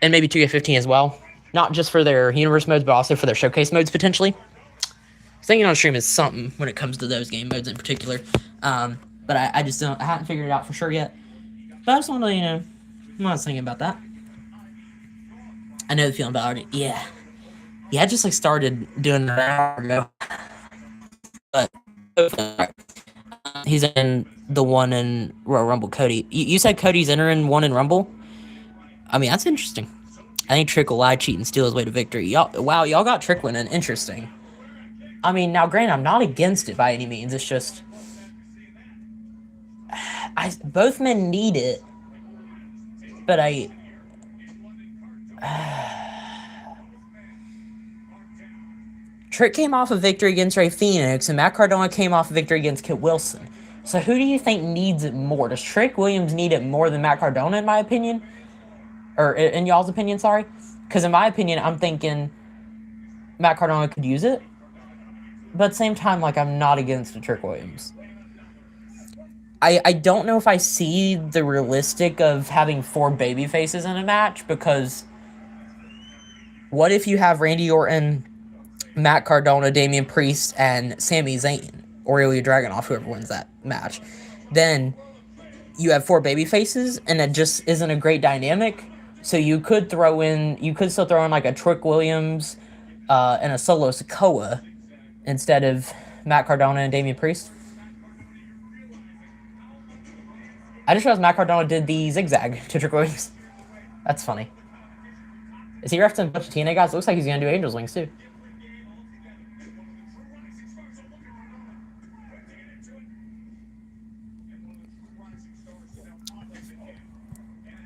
And maybe 2K15 as well. Not just for their universe modes, but also for their showcase modes, potentially. Thinking on stream is something when it comes to those game modes in particular. But I just don't, I haven't figured it out for sure yet. But I just want to let you know, I was thinking about that. I know the feeling about it. Yeah. Yeah, I just like started doing that an hour ago. But he's in the one in Royal Rumble, Cody. You said Cody's entering one in Rumble? I mean, that's interesting. I think Trick will lie, cheat, and steal his way to victory. Y'all got Trick winning. Interesting. I mean, now, granted, I'm not against it by any means. It's just... both men need it. But Trick came off a victory against Ray Phoenix, and Matt Cardona came off a victory against Kit Wilson. So who do you think needs it more? Does Trick Williams need it more than Matt Cardona, in my opinion? Or in y'all's opinion, sorry? Because in my opinion, I'm thinking Matt Cardona could use it. But at the same time, like, I'm not against Trick Williams. I don't know if I see the realistic of having 4 baby faces in a match, because what if you have Randy Orton, Matt Cardona, Damian Priest, and Sami Zayn, or Ilya Dragunov, whoever wins that match? Then you have 4 baby faces, and it just isn't a great dynamic. So you could still throw in like a Trick Williams and a Solo Sikoa instead of Matt Cardona and Damian Priest. I just realized Matt Cardona did the zigzag to Trick Williams. That's funny. Is he referencing a bunch of TNA guys? It looks like he's going to do Angel's Wings too.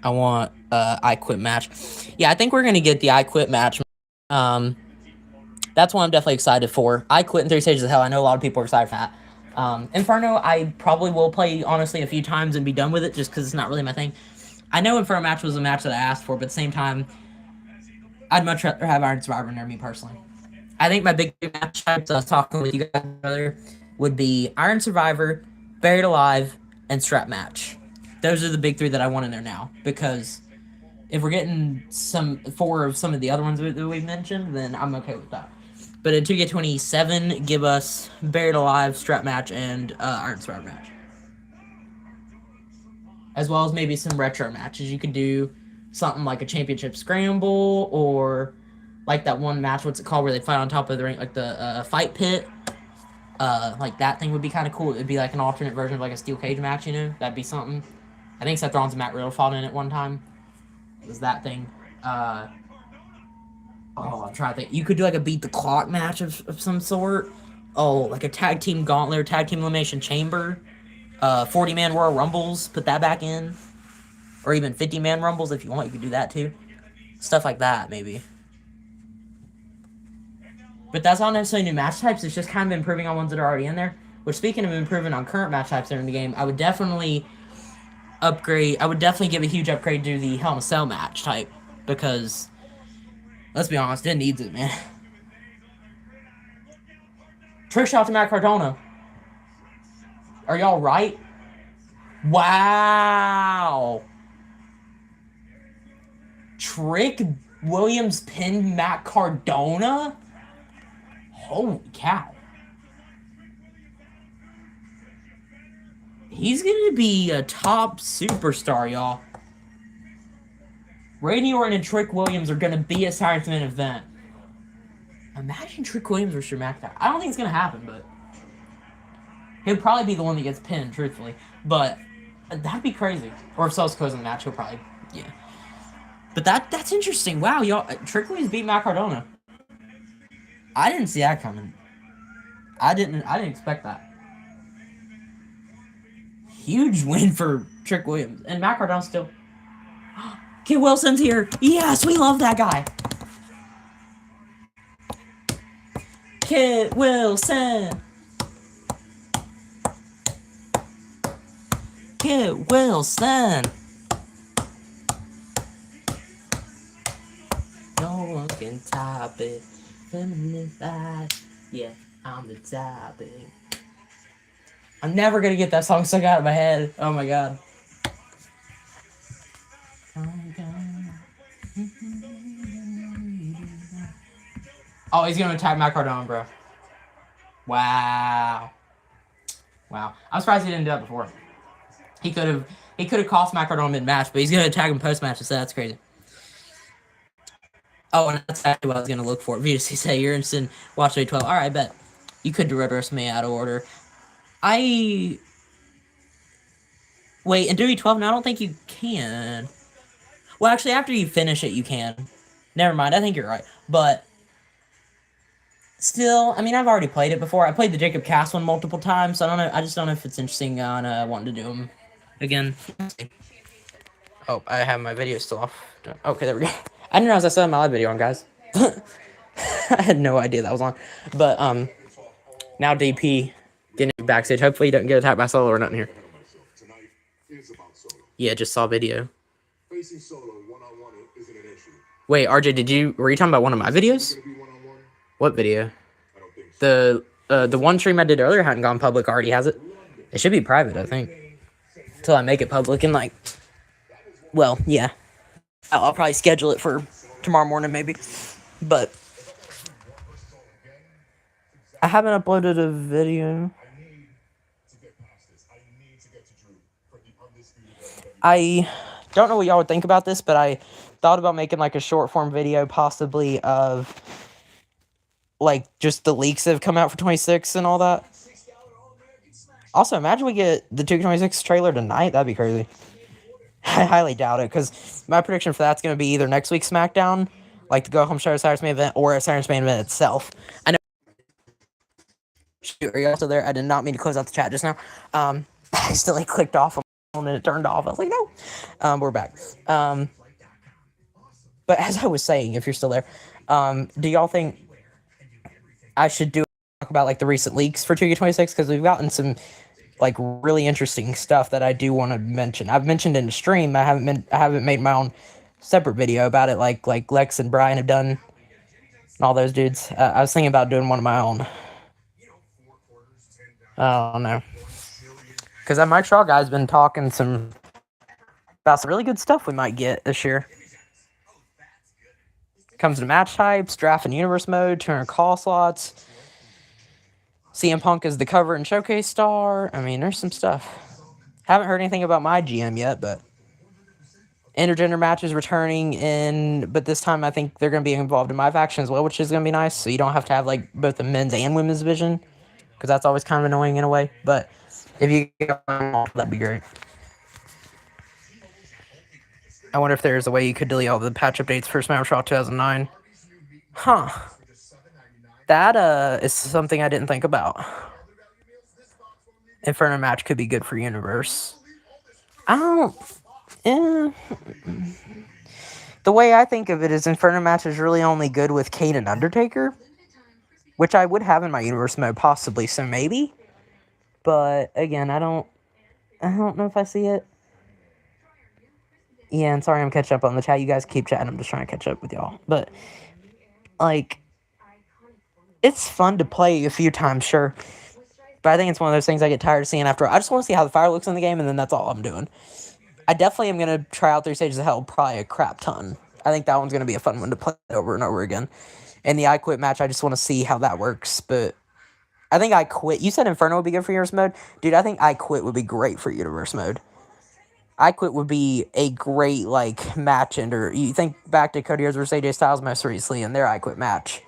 I want I Quit match. Yeah, I think we're going to get the I Quit match. That's one I'm definitely excited for. I Quit in 3 Stages of Hell. I know a lot of people are excited for that. Inferno, I probably will play, honestly, a few times and be done with it, just because it's not really my thing. I know Inferno match was a match that I asked for, but at the same time, I'd much rather have Iron Survivor near me, personally. I think my big 3 match types I was talking with you guys earlier would be Iron Survivor, Buried Alive, and Strap match. Those are the big 3 that I want in there now, because if we're getting 4 of some of the other ones that we've mentioned, then I'm okay with that. But in 2K27, give us Buried Alive, Strap match, and Iron Survivor match. As well as maybe some retro matches. You could do something like a championship scramble, or like that one match, what's it called, where they fight on top of the ring, like the fight pit. Like that thing would be kind of cool. It would be like an alternate version of like a steel cage match, you know? That'd be something. I think Seth Rollins and Matt Riddle fought in it one time. It was that thing. I'm trying to think. You could do like a beat the clock match of some sort. Oh, like a tag team gauntlet or tag team elimination chamber. 40-man Royal Rumbles. Put that back in. Or even 50-man Rumbles if you want. You could do that too. Stuff like that, maybe. But that's not necessarily new match types. It's just kind of improving on ones that are already in there. Which, speaking of improving on current match types that are in the game, I would definitely upgrade. I would definitely give a huge upgrade to the Hell in a Cell match type. Because, let's be honest, it needs it, man. Trick shot to Matt Cardona. Are y'all right? Wow. Trick Williams pinned Matt Cardona? Holy cow. He's going to be a top superstar, y'all. Randy Orton and Trick Williams are going to be a Science Man event. Imagine Trick Williams versus Drew McIntyre. I don't think it's going to happen, but he'll probably be the one that gets pinned, truthfully. But that'd be crazy. Or if Sosiko's in the match, he'll probably, yeah. But that's interesting. Wow, y'all. Trick Williams beat Matt Cardona. I didn't see that coming. I didn't expect that. Huge win for Trick Williams. And Matt Cardona still... Kid Wilson's here. Yes, we love that guy. Kid Wilson. Kid Wilson. No one can top it. Feminine vibe. Yeah, I'm the topic. I'm never gonna get that song stuck out of my head. Oh my god. Oh, he's gonna attack Matt Cardona, bro. Wow. Wow. I'm surprised he didn't do that before. He could have cost Matt Cardona mid-match, but he's gonna attack him post-match, so that's crazy. Oh, and that's actually what I was gonna look for. VC say you're interested in watching 12. Alright, bet. You could do Red WrestleMania out of order. Wait, in WWE12? No, I don't think you can. Well, actually, after you finish it, you can. Never mind, I think you're right. But still, I mean, I've already played it before. I played the Jacob Cass one multiple times, so I don't know. I just don't know if it's interesting on wanting to do them again. Oh, I have my video still off. Okay, there we go. I didn't realize I still had my live video on, guys. I had no idea that was on. But now DP getting backstage. Hopefully, he doesn't get attacked by Solo or nothing here. Tonight is about Solo. Yeah, just saw video. Facing Solo one-on-one isn't an issue. Wait, RJ, were you talking about one of my videos? Gonna be one-on-one? What video? I don't think so. The one stream I did earlier hadn't gone public already, has it? It should be private, I think. Until I make it public and well, yeah. I'll probably schedule it for tomorrow morning maybe. But I haven't uploaded a video. I need to get past this. I need to get to Drew for the undisputed. I don't know what y'all would think about this, but I thought about making a short form video possibly of just the leaks that have come out for 26 and all that. Also, imagine we get the 2K26 trailer tonight. That'd be crazy. I highly doubt it, because my prediction for that's going to be either next week's SmackDown, the Go Home Show Saturday Main Event, or a Saturday Main Event itself. I know. Shoot, are you also there? I did not mean to close out the chat just now. I accidentally clicked off and it turned off. I was like, no. We're back. But as I was saying, if you're still there, do y'all think I should talk about the recent leaks for 2K26? Because we've gotten some really interesting stuff that I do want to mention. I've mentioned in the stream. I haven't made my own separate video about it, like Lex and Brian have done, and all those dudes. I was thinking about doing one of my own. I don't know, because that Mike Shaw guy's been talking about some really good stuff we might get this year. Comes to match types, draft and universe mode, 200 call slots. CM Punk is the cover and showcase star. I mean, there's some stuff. Haven't heard anything about my GM yet, but intergender matches returning but this time I think they're going to be involved in my faction as well, which is going to be nice. So you don't have to have both the men's and women's division, because that's always kind of annoying in a way. But if you get them all, that'd be great. I wonder if there's a way you could delete all the patch updates for Smash Raw 2009. Huh. That is something I didn't think about. Inferno match could be good for Universe. The way I think of it is Inferno match is really only good with Kane and Undertaker, which I would have in my Universe mode possibly, so maybe. But again, I don't know if I see it. Yeah, and sorry I'm catching up on the chat. You guys keep chatting. I'm just trying to catch up with y'all. But it's fun to play a few times, sure. But I think it's one of those things I get tired of seeing after. I just want to see how the fire looks in the game, and then that's all I'm doing. I definitely am going to try out 3 Stages of Hell probably a crap ton. I think that one's going to be a fun one to play over and over again. And the I Quit match, I just want to see how that works. But I think I Quit. You said Inferno would be good for Universe mode? Dude, I think I Quit would be great for Universe mode. I Quit would be a great, match ender. You think back to Cody Rhodes versus AJ Styles most recently in their I Quit match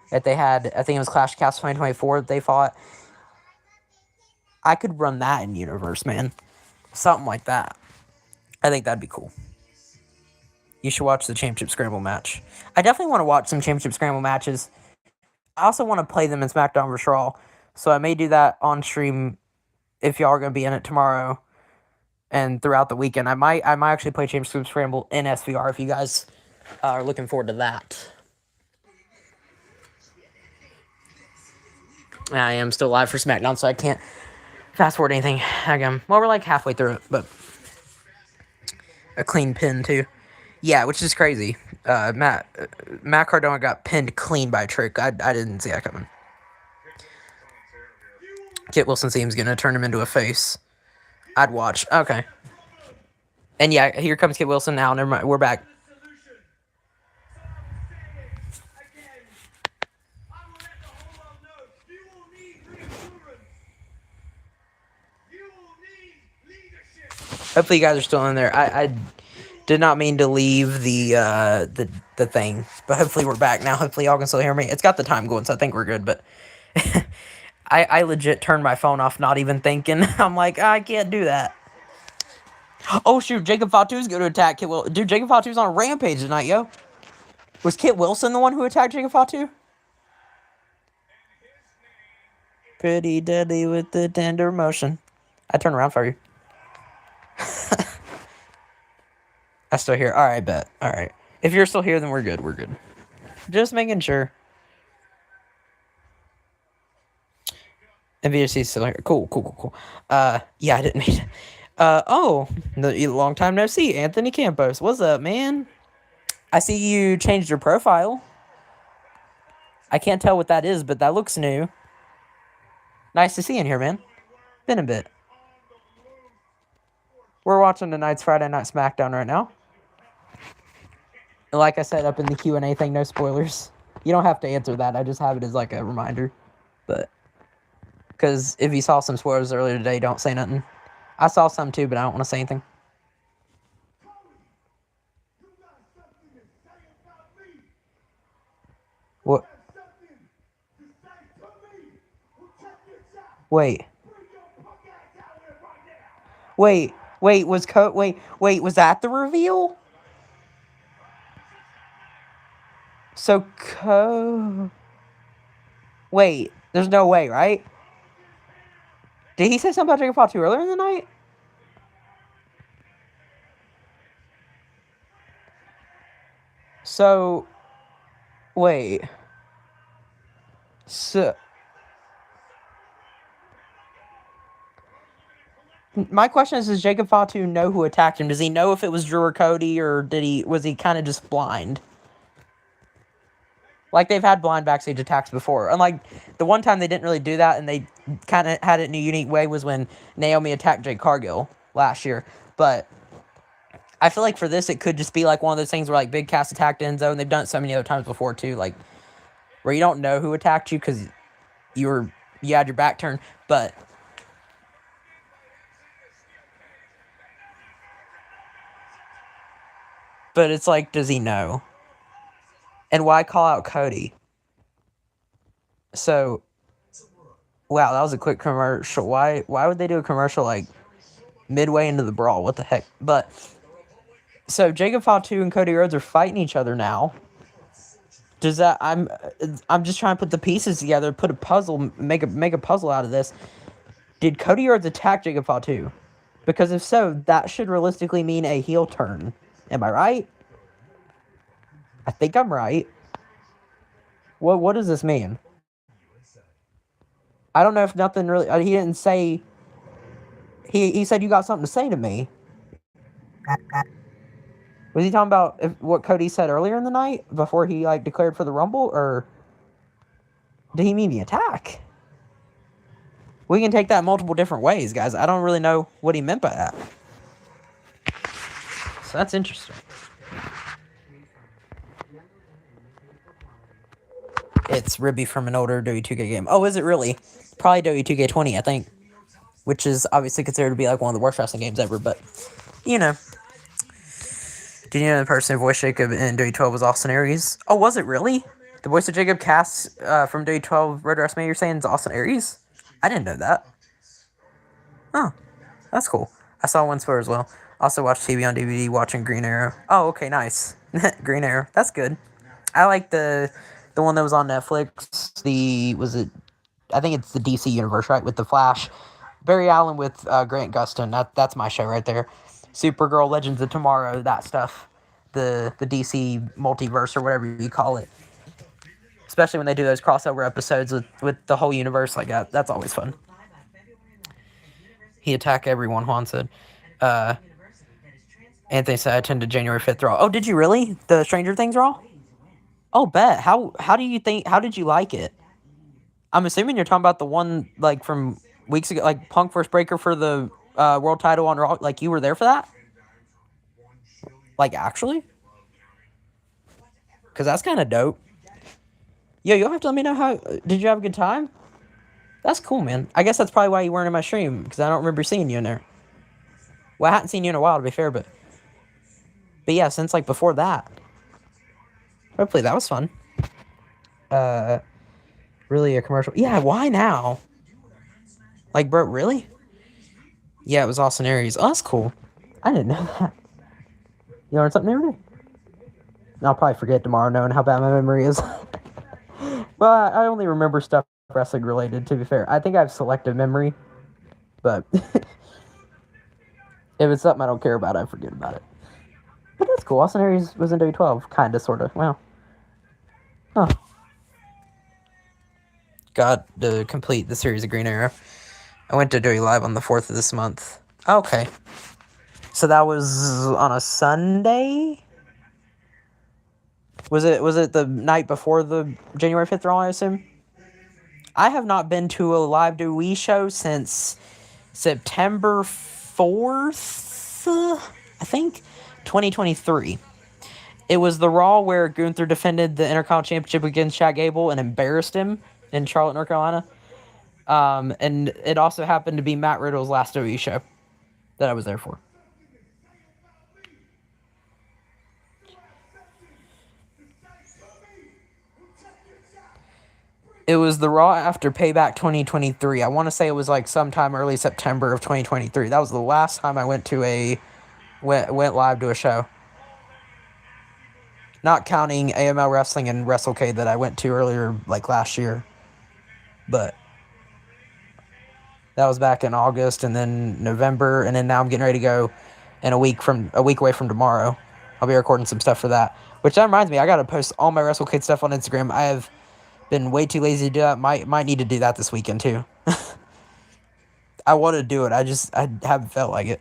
that they had. I think it was Clash of Castle 2024 that they fought. I could run that in Universe, man. Something like that. I think that'd be cool. You should watch the Championship Scramble match. I definitely want to watch some Championship Scramble matches. I also want to play them in SmackDown vs. Raw. So I may do that on stream if y'all are going to be in it tomorrow. and throughout the weekend. I might actually play Championship Scramble in SVR if you guys are looking forward to that. I am still live for SmackDown, so I can't fast forward anything. Well, we're like halfway through it, but a clean pin too. Yeah, which is crazy. Matt Cardona got pinned clean by Trick. I didn't see that coming. Kit Wilson seems gonna turn him into a face. I'd watch. Okay. And yeah, here comes Kit Wilson now. Never mind. We're back. Hopefully you guys are still in there. I did not mean to leave the thing, but hopefully we're back now. Hopefully y'all can still hear me. It's got the time going, so I think we're good, but I legit turned my phone off, not even thinking. I'm like, I can't do that. Oh shoot, Jacob Fatu's going to attack Kit Wilson. Dude, Jacob Fatu's on a rampage tonight, yo. Was Kit Wilson the one who attacked Jacob Fatu? Pretty deadly with the tender motion. I turn around for you. I still here. All right, bet. All right. If you're still here, then we're good. We're good. Just making sure. MVSC's still here. Cool. Yeah, I didn't mean. Long time no see. Anthony Campos, what's up, man? I see you changed your profile. I can't tell what that is, but that looks new. Nice to see you in here, man. Been a bit. We're watching tonight's Friday Night SmackDown right now. Like I said up in the Q&A thing, no spoilers. You don't have to answer that. I just have it as like a reminder. But because if you saw some spoilers earlier today, don't say nothing. I saw some too, but I don't want to say anything. What? Wait, was that the reveal? So, wait, there's no way, right? Did he say something about Jacob Fatu earlier in the night? So, wait. So, my question is, does Jacob Fatu know who attacked him? Does he know if it was Drew or Cody, or was he kind of just blind? Like, they've had blind backstage attacks before. And, like, the one time they didn't really do that, and they kind of had it in a unique way, was when Naomi attacked Jade Cargill last year. But I feel like for this, it could just be, like, one of those things where, like, Big Cass attacked Enzo, and they've done it so many other times before, too. Like, where you don't know who attacked you because you had your back turned. But it's like, does he know? And why call out Cody? So, wow, that was a quick commercial. Why would they do a commercial like midway into the brawl? What the heck? But so Jacob Fatu and Cody Rhodes are fighting each other now. Does that? I'm just trying to put the pieces together, put a puzzle, make a puzzle out of this. Did Cody Rhodes attack Jacob Fatu? Because if so, that should realistically mean a heel turn. Am I right? I think I'm right. What does this mean? I don't know if nothing really... he didn't say... He said you got something to say to me. Was he talking about what Cody said earlier in the night? Before he, like, declared for the Rumble? Or did he mean the attack? We can take that multiple different ways, guys. I don't really know what he meant by that. So that's interesting. It's Ribby from an older WWE 2K game. Oh, is it really? Probably WWE 2K20, I think. Which is obviously considered to be like one of the worst wrestling games ever, but, you know. Did you know the person who voiced Jacob in WWE12 was Austin Aries? Oh, was it really? The voice of Jacob Cass from WWE12 Road to WrestleMania, you're saying is Austin Aries? I didn't know that. Oh, that's cool. I saw one spoiler as well. Also watched TV on DVD watching Green Arrow. Oh, okay, nice. Green Arrow. That's good. I like the one that was on Netflix. I think it's the DC universe, right? With the Flash, Barry Allen with Grant Gustin. That's my show right there. Supergirl, Legends of Tomorrow, that stuff. The DC multiverse or whatever you call it. Especially when they do those crossover episodes with the whole universe like that. That's always fun. He attack everyone, Juan said. Anthony said I attended January 5th Raw. Oh, did you really? The Stranger Things Raw? Oh, bet. How did you like it? I'm assuming you're talking about the one like from weeks ago, like Punk vs. Breaker for the world title on Raw. Like you were there for that? Like actually? Because that's kind of dope. Yo, you'll have to let me know how. Did you have a good time? That's cool, man. I guess that's probably why you weren't in my stream, because I don't remember seeing you in there. Well, I hadn't seen you in a while, to be fair, but yeah, since like before that. Hopefully that was fun. Really a commercial? Yeah, why now? Like, bro, really? Yeah, it was Austin Aries. Oh, that's cool. I didn't know that. You learned something every day? I'll probably forget tomorrow, knowing how bad my memory is. Well, I only remember stuff wrestling related, to be fair. I think I have selective memory, but if it's something I don't care about, I forget about it. But that's cool. Austin Aries was in W12, kinda, sorta. Wow. Huh. Got to complete the series of Green Arrow. I went to WWE Live on the 4th of this month. Okay. So that was on a Sunday? Was it the night before the January 5th Raw, I assume? I have not been to a live WWE show since September 4th, I think, 2023. It was the Raw where Gunther defended the Intercontinental Championship against Chad Gable and embarrassed him in Charlotte, North Carolina. And it also happened to be Matt Riddle's last WWE show that I was there for. It was the Raw after Payback 2023. I want to say it was like sometime early September of 2023. That was the last time I went live to a show. Not counting AML Wrestling and WrestleCade that I went to earlier, like last year. But that was back in August and then November, and then now I'm getting ready to go in a week away from tomorrow. I'll be recording some stuff for that. Which that reminds me, I gotta post all my WrestleCade stuff on Instagram. I have been way too lazy to do that. Might need to do that this weekend too. I want to do it. I haven't felt like it.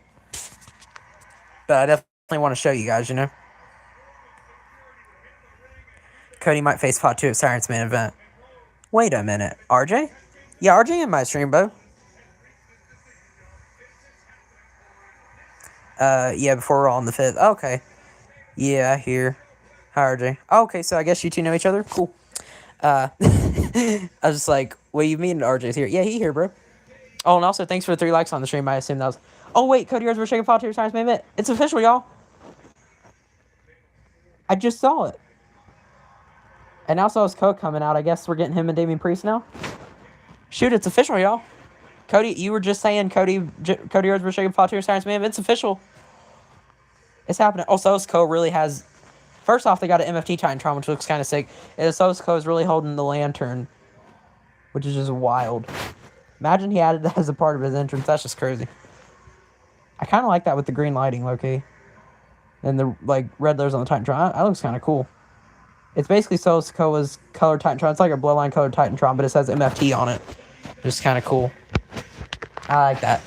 But I definitely want to show you guys, you know. Cody might face Fatu at Sirens main event. Wait a minute. RJ? Yeah, RJ in my stream, bro. Yeah, before we're all on the 5th. Okay. Yeah, I hear. Hi, RJ. Okay, so I guess you two know each other? Cool. I was just like, what do you mean RJ's here? Yeah, he here, bro. Oh, and also, thanks for the 3 likes on the stream. I assume that was... Oh, wait, Cody Rhodes versus Shaken Fatu Sirens main event. It's official, y'all. I just saw it. And now so is Coke coming out. I guess we're getting him and Damian Priest now. Shoot, it's official, y'all. Cody, you were just saying Cody Rhodes versus Shaken Fatu Sirens main event. It's official. It's happening. Oh, Sosco really has... First off, they got an MFT Titantron, which looks kind of sick. And Sosco is really holding the lantern, which is just wild. Imagine he added that as a part of his entrance. That's just crazy. I kind of like that with the green lighting, low-key. And the red letters on the Titantron. That looks kind of cool. It's basically Sosco's colored Titantron. It's like a bloodline colored Titantron, but it says MFT on it. Just kind of cool. I like that.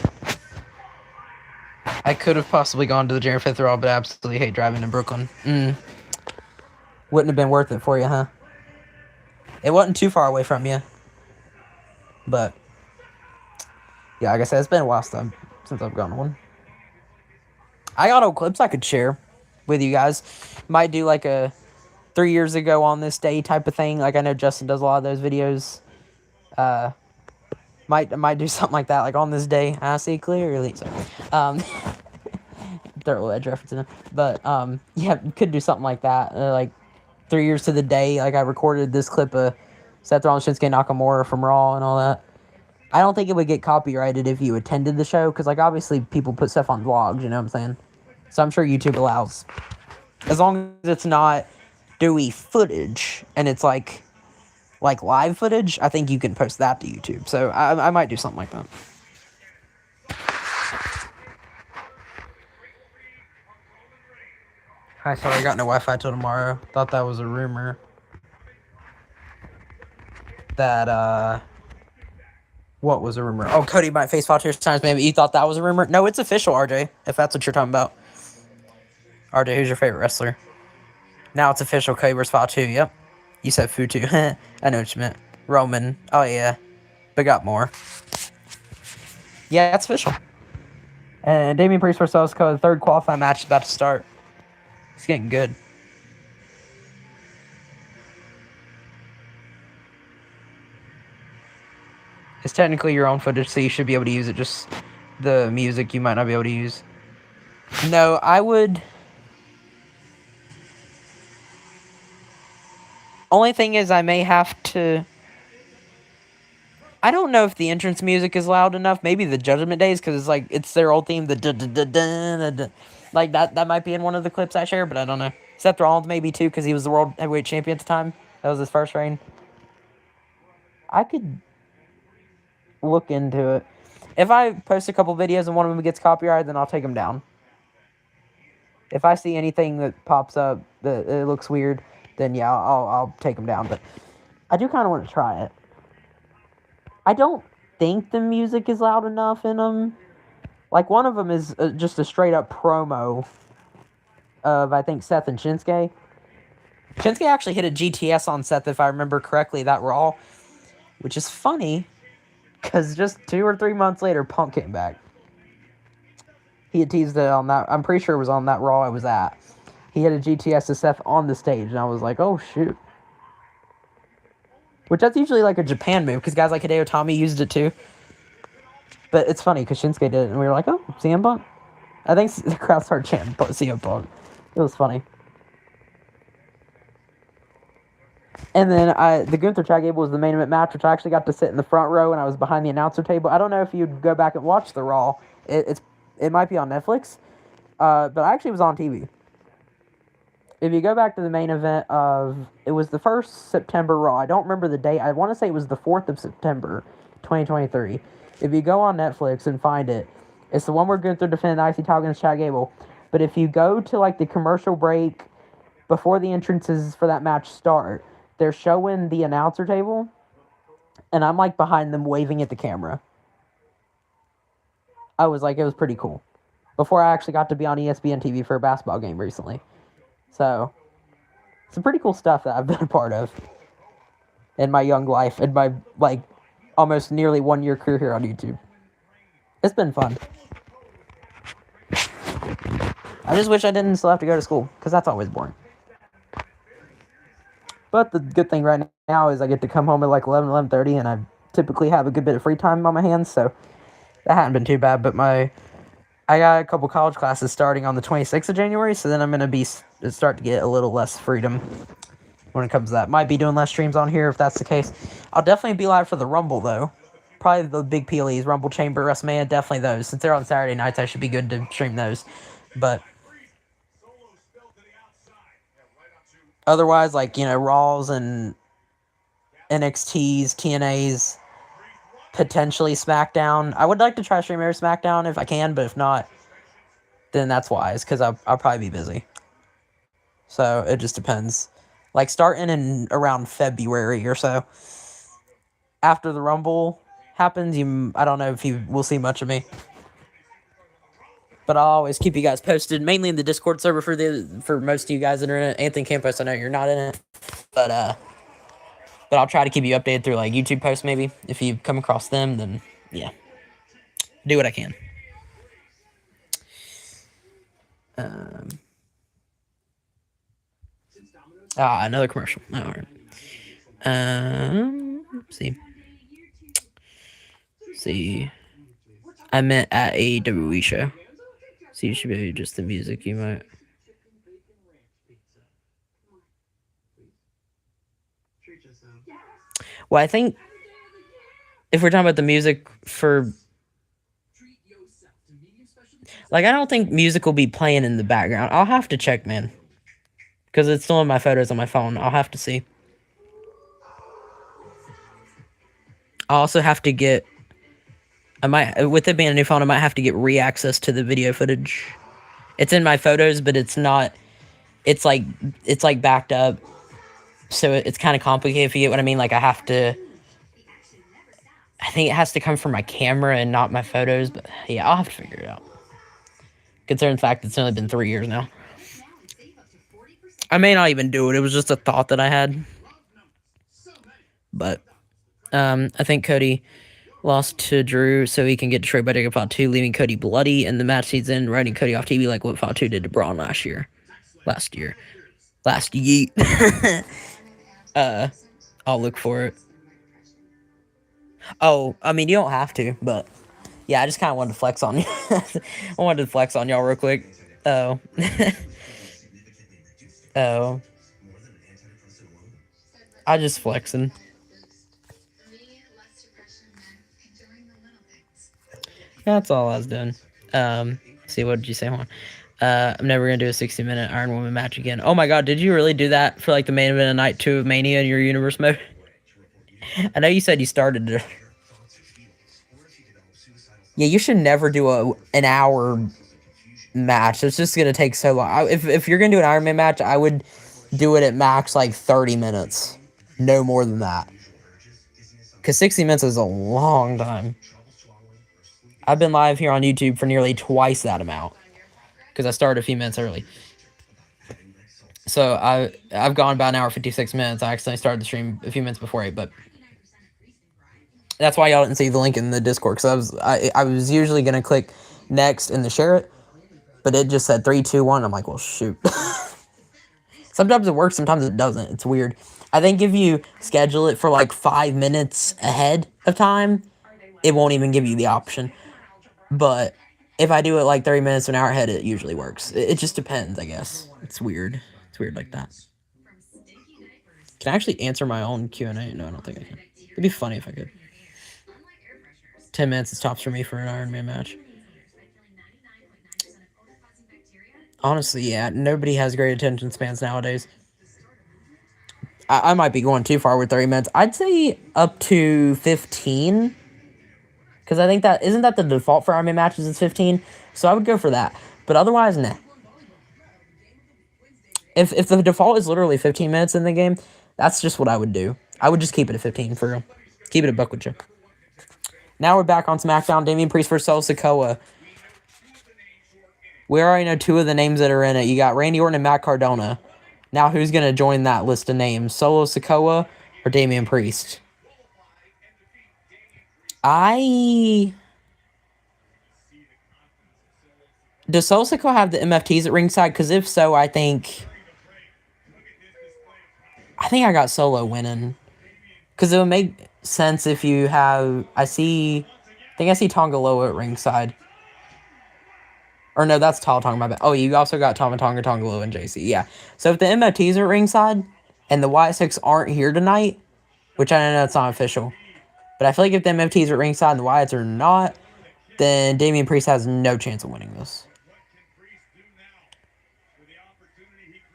I could have possibly gone to the January 5th Raw, but I absolutely hate driving in Brooklyn. Wouldn't have been worth it for you, huh? It wasn't too far away from you. But, yeah, like I said, it's been a while since I've gone to one. I got old clips I could share with you guys. Might do like a 3 years ago on this day type of thing. Like I know Justin does a lot of those videos. Might do something like that, like on this day. I see clearly. So, throw a little edge reference in there. But, yeah, could do something like that. Like 3 years to the day. Like I recorded this clip of Seth Rollins, Shinsuke Nakamura from Raw and all that. I don't think it would get copyrighted if you attended the show. Because, like, obviously people put stuff on vlogs, you know what I'm saying? So I'm sure YouTube allows. As long as it's not Dewey footage and it's like live footage, I think you can post that to YouTube. So I might do something like that. Hi, sorry, I got no Wi-Fi till tomorrow. Thought that was a rumor. That, what was a rumor? Oh, Cody might face Fatu times. Maybe you thought that was a rumor? No, it's official, RJ, if that's what you're talking about. RJ, who's your favorite wrestler? Now it's official, Cody versus Fatu. Yep. You said Futu. I know what you meant. Roman. Oh, yeah. But got more. Yeah, it's official. And Damian Priest versus Osco, the third qualifying match is about to start. It's getting good. It's technically your own footage, so you should be able to use it. Just the music you might not be able to use. No, I would... Only thing is I may have to... I don't know if the entrance music is loud enough. Maybe the Judgment Days, because it's like, it's their old theme. The like, that might be in one of the clips I share, but I don't know. Seth Rollins maybe, too, because he was the World Heavyweight Champion at the time. That was his first reign. I could look into it. If I post a couple videos and one of them gets copyrighted, then I'll take them down. If I see anything that pops up that it looks weird, then yeah, I'll take them down. But I do kind of want to try it. I don't think the music is loud enough in them. Like, one of them is just a straight-up promo of, I think, Seth and Shinsuke. Shinsuke actually hit a GTS on Seth, if I remember correctly, that Raw. Which is funny, because just 2 or 3 months later, Punk came back. He had teased it on that. I'm pretty sure it was on that Raw I was at. He had a GTS to Seth on the stage, and I was like, oh, shoot. Which that's usually like a Japan move, because guys like Hideo Itami used it too. But it's funny, because Shinsuke did it, and we were like, oh, CM Punk. I think the crowd started chanting CM Punk. It was funny. And then the Gunther Tag Gable was the main event match, which I actually got to sit in the front row, and I was behind the announcer table. I don't know if you'd go back and watch the Raw. It might be on Netflix, but I actually was on TV. If you go back to the main event it was the 1st September Raw. I don't remember the date. I want to say it was the 4th of September, 2023. If you go on Netflix and find it, it's the one where Gunther defended the IC title against Chad Gable. But if you go to like the commercial break before the entrances for that match start, they're showing the announcer table, and I'm like behind them waving at the camera. I was like, it was pretty cool. Before I actually got to be on ESPN TV for a basketball game recently. So, some pretty cool stuff that I've been a part of in my young life, in my, like, almost nearly 1-year career here on YouTube. It's been fun. I just wish I didn't still have to go to school, because that's always boring. But the good thing right now is I get to come home at like 11, 11:30, and I typically have a good bit of free time on my hands, so that hadn't been too bad. But I got a couple college classes starting on the 26th of January, so then I'm going to start to get a little less freedom when it comes to that. Might be doing less streams on here if that's the case. I'll definitely be live for the Rumble, though. Probably the big PLEs, Rumble Chamber, WrestleMania, definitely those. Since they're on Saturday nights, I should be good to stream those. But otherwise, like, you know, Raws and NXTs, TNAs, potentially SmackDown. I would like to try to stream every SmackDown if I can, but if not, then that's wise, because I'll probably be busy. So, it just depends. Like, starting in around February or so, after the Rumble happens, I don't know if you will see much of me. But I'll always keep you guys posted, mainly in the Discord server for most of you guys that are in it. Anthony Campos, I know you're not in it, but I'll try to keep you updated through, like, YouTube posts, maybe. If you come across them, then, yeah. Do what I can. Another commercial. All right. Let's see. I meant at a WWE show. So you should be just the music, you might. Well, I think if we're talking about the music for, like, I don't think music will be playing in the background. I'll have to check, man, because it's still in my photos on my phone. I'll have to see. I'll also have to get, with it being a new phone, I might have to get re-access to the video footage. It's in my photos, but it's it's like backed up, so it's kind of complicated, if you get what I mean. Like, I think it has to come from my camera and not my photos, but yeah, I'll have to figure it out. Considering the fact it's only been 3 years now. I may not even do it. It was just a thought that I had. But I think Cody lost to Drew so he can get destroyed by Dragon Fatu, leaving Cody bloody in the match season, writing Cody off TV like what Fatu did to Braun last year. Last yeet. I'll look for it. Oh, I mean, you don't have to, but yeah, I just kind of wanted to flex on you. I wanted to flex on y'all real quick. Oh. Oh. I just flexing. That's all I was doing. See, what did you say? Hold on. I'm never gonna do a 60-minute Iron Woman match again. Oh my god, did you really do that for like the main event of night 2 of Mania in your universe mode? I know you said you started it. Yeah, you should never do an hour match. It's just gonna take so long. If you're gonna do an Iron Man match, I would do it at max like 30 minutes. No more than that. Because 60 minutes is a long time. I've been live here on YouTube for nearly twice that amount. Because I started a few minutes early. So I've gone about an hour 56 minutes. I accidentally started the stream a few minutes before 8, but that's why y'all didn't see the link in the Discord, because I was usually gonna click next and share it, but it just said 3, 2, 1. I'm like, well, shoot. Sometimes it works, sometimes it doesn't. It's weird. I think if you schedule it for like 5 minutes ahead of time, it won't even give you the option. But if I do it like 30 minutes to an hour ahead, it usually works. It just depends, I guess. It's weird. It's weird like that. Can I actually answer my own Q&A? No, I don't think I can. It'd be funny if I could. 10 minutes is tops for me for an Iron Man match. Honestly, yeah. Nobody has great attention spans nowadays. I might be going too far with 30 minutes. I'd say up to 15. Because I think that... Isn't that the default for Iron Man matches is 15? So I would go for that. But otherwise, nah. If the default is literally 15 minutes in the game, that's just what I would do. I would just keep it at 15 for real. Keep it a buck with you. Now we're back on SmackDown. Damian Priest versus Solo Sikoa. We already know 2 of the names that are in it. You got Randy Orton and Matt Cardona. Now who's going to join that list of names? Solo Sikoa or Damian Priest? Does Solo Sikoa have the MFTs at ringside? Because if so, I think I got Solo winning. Because it would make sense if you have... I think I see Tonga Loa at ringside. Or no, that's Tall Tonga, my bad. Oh, you also got Tama Tonga, Tonga Loa, and JC. Yeah. So if the MFTs are at ringside, and the Wyatt aren't here tonight, which I know it's not official, but I feel like if the MFTs are at ringside and the Wyatts are not, then Damian Priest has no chance of winning this.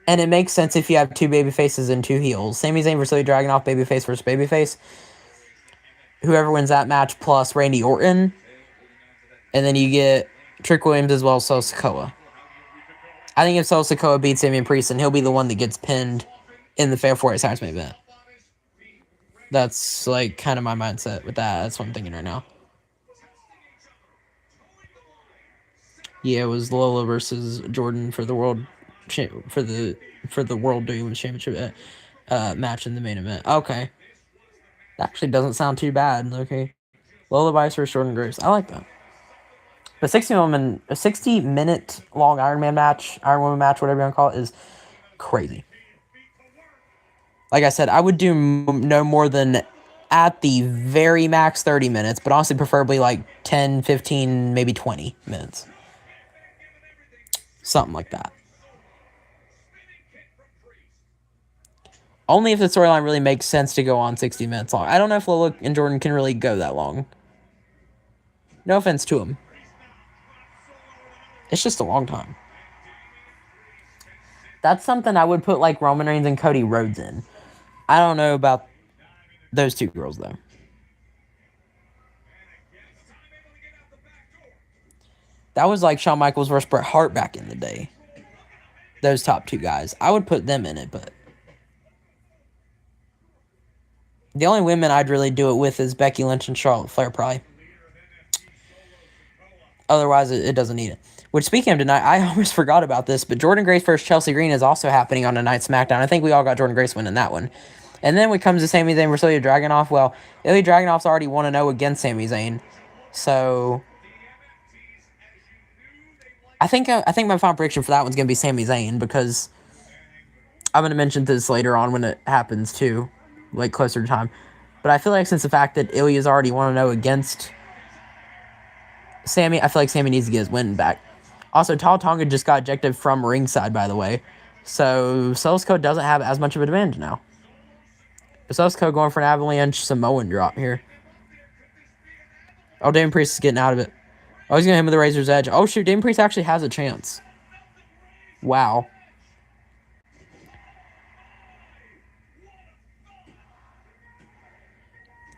And it makes sense if you have 2 babyfaces and 2 heels. Sami Zayn versus Ilya Dragunov, babyface versus babyface. Whoever wins that match plus Randy Orton. And then you get Trick Williams as well as Solo Sikoa. I think if Solo Sikoa beats Damian Priest, then he'll be the one that gets pinned in the Fair 4 Science main event. That's like kind of my mindset with that. That's what I'm thinking right now. Yeah, it was Lola versus Jordan for the world for the World Women's Championship match in the main event. Okay, that actually doesn't sound too bad. Okay, Lola Vice versus Jordan Grace. I like that. But 60-minute long Iron Woman match, whatever you want to call it, is crazy. Like I said, I would do no more than at the very max 30 minutes, but honestly, preferably like 10, 15, maybe 20 minutes. Something like that. Only if the storyline really makes sense to go on 60 minutes long. I don't know if Lola and Jordan can really go that long. No offense to them. It's just a long time. That's something I would put like Roman Reigns and Cody Rhodes in. I don't know about those 2 girls, though. That was like Shawn Michaels versus Bret Hart back in the day. those top 2 guys. I would put them in it, but the only women I'd really do it with is Becky Lynch and Charlotte Flair, probably. Otherwise, it doesn't need it. Which, speaking of tonight, I almost forgot about this, but Jordynne Grace versus Chelsea Green is also happening on Tonight SmackDown. I think we all got Jordynne Grace winning that one. And then when it comes to Sami Zayn versus Ilya Dragunov, well, Ilya Dragunov's already 1-0 against Sami Zayn. So I think my final prediction for that one's going to be Sami Zayn, because I'm going to mention this later on when it happens too, like closer to time. But I feel like since the fact that Ilya's already 1-0 against Sami, I feel like Sami needs to get his win back. Also, Tall Tonga just got ejected from ringside, by the way. So Solis Code doesn't have as much of an advantage now. Solis Code going for an avalanche Samoan drop here. Oh, Damian Priest is getting out of it. Oh, he's going to hit him with the Razor's Edge. Oh, shoot, Damian Priest actually has a chance. Wow.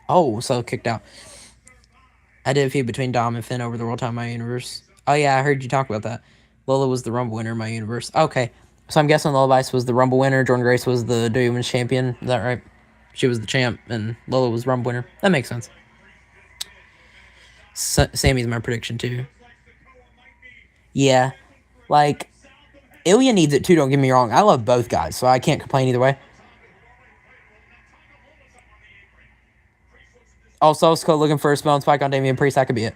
Oh, so kicked out. I did a feud between Dom and Finn over the World Title in my universe. Oh, yeah, I heard you talk about that. Lola was the Rumble winner in my universe. Okay, so I'm guessing Lola Vice was the Rumble winner. Jordynne Grace was the WWE Women's Champion. Is that right? She was the champ, and Lola was Rumble winner. That makes sense. Sammy's my prediction, too. Yeah, like, Ilya needs it, too, don't get me wrong. I love both guys, so I can't complain either way. Oh, Sosko looking for a spell and spike on Damian Priest. That could be it.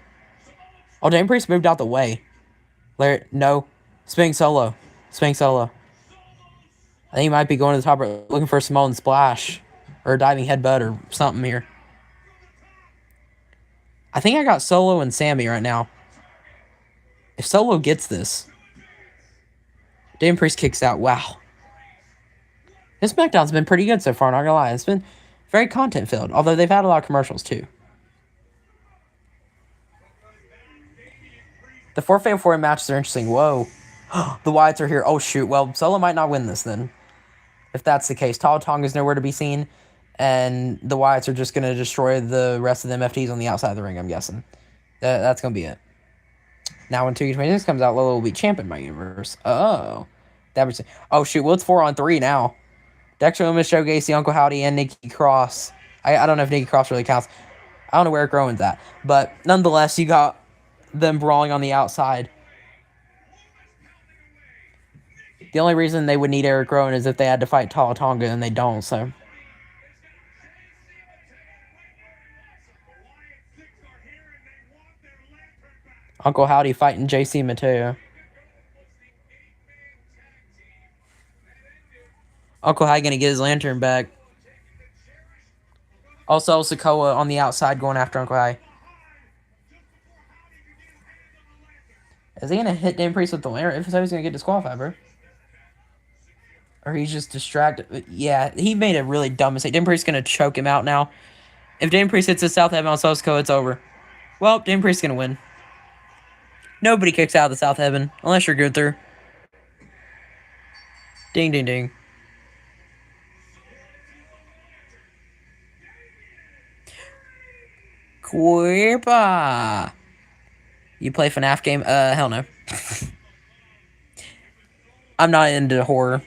Oh, Damian Priest moved out the way. Larry, no. Spinning solo. Spinning solo. I think he might be going to the top, looking for a Samoan splash. Or a diving headbutt or something here. I think I got Solo and Sammy right now. If Solo gets this. Damian Priest kicks out. Wow. This SmackDown's been pretty good so far, not gonna lie. It's been very content-filled, although they've had a lot of commercials, too. The 4 Fatal 4 matches are interesting. Whoa. The Wyatts are here. Oh, shoot. Well, Solo might not win this, then. If that's the case. Tall Tonga's nowhere to be seen, and the Wyatts are just going to destroy the rest of the MFTs on the outside of the ring, I'm guessing. That's going to be it. Now, when 2K26 comes out, Lola will be champ in my universe. Oh. Oh, shoot. Well, it's 4-on-3 now. Dexter Lumis, Joe Gacy, Uncle Howdy, and Nikki Cross. I don't know if Nikki Cross really counts. I don't know where Eric Rowan's at. But nonetheless, you got them brawling on the outside. The only reason they would need Eric Rowan is if they had to fight Tall Tonga, and they don't, so. Uncle Howdy fighting JC Mateo. Uncle Howdy gonna get his lantern back. Also, Sikoa on the outside going after Uncle Howdy. Is he gonna hit Damian Priest with the lantern? If so, he's gonna get disqualified, bro. Or he's just distracted. Yeah, he made a really dumb mistake. Damian Priest's gonna choke him out now. If Damian Priest hits the South Heaven on Sikoa, it's over. Well, Damian Priest's gonna win. Nobody kicks out of the South Heaven unless you're Gunther. Ding, ding, ding. Quirpa. You play FNAF game? Hell no. I'm not into horror.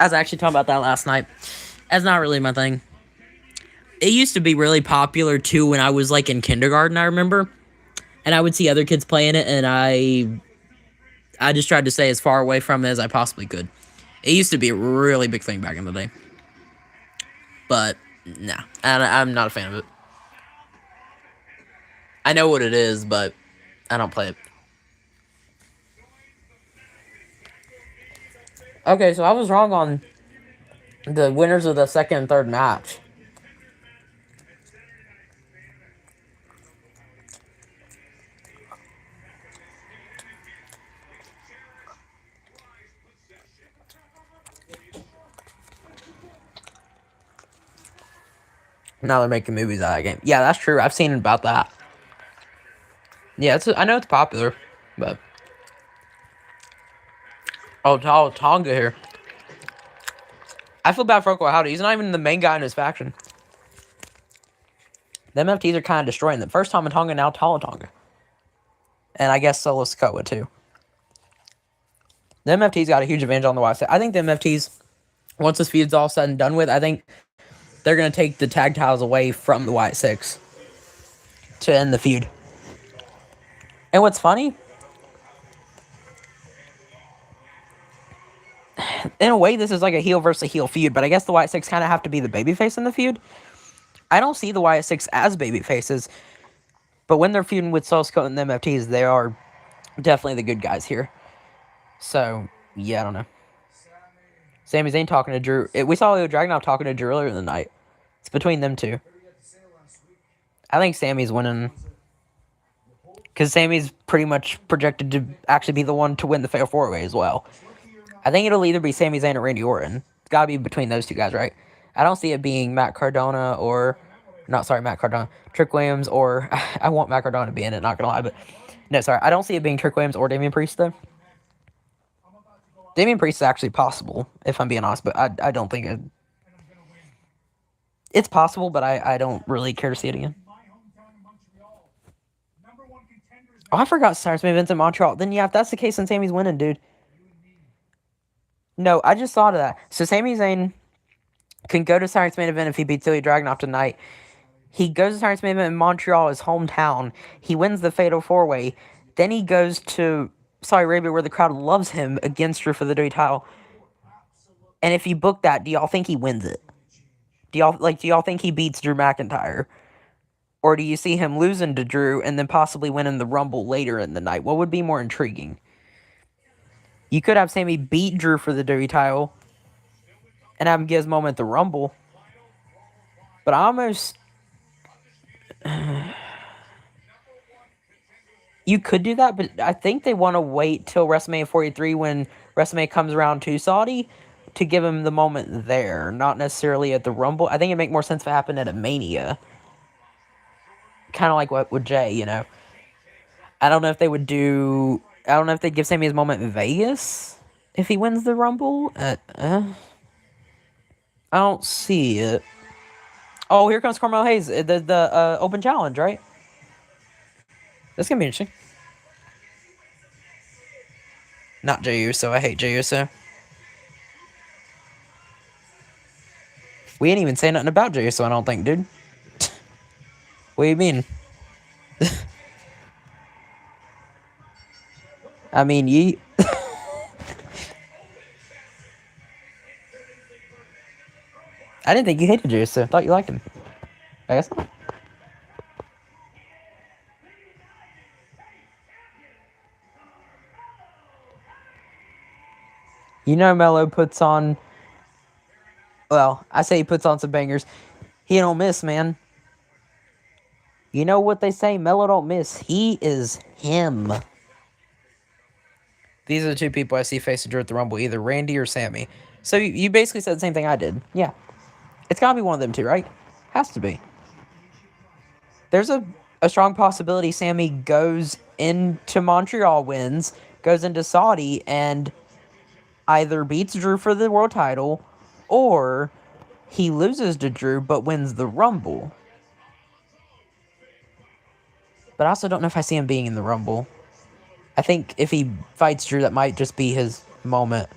I was actually talking about that last night. That's not really my thing. It used to be really popular, too, when I was, like, in kindergarten, I remember. And I would see other kids playing it, and I just tried to stay as far away from it as I possibly could. It used to be a really big thing back in the day. But, nah. I'm not a fan of it. I know what it is, but I don't play it. Okay, so I was wrong on the winners of the second and third match. Now they're making movies out of that game. Yeah, that's true. I've seen about that. Yeah, I know it's popular, but... Oh, Tonga here. I feel bad for Uncle Howdy. He's not even the main guy in his faction. The MFTs are kind of destroying them. First Tama Tonga, now Tala Tonga. And I guess Solo Sikoa too. The MFT's got a huge advantage on the Y6. I think the MFT's, once this feud's all said and done with, I think they're going to take the tag titles away from the Y6 to end the feud. And what's funny, in a way, this is like a heel versus heel feud, but I guess the Y6 kind of have to be the babyface in the feud. I don't see the Y6 as babyfaces, but when they're feuding with Solo Sikoa and the MFTs, they are definitely the good guys here. So, yeah, I don't know. Sami Zayn talking to Drew. We saw Leo Dragunov talking to Drew earlier in the night. It's between them two. I think Sami's winning. Because Sami's pretty much projected to actually be the one to win the Fatal 4-Way as well. I think it'll either be Sami Zayn or Randy Orton. It's got to be between those two guys, right? I don't see it being Matt Cardona or... Matt Cardona. Trick Williams or... I want Matt Cardona to be in it, not going to lie. But no, sorry. I don't see it being Trick Williams or Damian Priest, though. Damian Priest is actually possible, if I'm being honest, but I don't think it... It's possible, but I don't really care to see it again. Oh, I forgot Cyrus main events in Montreal. Then, yeah, if that's the case, then Sami's winning, dude. No, I just thought of that. So, Sami Zayn can go to Cyrus main event if he beats Ilya Dragunov tonight. He goes to Cyrus main event in Montreal, his hometown. He wins the Fatal 4-Way. Then he goes to Saudi Arabia, where the crowd loves him, against Drew for the WWE title. And if you book that, do y'all think he wins it? Do y'all think he beats Drew McIntyre? Or do you see him losing to Drew and then possibly winning the Rumble later in the night? What would be more intriguing? You could have Sami beat Drew for the WWE title and have him get his moment at the Rumble. But I almost... You could do that, but I think they want to wait till WrestleMania 43 when WrestleMania comes around to Saudi to give him the moment there, not necessarily at the Rumble. I think it'd make more sense if it happened at a Mania. Kind of like what with Jay, you know. I don't know if they would do... I don't know if they'd give Sami his moment in Vegas if he wins the Rumble. I don't see it. Oh, here comes Carmelo Hayes. The open challenge, right? That's going to be interesting. Not Jey Uso. I hate Jey Uso. We ain't even saying nothing about Jey Uso, I don't think, dude. What do you mean? I mean, ye... I didn't think you hated Jey Uso. I thought you liked him. I guess not. You know Melo puts on... Well, I say he puts on some bangers. He don't miss, man. You know what they say? Melo don't miss. He is him. These are the two people I see face Drew at the Rumble. Either Randy or Sami. So you basically said the same thing I did. Yeah. It's got to be one of them two, right? Has to be. There's a strong possibility Sami goes into Montreal, wins, goes into Saudi, and either beats Drew for the world title, or he loses to Drew but wins the Rumble. But I also don't know if I see him being in the Rumble. I think if he fights Drew, that might just be his moment.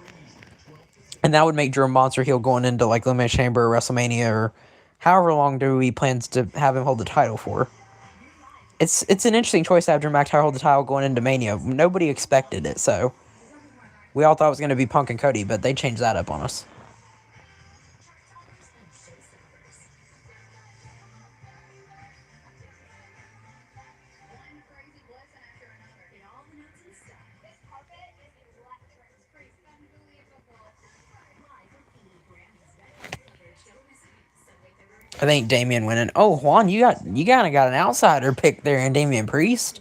And that would make Drew a monster heel going into like Elimination Chamber or WrestleMania or however long do he plans to have him hold the title for. It's an interesting choice to have Drew McIntyre hold the title going into Mania. Nobody expected it, so... We all thought it was going to be Punk and Cody, but they changed that up on us. I think Damian winning. Oh, Juan, you kind of got an outsider pick there in Damian Priest.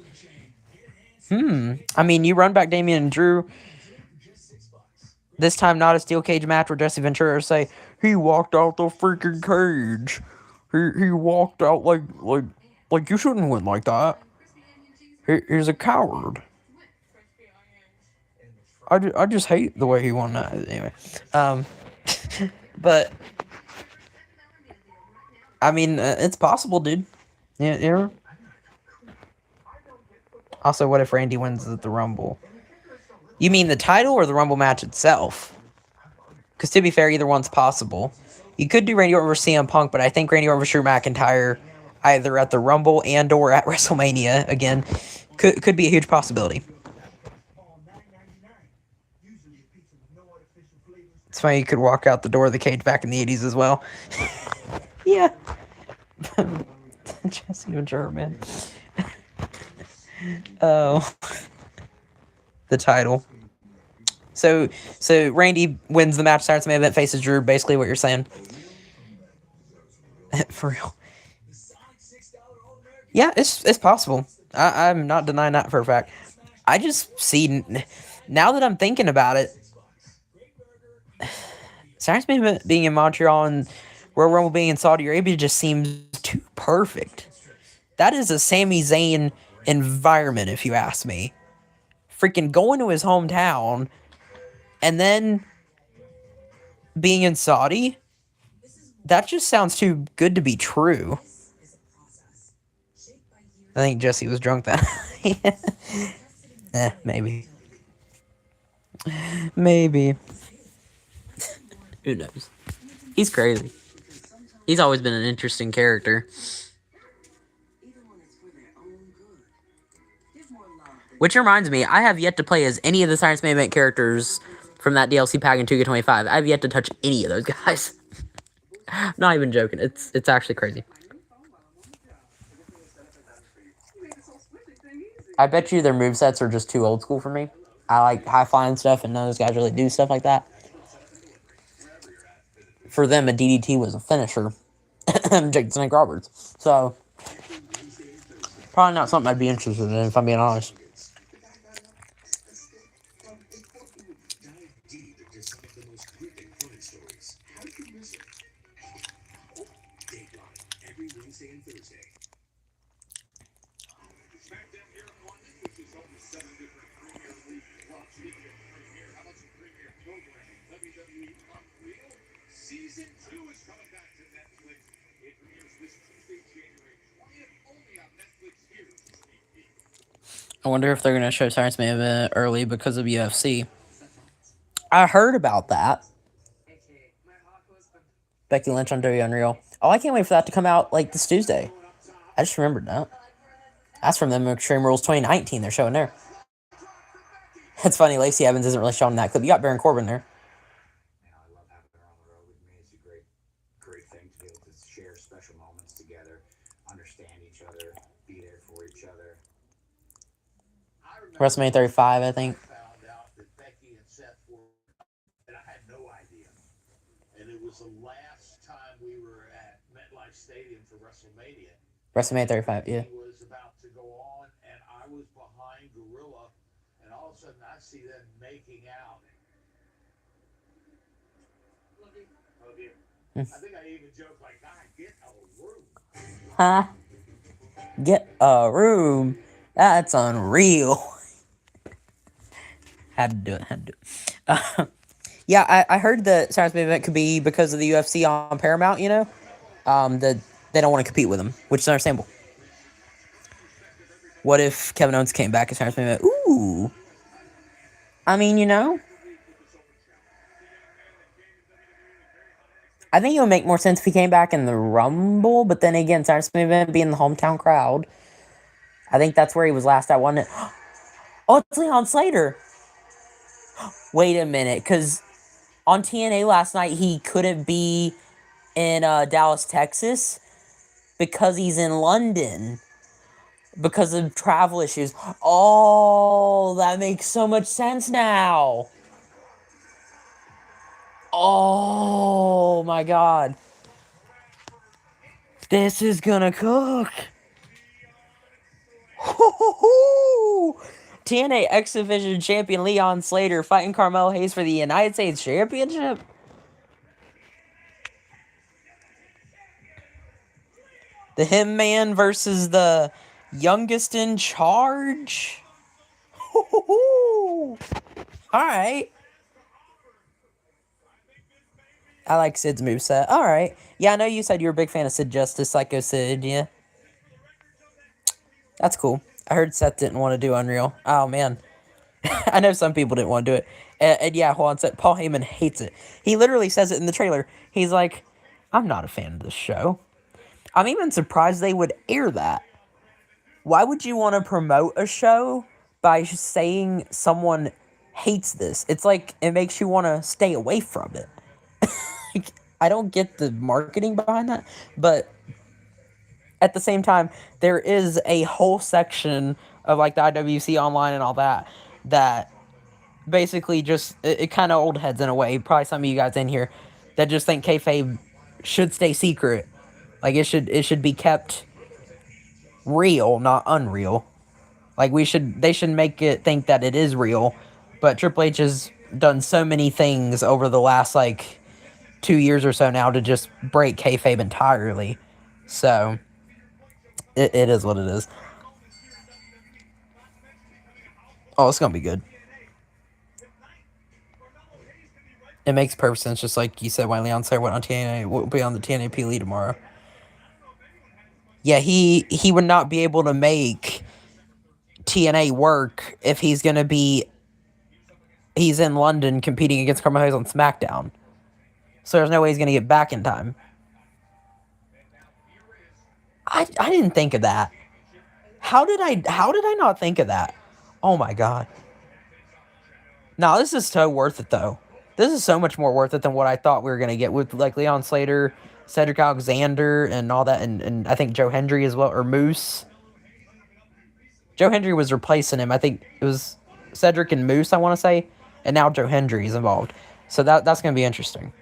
I mean, you run back Damian and Drew. This time, not a steel cage match where Jesse Ventura say he walked out the freaking cage. He walked out like you shouldn't win like that. He's a coward. I just hate the way he won that anyway. But I mean, it's possible, dude. Yeah. Also, what if Randy wins at the Rumble? You mean the title or the Rumble match itself? Because to be fair, either one's possible. You could do Randy Orton versus CM Punk, but I think Randy Orton versus Drew McIntyre, either at the Rumble and or at WrestleMania, again, could be a huge possibility. It's funny, you could walk out the door of the cage back in the 80s as well. Yeah. Jesse Ventura, man. Oh. The title. So Randy wins the match, starts the main event, faces Drew, basically what you're saying. For real. Yeah, it's possible. I'm not denying that for a fact. I just see, now that I'm thinking about it, Saturday's main event being in Montreal and Royal Rumble being in Saudi Arabia just seems too perfect. That is a Sami Zayn environment, if you ask me. Freaking going to his hometown and then being in Saudi, that just sounds too good to be true. I think Jesse was drunk then. Maybe. Maybe. Who knows? He's crazy. He's always been an interesting character. Which reminds me, I have yet to play as any of the Science Main Event characters from that DLC pack in 2K25. I have yet to touch any of those guys. Not even joking. It's actually crazy. I bet you their movesets are just too old school for me. I like high-flying stuff, and none of those guys really do stuff like that. For them, a DDT was a finisher. Jake the Snake Roberts. So, probably not something I'd be interested in, if I'm being honest. Season 2 is coming back to Netflix. It premieres this Tuesday, January 20th, only on Netflix. Here's a sneak peek. I wonder if they're going to show Science Main Event early because of UFC. I heard about that. Becky Lynch on WWE Unreal. Oh, I can't wait for that to come out like this Tuesday. I just remembered that. That's from them Extreme Rules 2019 they're showing there. It's funny, Lacey Evans isn't really showing that clip. You got Baron Corbin there. I love having her on the road with me. It's a great thing to be able to share special moments together, understand each other, be there for each other. WrestleMania 35, I think. I found out that Becky and Seth were, and I had no idea. And it was the last time we were at MetLife Stadium for WrestleMania. WrestleMania 35, yeah. He was about to go on, and I was behind Gorilla, and all of a sudden I see them making out. Love you. I think I even joked like, "God, get a room." Huh? Get a room. That's unreal. Had to do it. Yeah, I heard that Science Main Event could be because of the UFC on Paramount, you know? That they don't want to compete with them, which is understandable. What if Kevin Owens came back as Science Main Event? Ooh. I mean, you know? I think it would make more sense if he came back in the Rumble, but then again, Science Main Event being the hometown crowd. I think that's where he was last at, wasn't it? Oh, it's Leon Slater. Wait a minute, because on TNA last night, he couldn't be in Dallas, Texas, because he's in London, because of travel issues. Oh, that makes so much sense now. Oh, my God. This is gonna cook. TNA X Division champion Leon Slater fighting Carmelo Hayes for the United States Championship. The Hitman versus the youngest in charge. Alright. I like Sid's moveset. Alright. Yeah, I know you said you were a big fan of Sid Justice, Psycho Sid, yeah. That's cool. I heard Seth didn't want to do Unreal. Oh, man. I know some people didn't want to do it. And yeah, Juan said Paul Heyman hates it. He literally says it in the trailer. He's like, I'm not a fan of this show. I'm even surprised they would air that. Why would you want to promote a show by saying someone hates this? It's like it makes you want to stay away from it. Like, I don't get the marketing behind that, but at the same time, there is a whole section of like the IWC online and all that that basically just it kind of old heads in a way. Probably some of you guys in here that just think kayfabe should stay secret. Like it should be kept real, not unreal. Like they should make it think that it is real. But Triple H has done so many things over the last like 2 years or so now to just break kayfabe entirely. So it is what it is. Oh, it's gonna be good. It makes perfect sense, just like you said, when Leon Slayer went on TNA, will be on the TNA PLE tomorrow. Yeah, he would not be able to make TNA work if he's in London competing against Carmelo Hayes on SmackDown. So there's no way he's gonna get back in time. I didn't think of that. How did I not think of that? Oh my god. No, this is so worth it though. This is so much more worth it than what I thought we were gonna get with like Leon Slater, Cedric Alexander, and all that, and I think Joe Hendry as well, or Moose. Joe Hendry was replacing him. I think it was Cedric and Moose, I want to say, and now Joe Hendry is involved. So that's gonna be interesting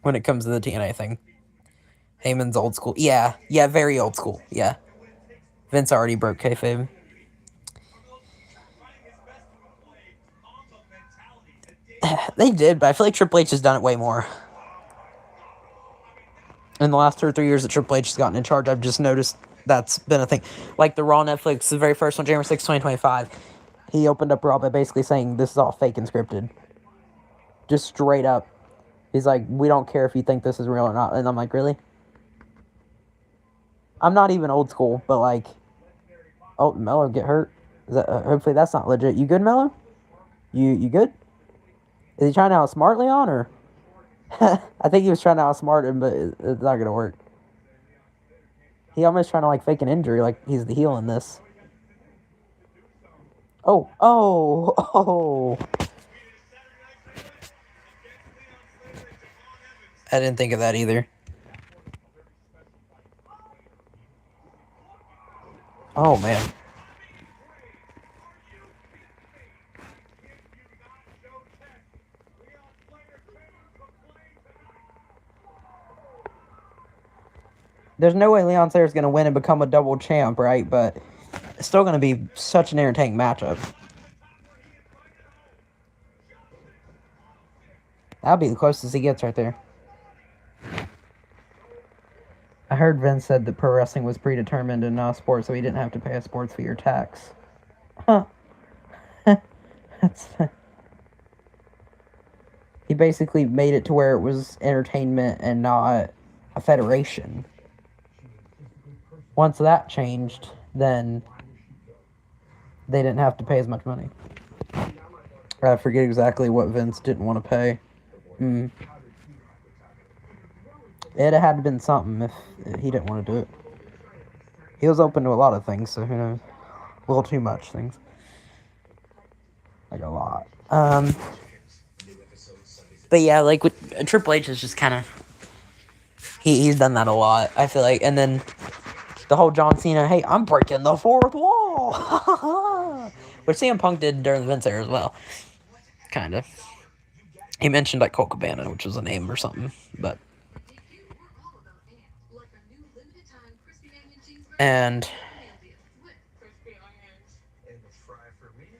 when it comes to the TNA thing. Heyman's old school. Yeah, very old school. Yeah. Vince already broke kayfabe. They did, but I feel like Triple H has done it way more. In the last 2 or 3 years that Triple H has gotten in charge, I've just noticed that's been a thing. Like the Raw Netflix, the very first one, January 6, 2025, he opened up Raw by basically saying, this is all fake and scripted. Just straight up. He's like, we don't care if you think this is real or not. And I'm like, really? I'm not even old school, but like, oh, Mello get hurt? Is that, hopefully that's not legit. You good, Mello? You good? Is he trying to outsmart Leon, or? I think he was trying to outsmart him, but it's not going to work. He almost trying to, like, fake an injury, like he's the heel in this. Oh. I didn't think of that either. Oh, man. There's no way Leon Slayer is going to win and become a double champ, right? But it's still going to be such an entertaining matchup. That'll be the closest he gets right there. I heard Vince said that pro wrestling was predetermined and not a sport, so he didn't have to pay a sports fee or tax. Huh. He basically made it to where it was entertainment and not a federation. Once that changed, then they didn't have to pay as much money. I forget exactly what Vince didn't want to pay. It had been something if he didn't want to do it. He was open to a lot of things, so who knows? A little too much things. Like a lot. But yeah, like with Triple H is just kind of... He's done that a lot, I feel like. And then the whole John Cena, hey, I'm breaking the fourth wall. Which CM Punk did during the Vince era as well. Kind of. He mentioned like Colt Cabana, which was a name or something. But... And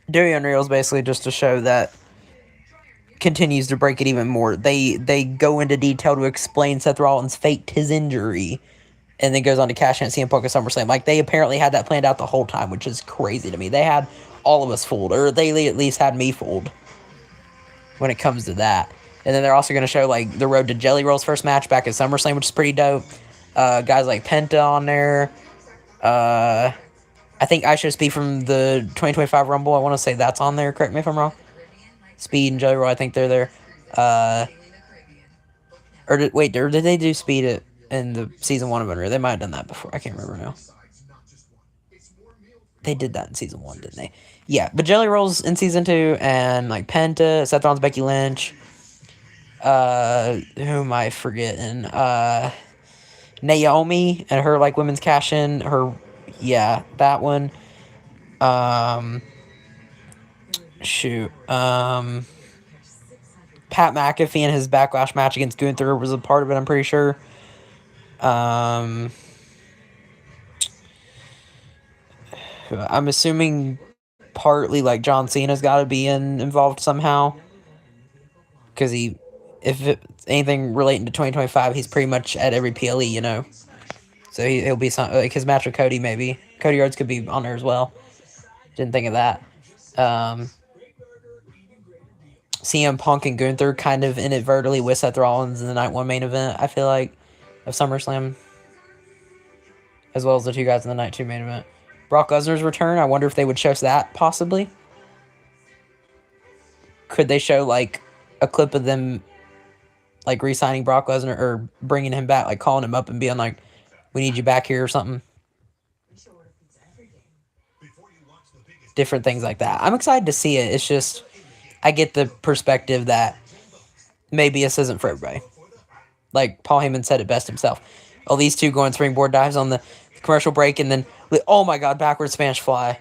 doing Unreal is basically just to show that continues to break it even more. They go into detail to explain Seth Rollins faked his injury and then goes on to cash in at CM Punk at SummerSlam. Like, they apparently had that planned out the whole time, which is crazy to me. They had all of us fooled, or they at least had me fooled when it comes to that. And then they're also going to show, like, the Road to Jelly Roll's first match back at SummerSlam, which is pretty dope. Guys like Penta on there. I think IShowSpeed from the 2025 Rumble. I want to say that's on there. Correct me if I'm wrong. Speed and Jelly Roll, I think they're there. Or did they do Speed in the season 1 of Unreal? They might have done that before. I can't remember now. They did that in season 1, didn't they? Yeah, but Jelly Roll's in season 2, and like Penta, Seth Rollins, Becky Lynch. Who am I forgetting? Naomi and her like women's cash in. That one. Shoot. Pat McAfee and his backlash match against Gunther was a part of it, I'm pretty sure. I'm assuming partly like John Cena's got to be involved somehow. Because if it's anything relating to 2025, he's pretty much at every PLE, you know. So he'll be like his match with Cody, maybe. Cody Rhodes could be on there as well. Didn't think of that. CM Punk and Gunther kind of inadvertently with Seth Rollins in the Night 1 main event, I feel like, of SummerSlam. As well as the two guys in the Night 2 main event. Brock Lesnar's return, I wonder if they would show that, possibly. Could they show, like, a clip of them, like, re-signing Brock Lesnar, or bringing him back, like, calling him up and being like, we need you back here or something? Different things like that. I'm excited to see it. It's just, I get the perspective that maybe this isn't for everybody. Like, Paul Heyman said it best himself. Oh, these two going springboard dives on the commercial break, and then, oh my god, backwards Spanish fly.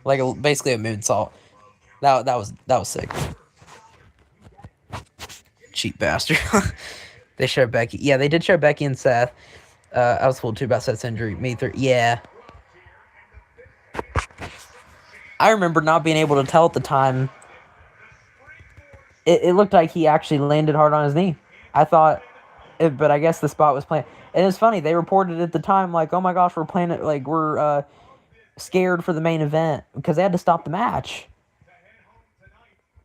Like, basically a moonsault. That was sick. Cheap bastard. They showed Becky. Yeah, they did show Becky and Seth. I was fooled too about Seth's injury. Yeah. I remember not being able to tell at the time. It looked like he actually landed hard on his knee. I thought, but I guess the spot was playing. And it's funny, they reported at the time, like, oh my gosh, we're playing it, like, we're scared for the main event, because they had to stop the match.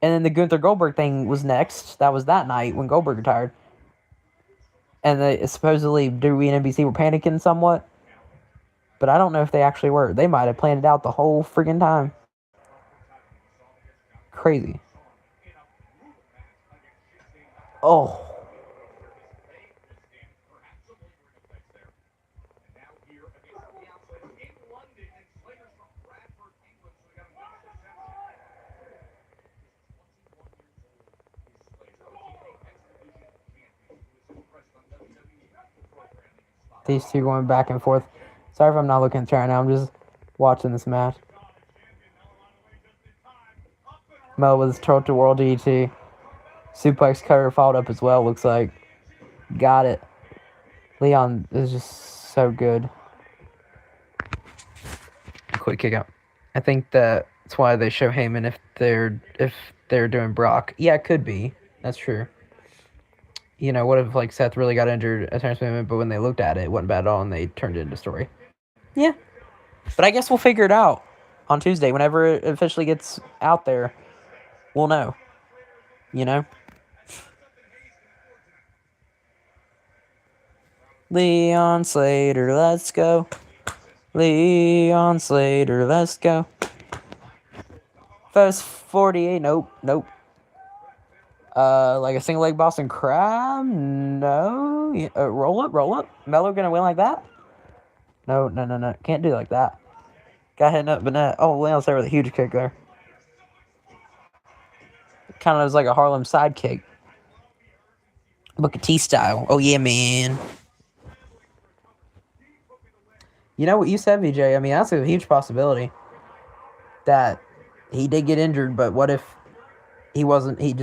And then the Gunther Goldberg thing was next. That was that night when Goldberg retired. And they supposedly Dewey and NBC were panicking somewhat. But I don't know if they actually were. They might have planned it out the whole friggin' time. Crazy. Oh. These two going back and forth. Sorry if I'm not looking at the right now. I'm just watching this match. Mo with his Troll to World DT. Suplex cutter followed up as well, looks like. Got it. Leon is just so good. Quick kick out. I think that's why they show Heyman if they're doing Brock. Yeah, it could be. That's true. You know, what if, like, Seth really got injured at Transformation, but when they looked at it, it wasn't bad at all, and they turned it into story. Yeah. But I guess we'll figure it out on Tuesday. Whenever it officially gets out there, we'll know. You know? Leon Slater, let's go. Leon Slater, let's go. First 48, nope. Like a single leg Boston Crab? No. Roll up. Mello gonna win like that? No. Can't do it like that. Got hitting up, but not. Oh, Leon's there with a huge kick there. Kind of was like a Harlem sidekick. Booker T style. Oh, yeah, man. You know what you said, VJ? I mean, that's a huge possibility. That he did get injured, but what if he wasn't, he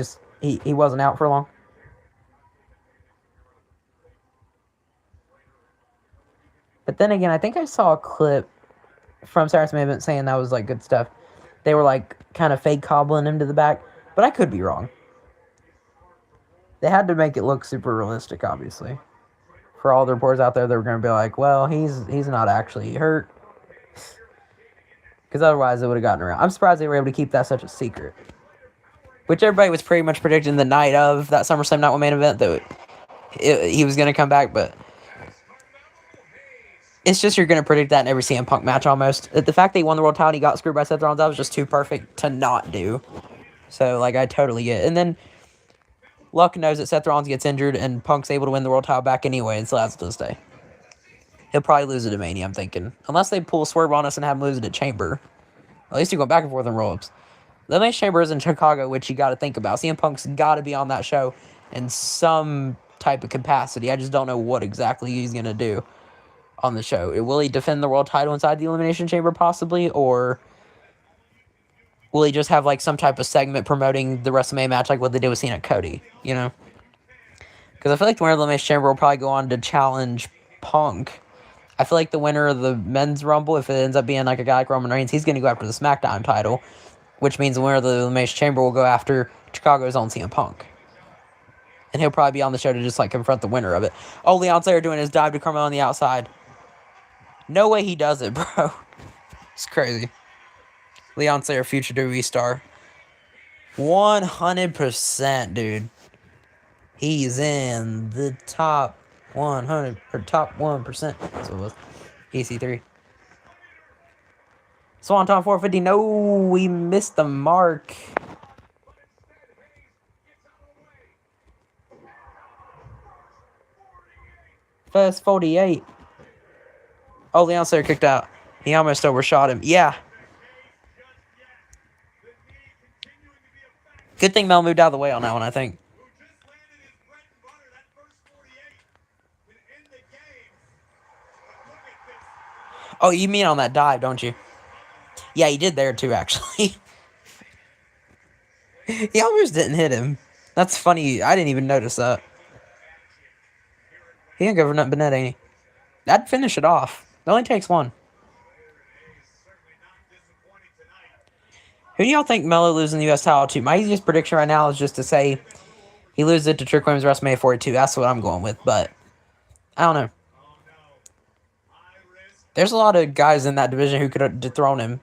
wasn't out for long? But then again, I think I saw a clip from Saturday's Main Event saying that was, like, good stuff. They were, like, kind of fake cobbling him to the back. But I could be wrong. They had to make it look super realistic, obviously. For all the reporters out there that were going to be like, well, he's not actually hurt. Because otherwise it would have gotten around. I'm surprised they were able to keep that such a secret. Which everybody was pretty much predicting the night of that SummerSlam Night 1 main event that he was going to come back, but It's just you're going to predict that in every CM Punk match almost. The fact that he won the world title and he got screwed by Seth Rollins, that was just too perfect to not do. So, like, I totally get it. And then Luck knows that Seth Rollins gets injured and Punk's able to win the world title back anyway and still has to this day. He'll probably lose it at Mania, I'm thinking. Unless they pull a swerve on us and have him lose it at Chamber. At least you're going back and forth in roll-ups. The Elimination Chamber is in Chicago, which you got to think about. CM Punk's got to be on that show in some type of capacity. I just don't know what exactly he's going to do on the show. Will he defend the world title inside the Elimination Chamber possibly, or will he just have like some type of segment promoting the WrestleMania match like what they did with Cena and Cody, you know? Because I feel like the winner of the Elimination Chamber will probably go on to challenge Punk. I feel like the winner of the Men's Rumble, if it ends up being like a guy like Roman Reigns, he's going to go after the SmackDown title, which means the winner of the Elimination Chamber will go after Chicago's own CM Punk. And he'll probably be on the show to just like confront the winner of it. Oh, Leon Slayer doing his dive to Carmelo on the outside. No way he does it, bro. It's crazy. Leon Slayer, future WWE star. 100%, dude. He's in the top 100, or top 1%. That's what it was. EC3. Swanton 450. No, we missed the mark. First 48. Oh, Leon Slayer kicked out. He almost overshot him. Yeah. Good thing Mel moved out of the way on that one, I think. Oh, you mean on that dive, don't you? Yeah, he did there too, actually. He almost didn't hit him. That's funny. I didn't even notice that. He ain't go for nothing but net, ain't he? That'd finish it off. It only takes one. Who do y'all think Melo loses in the U.S. title to? My easiest prediction right now is just to say he loses it to Trick Williams WrestleMania 42. That's what I'm going with, but I don't know. There's a lot of guys in that division who could have dethroned him.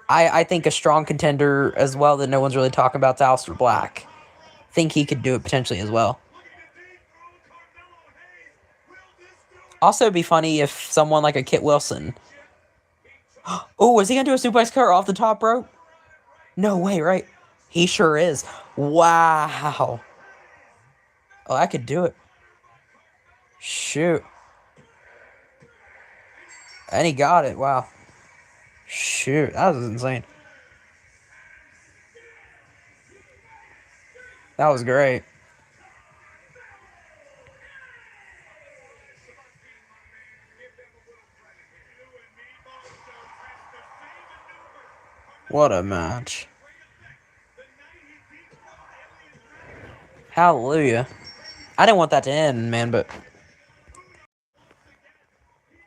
I think a strong contender as well that no one's really talking about is Aleister Black. I think he could do it potentially as well. Also, it'd be funny if someone like a Kit Wilson. Oh, is he going to do a suplex cutter off the top rope? No way, right? He sure is. Wow. Oh, I could do it. Shoot. And he got it. Wow. Shoot, that was insane. That was great. What a match. Hallelujah. I didn't want that to end, man, but...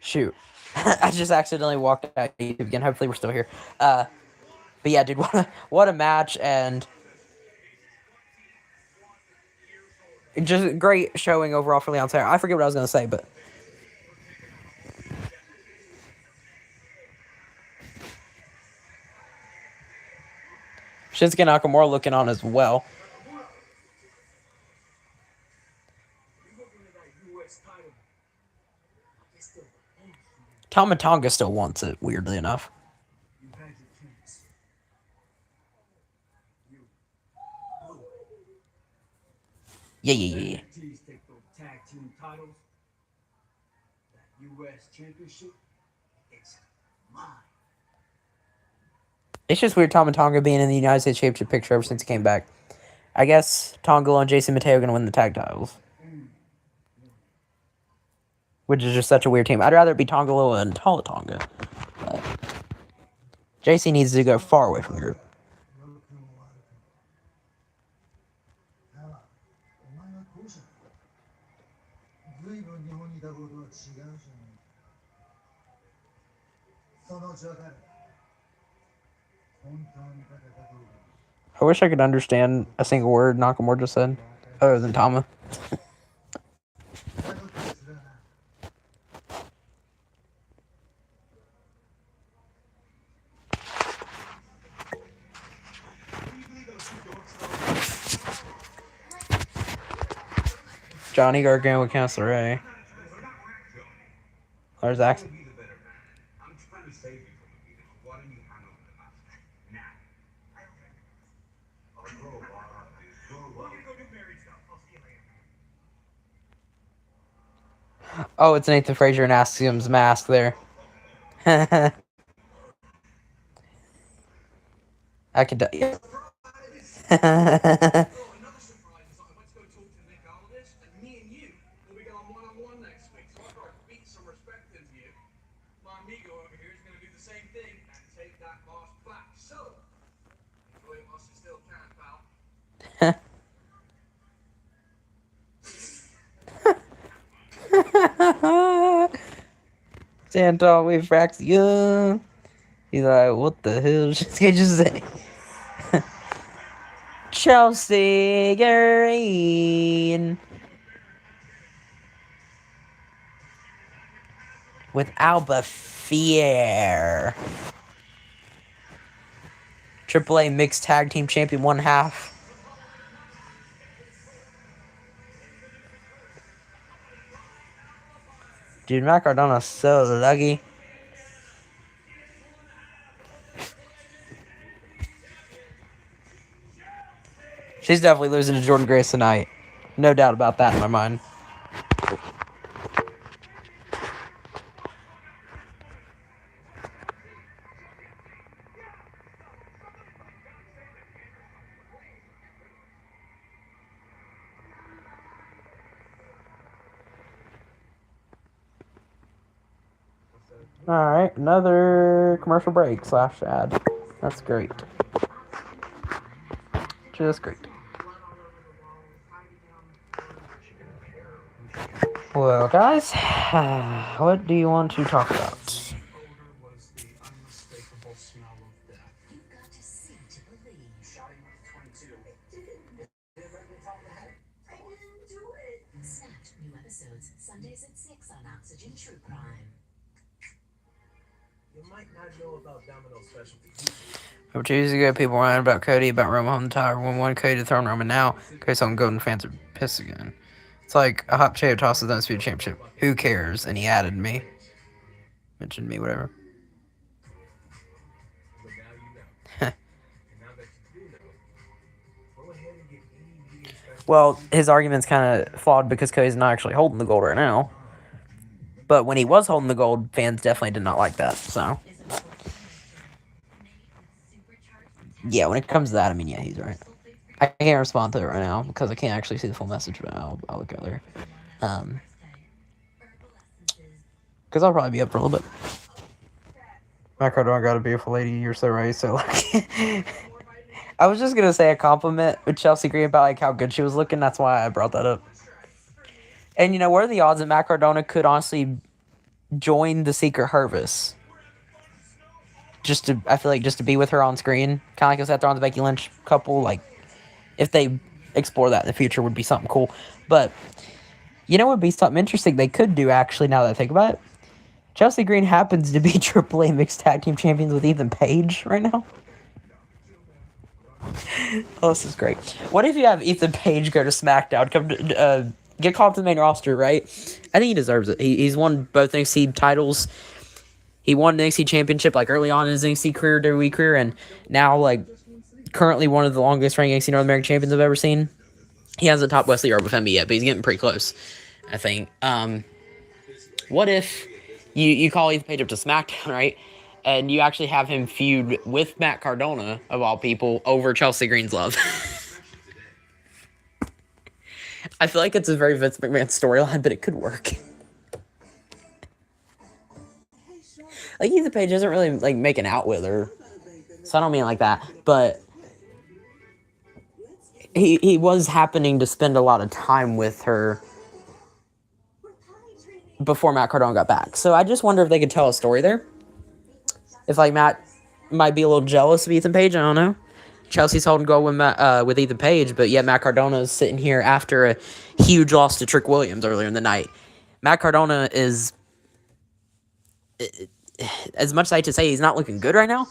Shoot. I just accidentally walked out YouTube again. Hopefully we're still here. But yeah, dude, what a match, and... just great showing overall for Leon Slayer. I forget what I was going to say, but... Shinsuke Nakamura looking on as well. Tama Tonga still wants it, weirdly enough. Yeah. Take those tag team titles. That U.S. championship, it's mine. It's just weird Tama Tonga being in the United States Championship picture ever since he came back. I guess Tonga and Jason Mateo are going to win the tag titles. Which is just such a weird team. I'd rather it be Tonga Loa and Tala Tonga. But JC needs to go far away from the group. I wish I could understand a single word Nakamura just said, other than Tama. Johnny Gargano with Counselor A. Or Zach. Be the better man. I'm trying to save you from a beating. Why don't you handle the match now? Oh, grow up, dude. Grow up. We're gonna go do married stuff. I'll see you later. Oh, it's Nathan Frazier and Axiom's mask there. I could. Yeah. Another surprise is I went to go talk to Nick Aldis, and me and you will be going one-on-one next week. So I thought I'd beat some respect into you. My amigo over here is going to do the same thing and take that boss back. So, enjoy it whilst you still can, pal. Santon with Fraxium. He's like, what the hell did you just say? Chelsea Green. With Alba Fier. AAA Mixed Tag Team Champion 1/2. Dude, Matt Cardona's so lucky. She's definitely losing to Jordan Grace tonight. No doubt about that in my mind. Alright, another commercial break / ad. That's great. Just great. Well, guys, what do you want to talk about? Was the unmistakable smell of death. You've got to see to believe. Shouting with 22. I didn't do it. Snapped new episodes Sundays at 6 on Oxygen True Crime. You might not know about Domino's specialty. Over 2 years ago, people were on about Cody, about Roman on the tower. When one Cody thrown Roman now, Cody's on Golden fans are pissed again. It's like a hot potato tosses the undisputed championship. Who cares? And he added me. Mentioned me, whatever. But now you know. And now that you do know, go ahead and get any special. Well, his argument's kind of flawed because Cody's not actually holding the gold right now. But when he was holding the gold, fans definitely did not like that. So, yeah, when it comes to that, I mean, yeah, he's right. I can't respond to it right now because I can't actually see the full message, but I'll look earlier. Because I'll probably be up for a little bit. Matt Cardona got a beautiful lady. You're so right. So, like, I was just going to say a compliment with Chelsea Green about, like, how good she was looking. That's why I brought that up. And, you know, what are the odds that Matt Cardona could honestly join the Secret Harvest? I feel like just to be with her on screen. Kind of like a Seth Rollins, Becky Lynch couple. Like, if they explore that in the future, would be something cool. But, you know what would be something interesting they could do, actually, now that I think about it? Chelsea Green happens to be AAA Mixed Tag Team Champions with Ethan Page right now. Oh, this is great. What if you have Ethan Page go to SmackDown, come to, get called up to the main roster, right? I think he deserves it. He's won both NXT titles. He won the NXT Championship, like, early on in his NXT career, WWE career, and now, like, currently one of the longest reigning NXT North American champions I've ever seen. He hasn't topped Wesley Earp with me yet, but he's getting pretty close, I think. What if you call Ethan Page up to SmackDown, right? And you actually have him feud with Matt Cardona, of all people, over Chelsea Green's love. I feel like it's a very Vince McMahon storyline, but it could work. Like, Ethan Page doesn't really, like, making out with her. So I don't mean like that. But he was happening to spend a lot of time with her before Matt Cardona got back. So I just wonder if they could tell a story there. If, like, Matt might be a little jealous of Ethan Page, I don't know. Chelsea's holding gold with Ethan Page, but yet Matt Cardona is sitting here after a huge loss to Trick Williams earlier in the night. Matt Cardona is, as much as I hate to say, he's not looking good right now.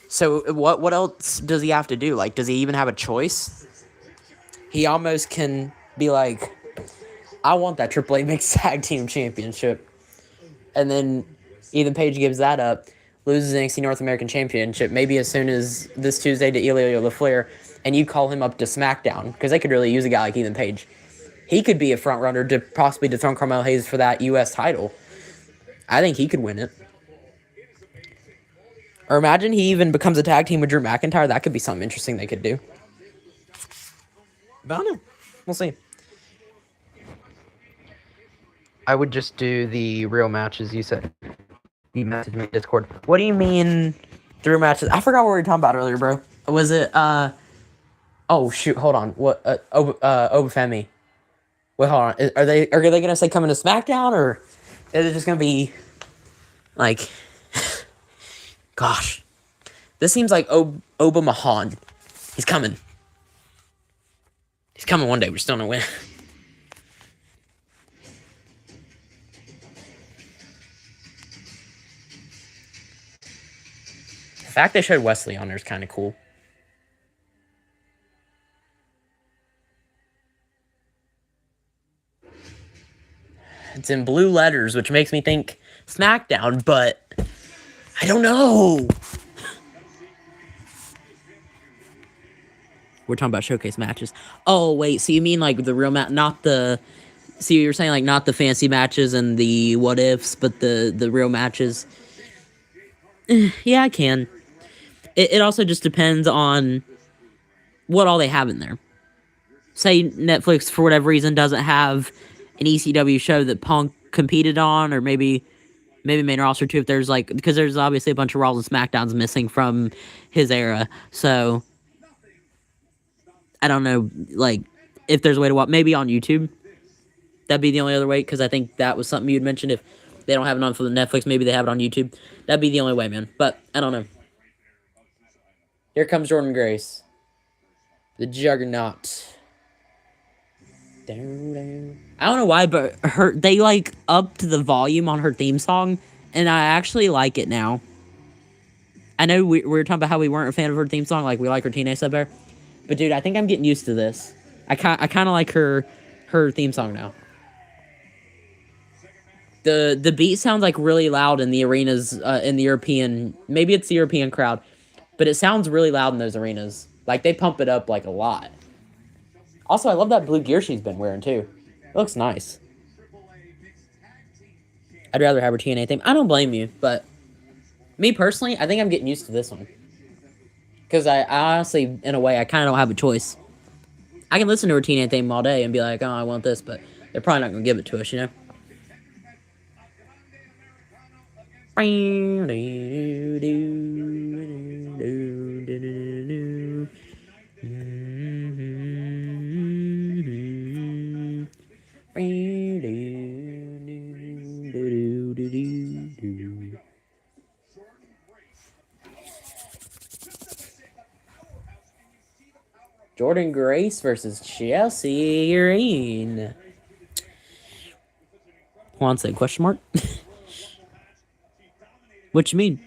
So what else does he have to do? Like, does he even have a choice? He almost can be like, I want that AAA Mixed Tag Team Championship. and then Ethan Page gives that up, loses the NXT North American Championship, maybe as soon as this Tuesday to Ilya LaFleur, and you call him up to SmackDown, because they could really use a guy like Ethan Page. He could be a front runner to possibly dethrone Carmelo Hayes for that U.S. title. I think he could win it. Or imagine he even becomes a tag team with Drew McIntyre. That could be something interesting they could do. But I don't know. We'll see. I would just do the real matches, you said. You messaged me in Discord. What do you mean, the real matches? I forgot what we were talking about earlier, bro. Was it, oh, shoot, hold on. What, Obafemi? Wait, hold on. Are they gonna say coming to SmackDown, or is it just gonna be, like... Gosh. This seems like Oba Mahan. He's coming. He's coming one day. We're still gonna win. The fact they showed Wesley on there is kind of cool. It's in blue letters, which makes me think SmackDown, but I don't know. We're talking about showcase matches. Oh, wait, so you mean like the real match, not the... So you're saying like not the fancy matches and the what-ifs, but the real matches? Yeah, I can. It also just depends on what all they have in there. Say Netflix, for whatever reason, doesn't have an ECW show that Punk competed on, or maybe main roster too, if there's like... Because there's obviously a bunch of Raws and SmackDowns missing from his era, so... I don't know, like, if there's a way to watch, maybe on YouTube. That'd be the only other way, because I think that was something you'd mentioned. If they don't have it on for the Netflix, maybe they have it on YouTube. That'd be the only way, man. But, I don't know. Here comes Jordan Grace. The Juggernaut. I don't know why, but they, like, upped the volume on her theme song, and I actually like it now. I know we were talking about how we weren't a fan of her theme song, like, we like her teenage sub better. But dude, I think I'm getting used to this. I kind of like her theme song now. The beat sounds like really loud in the arenas, in the European... Maybe it's the European crowd. But it sounds really loud in those arenas. Like, they pump it up, like, a lot. Also, I love that blue gear she's been wearing, too. It looks nice. I'd rather have her TNA theme. I don't blame you, but... Me, personally, I think I'm getting used to this one. Because I honestly, in a way, I kind of don't have a choice. I can listen to her TNA theme all day and be like, oh, I want this, but they're probably not going to give it to us, you know? Jordan Grace versus Chelsea Green. Juan said, question mark? What you mean?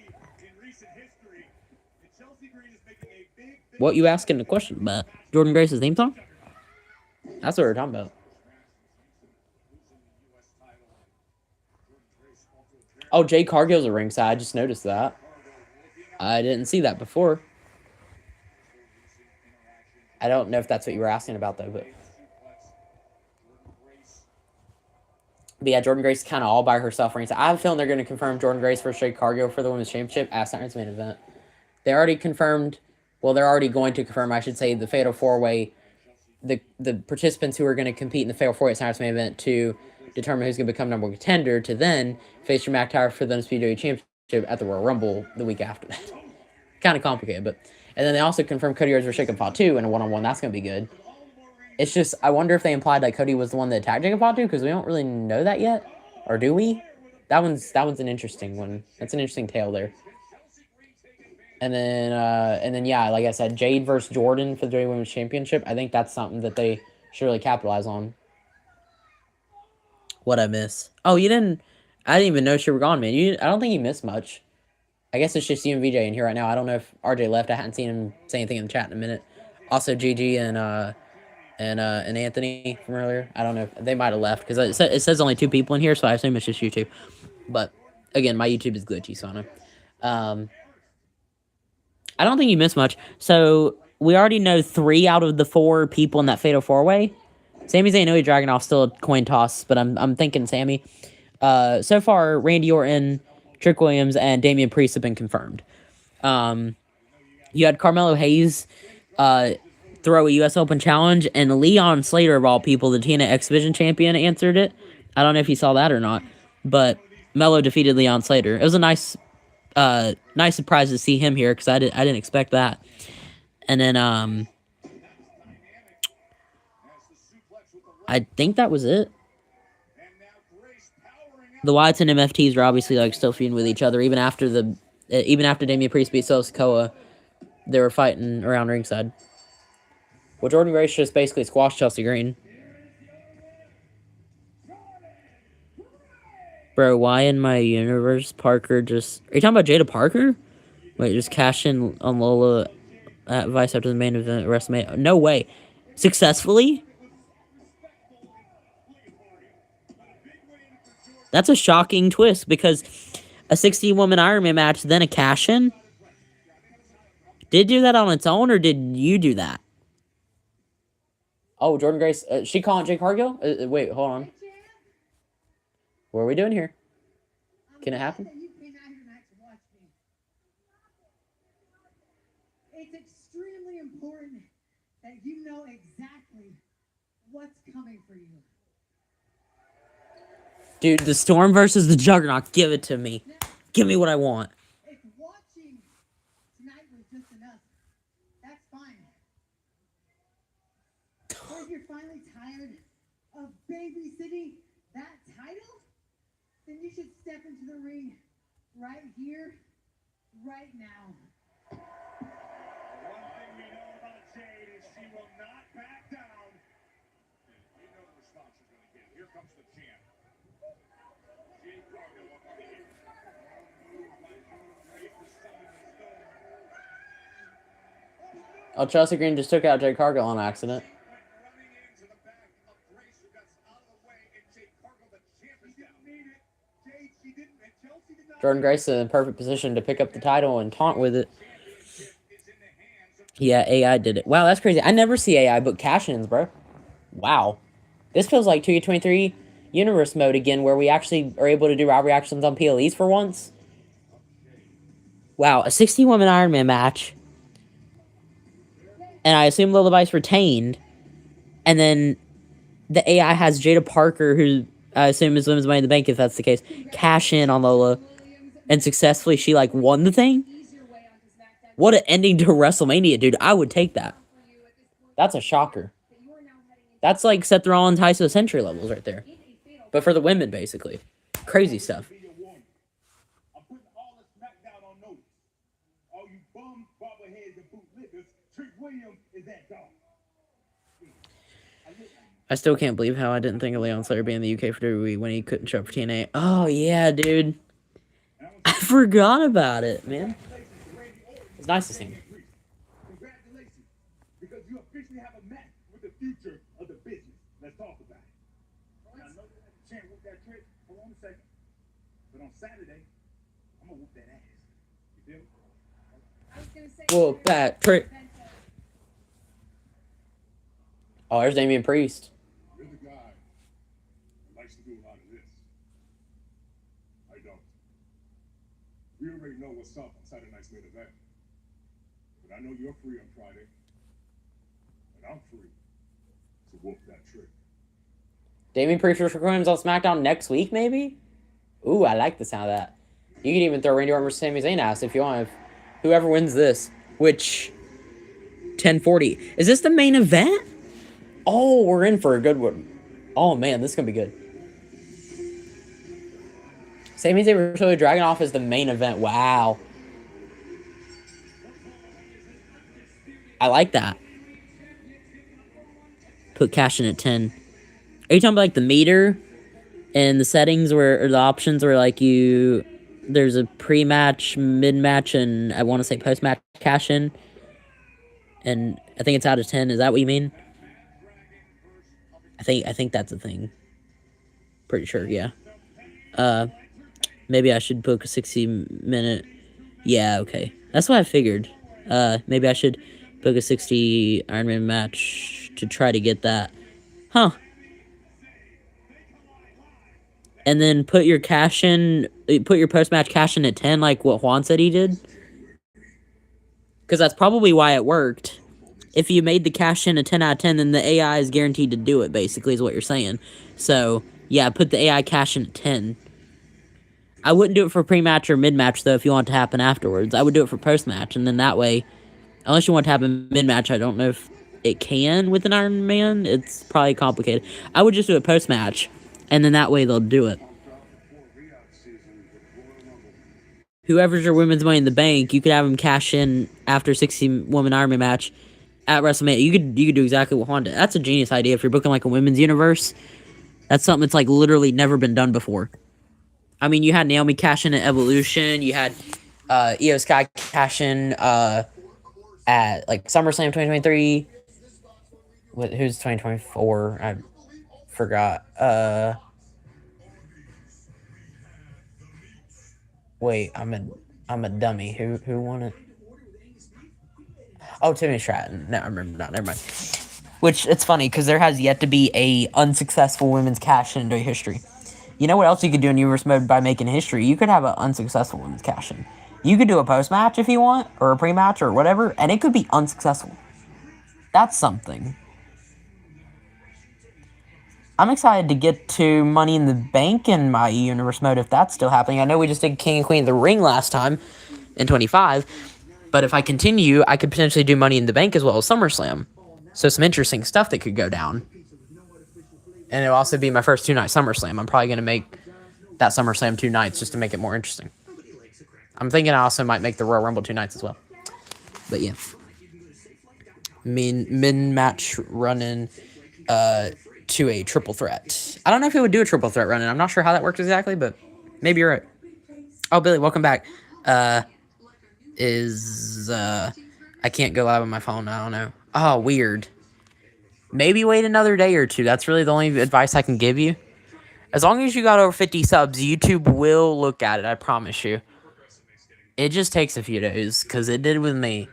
What you asking the question about? Jordan Grace's theme song? That's what we're talking about. Oh, Jay Cargill's a ringside. I just noticed that. I didn't see that before. I don't know if that's what you were asking about, though, but yeah, Jordan Grace is kind of all by herself ringside. I have a feeling they're going to confirm Jordan Grace versus Jade Cargill for the Women's Championship at Saturday's main event. They already confirmed, well, they're already going to confirm, I should say, the Fatal 4-Way, the participants who are going to compete in the Fatal 4-Way at Saturday's main event to determine who's going to become number one contender to then face Drew McIntyre for the Undisputed Championship at the Royal Rumble the week after that. Kind of complicated, but... And then they also confirmed Cody Rhodes versus Jacob Fatu in a one-on-one. That's going to be good. It's just, I wonder if they implied that Cody was the one that attacked Jacob Fatu, because we don't really know that yet. Or do we? That one's an interesting one. That's an interesting tale there. And then yeah, like I said, Jade versus Jordan for the WWE Women's Championship. I think that's something that they should really capitalize on. What'd I miss? Oh, you didn't... I didn't even know you were gone, man. I don't think you missed much. I guess it's just you and VJ in here right now. I don't know if RJ left. I hadn't seen him say anything in the chat in a minute. Also, Gigi and Anthony from earlier. I don't know if they might have left because it says only 2 people in here, so I assume it's just you two. But Again, my YouTube is glitchy, so I know. I don't think you missed much. So we already know 3 out of the 4 people in that Fatal 4-Way. Sami Zayn, Ilya Dragunov, still a coin toss, but I'm thinking Sammy. So far, Randy Orton, Trick Williams, and Damian Priest have been confirmed. You had Carmelo Hayes throw a U.S. Open challenge, and Leon Slater, of all people, the TNA X Division champion, answered it. I don't know if you saw that or not, but Melo defeated Leon Slater. It was a nice surprise to see him here because I didn't expect that. And then I think that was it. The Wyatts and MFTs are obviously like still feuding with each other even after Damian Priest beat Solo Sikoa. They were fighting around ringside. Well, Jordan Grace just basically squashed Chelsea Green. Bro, why in my universe Parker just... Are you talking about Jada Parker? Wait, just cash in on Lola at Vice after the main event at WrestleMania. No way. Successfully? That's a shocking twist because a 60-woman Iron Man match, then a cash-in? Did it do that on its own, or did you do that? Oh, Jordan Grace. She calling Jake Cargill? Wait, hold on. What are we doing here? Can it happen? It's extremely important that you know exactly what's coming for you. Dude, the Storm versus the Juggernaut. Give it to me. Give me what I want. If watching tonight was just enough, that's fine. Or if you're finally tired of babysitting that title, then you should step into the ring right here, right now. One thing we know about Jade is she will not back down. And you know the response she's going to get. Here comes the champ. Jade Cargill up on the end. Ready for summoning the storm. Oh, Chelsea Green just took out Jade Cargill on accident. Running into the back of Grace, who got out of the way, and Jade Cargill, the champ, is down. Jade, she didn't, and Chelsea did not. Jordan Grace is in perfect position to pick up the title and taunt with it. Yeah, AI did it. Wow, that's crazy. I never see AI book cash-ins, bro. Wow. This feels like 2K23 Universe mode again, where we actually are able to do raw reactions on PLEs for once. Wow, a 60-woman Iron Man match. And I assume Lola Vice retained. And then the AI has Jada Parker, who I assume is Women's Money in the Bank, if that's the case, cash in on Lola. And successfully, she, like, won the thing? What an ending to WrestleMania, dude. I would take that. That's a shocker. That's like Seth Rollins, High Century levels right there. But for the women, basically. Crazy stuff. I'm putting all the SmackDown on notice. All you bum bobbleheads and bootlickers, Trick Williams is that dog. I still can't believe how I didn't think of Leon Slater being in the UK for WWE when he couldn't show up for TNA. Oh, yeah, dude. I forgot about it, man. It's nice to see him. Congratulations, because you officially have a match with the future of the business. Let's talk about it. Now, I know you had a chance to whoop that trick. Hold on a second. But on Saturday, I'm going to whoop that ass. You feel me? I was gonna say. Whoop that trick. Oh, there's Damian Priest. You're the guy who likes to do a lot of this. I don't. We already know what's up on Saturday night's main event. But I know you're free on Friday. And I'm free to whoop that trick. Damian Priest versus Williams on SmackDown next week, maybe? Ooh, I like the sound of that. You can even throw Randy Orton versus Sami Zayn ass if you want. If whoever wins this, which 10:40. Is this the main event? Oh, we're in for a good one. Oh man, this is gonna be good. Sami Zayn versus Ilya Dragunov is the main event. Wow. I like that. Put cash in at 10. Are you talking about like the meter and the settings where, or the options where like there's a pre-match, mid-match, and I want to say post-match cash in? And I think it's out of 10. Is that what you mean? I think that's a thing. Pretty sure, yeah. Maybe I should book a 60-minute. Yeah, okay. That's what I figured. Maybe I should book a 60 Ironman match to try to get that. Huh. And then put your post-match cash in at 10 like what Juan said he did. Because that's probably why it worked. If you made the cash in a 10 out of 10, then the AI is guaranteed to do it, basically, is what you're saying. So, yeah, put the AI cash in at 10. I wouldn't do it for pre-match or mid-match, though, if you want it to happen afterwards. I would do it for post-match, and then that way, unless you want to happen mid-match, I don't know if it can with an Iron Man. It's probably complicated. I would just do it post-match, and then that way they'll do it. Whoever's your women's Money in the Bank, you could have them cash in after 60-woman Iron Man match at WrestleMania. You could do exactly what Juan did. That's a genius idea if you're booking like a women's universe. That's something that's like literally never been done before. I mean, you had Naomi cash in at Evolution. You had Io Sky cash in at like SummerSlam 2023. Who's 2024? I forgot. Wait, I'm a dummy. Who won it? Oh, Timmy Stratton. No, I remember not. Never mind. Which, it's funny, because there has yet to be a unsuccessful women's cash-in in history. You know what else you could do in Universe Mode by making history? You could have an unsuccessful women's cash-in. You could do a post-match if you want, or a pre-match, or whatever, and it could be unsuccessful. That's something. I'm excited to get to Money in the Bank in my Universe Mode if that's still happening. I know we just did King and Queen of the Ring last time in 25, but if I continue, I could potentially do Money in the Bank as well as SummerSlam. So some interesting stuff that could go down. And it'll also be my first 2-night SummerSlam. I'm probably going to make that SummerSlam 2 nights just to make it more interesting. I'm thinking I also might make the Royal Rumble 2 nights as well. But yeah. Mid-match run-in to a triple threat. I don't know if it would do a triple threat run-in. I'm not sure how that works exactly, but maybe you're right. Oh, Billy, welcome back. I can't go live on my phone. I don't know. Oh, weird. Maybe wait another day or two. That's really the only advice I can give you. As long as you got over 50 subs, YouTube will look at it. I promise you. It just takes a few days, because it did with me.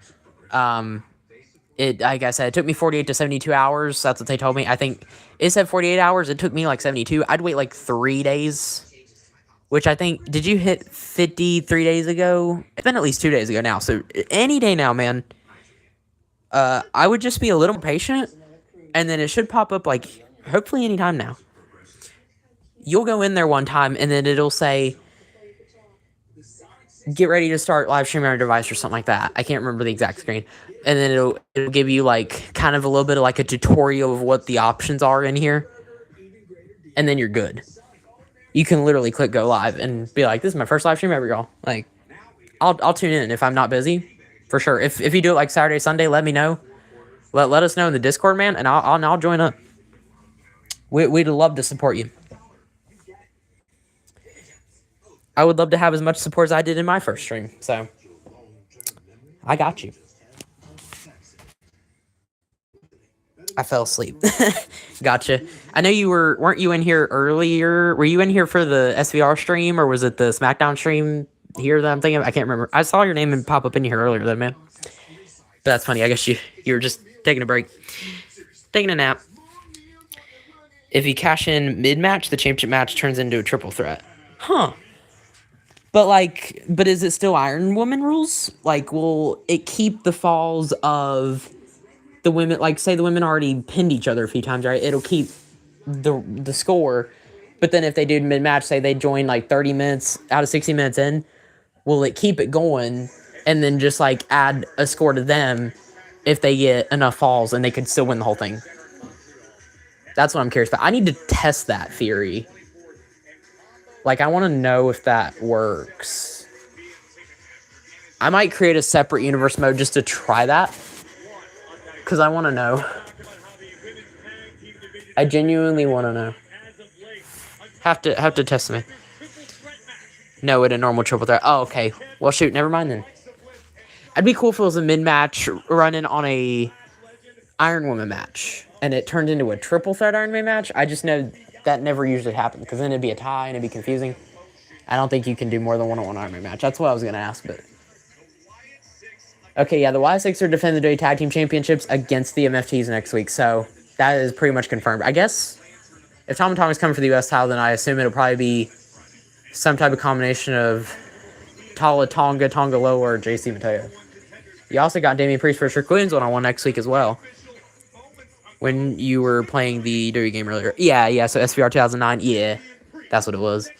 Like I said, it took me 48 to 72 hours. That's what they told me. I think it said 48 hours. It took me like 72. I'd wait like 3 days, which I think, did you hit 50 3 days ago? It's been at least 2 days ago now. So any day now, man. I would just be a little more patient, and then it should pop up like hopefully anytime now. You'll go in there one time, and then it'll say, get ready to start live streaming on your device or something like that. I can't remember the exact screen. And then it'll give you like kind of a little bit of like a tutorial of what the options are in here. And then you're good. You can literally click go live and be like, this is my first live stream ever, y'all. Like, I'll tune in if I'm not busy, for sure. If you do it like Saturday, Sunday, let me know. Let us know in the Discord, man, and I'll join up. We'd love to support you. I would love to have as much support as I did in my first stream. So, I got you. I fell asleep. Gotcha. I know you weren't you in here earlier? Were you in here for the SVR stream, or was it the SmackDown stream here that I'm thinking of? I can't remember. I saw your name and pop up in here earlier though, man. But that's funny. I guess you were just taking a break. Taking a nap. If you cash in mid-match, the championship match turns into a triple threat. Huh. But is it still Iron Woman rules? Like, will it keep the falls of the women? Like, say the women already pinned each other a few times, right? It'll keep the score. But then if they do mid-match, say they join like 30 minutes out of 60 minutes in, will it keep it going and then just like add a score to them if they get enough falls and they could still win the whole thing? That's what I'm curious about. I need to test that theory. Like, I want to know if that works. I might create a separate universe mode just to try that. Because I want to know. I genuinely want to know. Have to test me. No, at a normal triple threat. Oh, okay. Well, shoot, never mind then. I'd be cool if it was a mid-match running on a Iron Woman match. And it turned into a triple threat Iron Man match. I just know that never usually happens. Because then it'd be a tie and it'd be confusing. I don't think you can do more than one-on-one Iron Man match. That's what I was going to ask, but... Okay, yeah, the Y6 are defending the Tag Team Championships against the MFTs next week, so that is pretty much confirmed. I guess if Tom and Tommy's coming for the U.S. title, then I assume it'll probably be some type of combination of Tonga Loa, or JC Mateo. You also got Damian Priest for Trick Williams one-on-one next week as well. When you were playing the WWE game earlier. Yeah, so SVR 2009, yeah, that's what it was.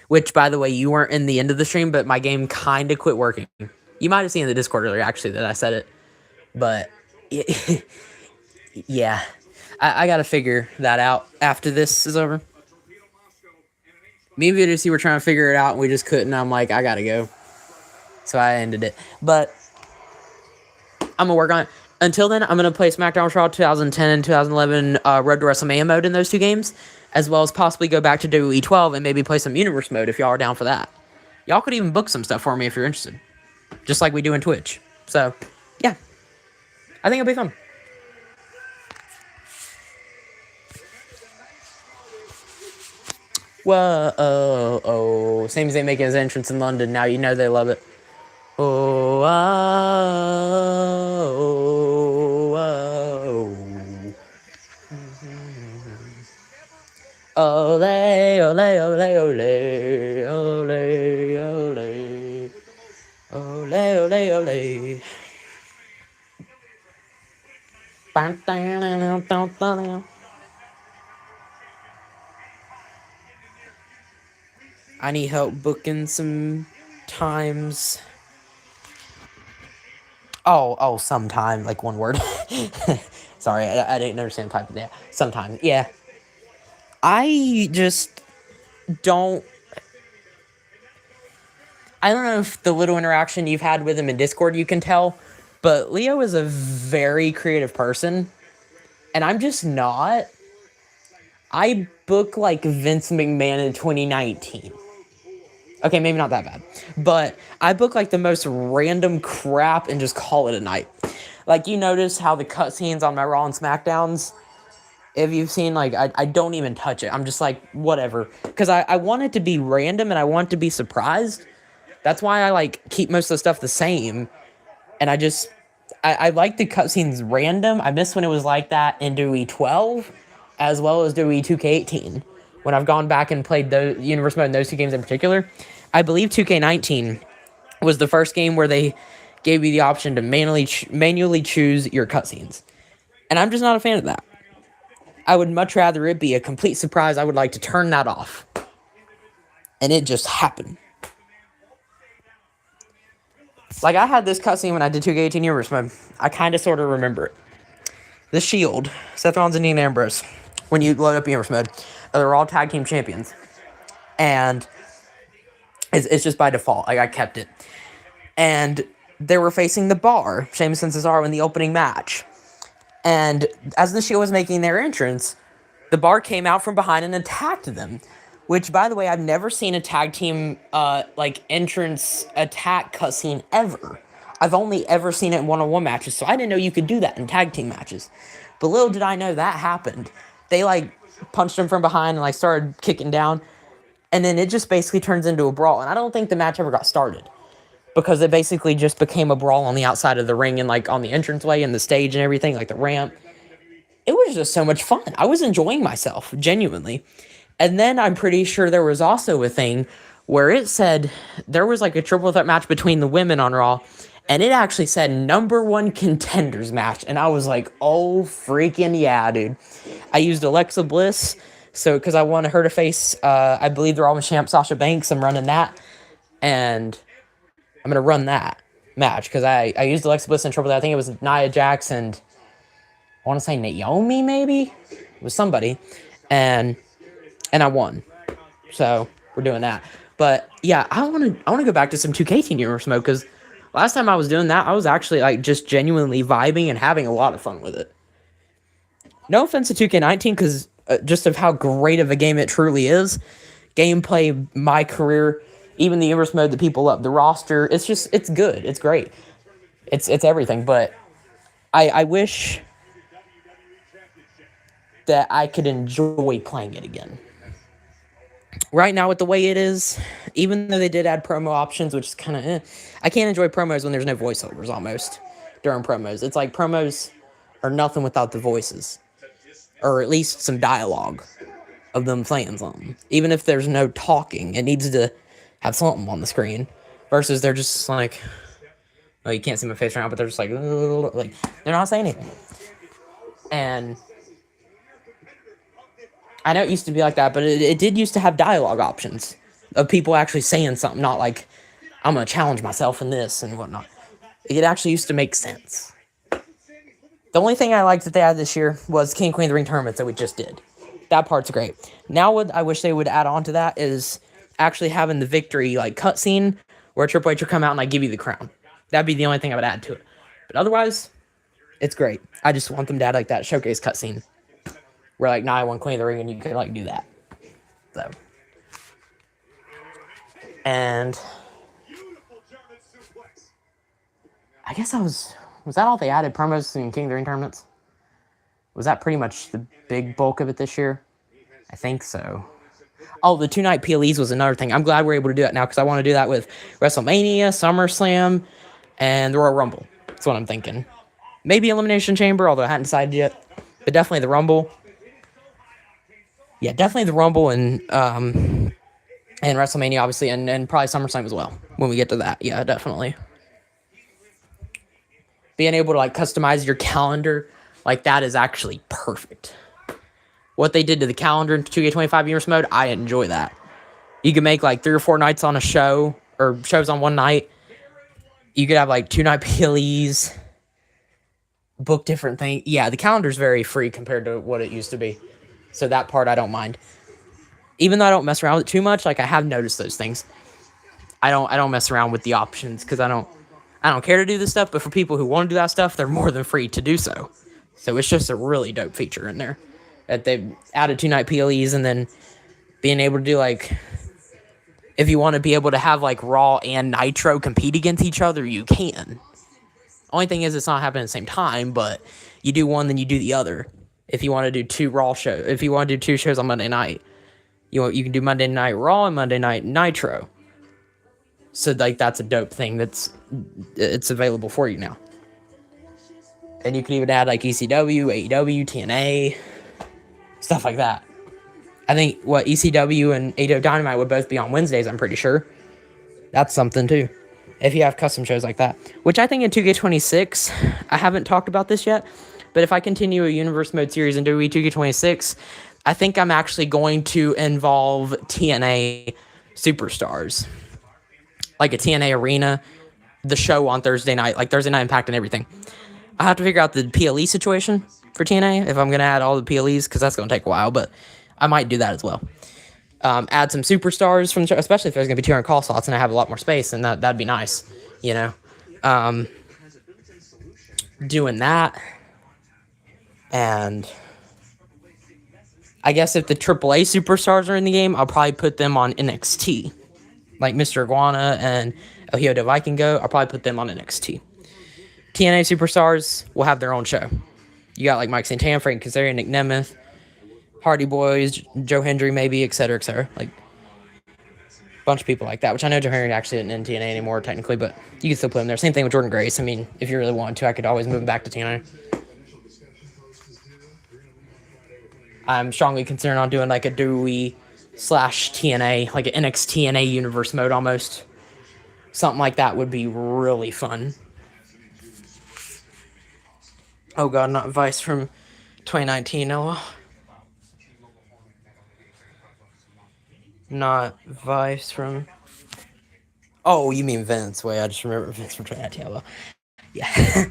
Which, by the way, you weren't in the end of the stream, but my game kind of quit working. You might have seen in the Discord earlier, actually, that I said it. But, yeah. I got to figure that out after this is over. Me and VDC were trying to figure it out, and we just couldn't. I'm like, I got to go. So I ended it. But I'm going to work on it. Until then, I'm going to play SmackDown Raw 2010 and 2011 Road to WrestleMania mode in those two games, as well as possibly go back to WWE 12 and maybe play some Universe mode if y'all are down for that. Y'all could even book some stuff for me if you're interested, just like we do in Twitch. So, yeah. I think it'll be fun. Whoa, same as they make his entrance in London. Now you know they love it. Oh, ole, ole, ole, ole, ole, ole, ole, ole. I need help booking some times. Oh, sometime, like one word. Sorry, I didn't understand the type of that. Sometimes, yeah. I just don't... I don't know if the little interaction you've had with him in Discord you can tell, but Leo is a very creative person, and I'm just not. I book like Vince McMahon in 2019. Okay, maybe not that bad, but I book like the most random crap and just call it a night. Like, you notice how the cutscenes on my Raw and SmackDowns, if you've seen, like, I don't even touch it. I'm just like, whatever. Because I want it to be random and I want to be surprised. That's why I, like, keep most of the stuff the same. And I like the cutscenes random. I miss when it was like that in WWE 12, as well as WWE 2K18. When I've gone back and played the Universe Mode in those two games in particular. I believe 2K19 was the first game where they gave you the option to manually choose your cutscenes. And I'm just not a fan of that. I would much rather it be a complete surprise. I would like to turn that off. And it just happened. Like, I had this cutscene when I did 2K18 Universe Mode. I kind of sort of remember it. The Shield, Seth Rollins and Dean Ambrose, when you load up Universe Mode, they're all tag team champions. And it's just by default. Like, I kept it. And they were facing the Bar, Sheamus and Cesaro, in the opening match. And as the Shield was making their entrance, the Bar came out from behind and attacked them. Which, by the way, I've never seen a tag team, entrance attack cutscene ever. I've only ever seen it in one-on-one matches, so I didn't know you could do that in tag team matches. But little did I know that happened. They, punched him from behind and, started kicking down. And then it just basically turns into a brawl. And I don't think the match ever got started. Because it basically just became a brawl on the outside of the ring and, on the entranceway and the stage and everything, the ramp. It was just so much fun. I was enjoying myself, genuinely. And then I'm pretty sure there was also a thing where it said there was, a triple threat match between the women on Raw. And it actually said #1 contenders match. And I was like, oh, freaking yeah, dude. I used Alexa Bliss. So, because I wanted her to face, I believe the Raw champ Sasha Banks. I'm running that. And I'm going to run that match. Because I used Alexa Bliss in triple threat. I think it was Nia Jax and I want to say Naomi, maybe? It was somebody. And I won. So, we're doing that. But, yeah, I want to go back to some 2K18 Universe Mode. Because last time I was doing that, I was actually, just genuinely vibing and having a lot of fun with it. No offense to 2K19, because just of how great of a game it truly is. Gameplay, my career, even the Universe Mode that people love, the roster, it's good. It's great. It's everything. But I wish that I could enjoy playing it again. right now with the way it is, even though they did add promo options, which is kind of, I can't enjoy promos when there's no voiceovers almost during promos. It's like promos are nothing without the voices, or at least some dialogue of them saying something. Even if there's no talking, it needs to have something on the screen. Versus they're just like, well, you can't see my face right now, but they're just like they're not saying anything. And I know it used to be like that, but it did used to have dialogue options of people actually saying something, not like, I'm going to challenge myself in this and whatnot. It actually used to make sense. The only thing I liked that they had this year was King Queen of the Ring tournaments that we just did. That part's great. Now what I wish they would add on to that is actually having the victory like cutscene where Triple H will come out and give you the crown. That'd be the only thing I would add to it. But otherwise, it's great. I just want them to add that showcase cutscene where now I won Queen of the Ring and you could do that. So. And I guess was that all they added? Promos in King of the Ring tournaments? Was that pretty much the big bulk of it this year? I think so. Oh, the 2-night PLEs was another thing. I'm glad we're able to do that now because I want to do that with WrestleMania, SummerSlam, and the Royal Rumble. That's what I'm thinking. Maybe Elimination Chamber, although I hadn't decided yet. But definitely the Rumble. Yeah, definitely the Rumble and WrestleMania, obviously, and probably SummerSlam as well when we get to that. Yeah, definitely. Being able to customize your calendar that is actually perfect. What they did to the calendar in 2K25 Universe mode, I enjoy that. You can make 3 or 4 nights on a show, or shows on one night. You could have 2-night PLEs, book different things. Yeah, the calendar's very free compared to what it used to be. So that part I don't mind. Even though I don't mess around with it too much, I have noticed those things. I don't mess around with the options because I don't care to do this stuff, but for people who want to do that stuff, they're more than free to do so. So it's just a really dope feature in there. That they've added 2-night PLEs and then being able to do if you want to be able to have Raw and Nitro compete against each other, you can. Only thing is it's not happening at the same time, but you do one, then you do the other. If you want to do 2 Raw shows, if you want to do 2 shows on Monday night, you can do Monday Night Raw and Monday Night Nitro. So that's a dope thing it's available for you now. And you can even add ECW, AEW, TNA, stuff like that. I think ECW and AEW Dynamite would both be on Wednesdays, I'm pretty sure. That's something too. If you have custom shows like that. Which I think in 2K26, I haven't talked about this yet, but if I continue a Universe Mode series in WWE 2K26, I think I'm actually going to involve TNA Superstars. A TNA Arena, the show on Thursday night, Thursday Night Impact and everything. I have to figure out the PLE situation for TNA, if I'm going to add all the PLEs, because that's going to take a while, but I might do that as well. Add some superstars from the show, especially if there's going to be 200 call slots and I have a lot more space, and that'd be nice, doing that. And I guess if the AAA superstars are in the game, I'll probably put them on NXT. Mr. Iguana and El Hijo de Vikingo, I'll probably put them on NXT. TNA Superstars will have their own show. You got Mike Santana, Frank Kazarian, Nick Nemeth, Hardy Boys, Joe Hendry maybe, etc., etc. A bunch of people like that, which I know Joe Hendry actually isn't in TNA anymore technically, but you can still put him there. Same thing with Jordan Grace. I mean, if you really want to, I could always move him back to TNA. I'm strongly considering on doing a Dewey /TNA, an NXT universe mode almost. Something like that would be really fun. Oh god, not Vice from 2019, LOL. Not Vice from... Oh, you mean Vince. Wait, I just remember Vince from 2019, LOL. Yeah.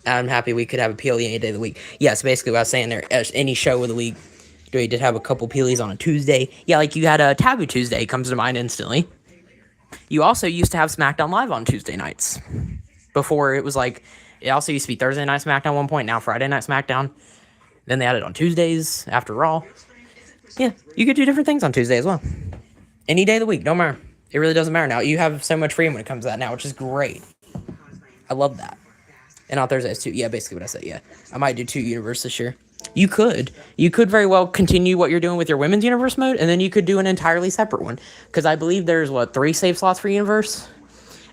I'm happy we could have a PLE any day of the week. Yeah, so basically what I was saying there, any show of the week, we did have a couple PLEs on a Tuesday. Yeah, you had a Taboo Tuesday, comes to mind instantly. You also used to have SmackDown Live on Tuesday nights. Before it was it also used to be Thursday Night SmackDown at one point, now Friday Night SmackDown. Then they added on Tuesdays after Raw. Yeah, you could do different things on Tuesday as well. Any day of the week, don't matter. It really doesn't matter now. You have so much freedom when it comes to that now, which is great. I love that. And on Thursdays too. Yeah, basically what I said, yeah. I might do 2 Universe this year. You could very well continue what you're doing with your women's universe mode, and then you could do an entirely separate one. Because I believe there's, 3 save slots for universe?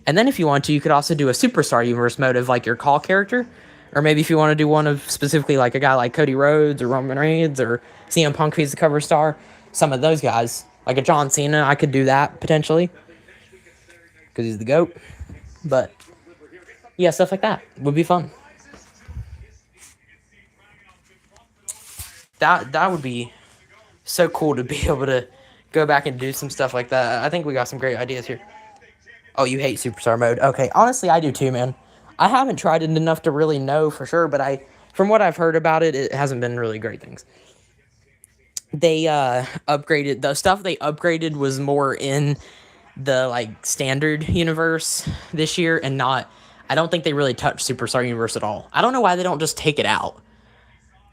And then if you want to, you could also do a superstar universe mode of, like, your call character. Or maybe if you want to do one of specifically, like, a guy like Cody Rhodes or Roman Reigns or CM Punk, who's the cover star. Some of those guys. Like a John Cena, I could do that, potentially. Because he's the GOAT. But, yeah, stuff like that would be fun. That would be so cool to be able to go back and do some stuff like that. I think we got some great ideas here. Oh, you hate Superstar mode. Okay, honestly, I do too, man. I haven't tried it enough to really know for sure, but from what I've heard about it, it hasn't been really great things. They upgraded, the stuff they upgraded was more in the, like, standard universe this year, and not, I don't think they really touched Superstar universe at all. I don't know why they don't just take it out.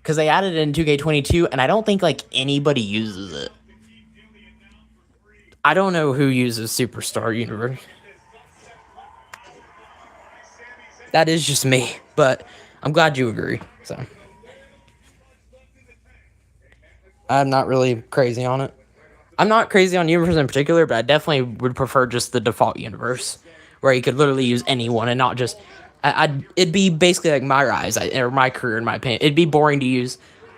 Because they added it in 2K22, and I don't think, like, anybody uses it. I don't know who uses Superstar Universe. That is just me, but I'm glad you agree, so. I'm not really crazy on it. I'm not crazy on universe in particular, but I definitely would prefer just the default universe, where you could literally use anyone and not just... it'd be basically like my rise, or my career, in my opinion. It'd be boring to use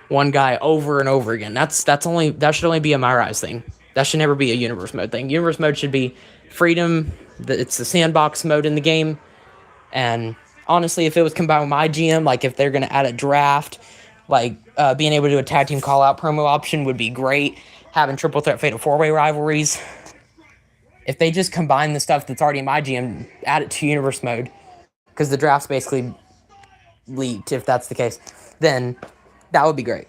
one guy over and over again. That should only be a my rise thing. That should never be a universe mode thing. Universe mode should be freedom. It's the sandbox mode in the game. And honestly, if it was combined with my GM, like if they're gonna add a draft, like being able to do a tag team call out promo option would be great. Having triple threat fatal 4-way rivalries. If they just combine the stuff that's already in my GM, add it to universe mode. Because the draft's basically leaked, if that's the case, then that would be great.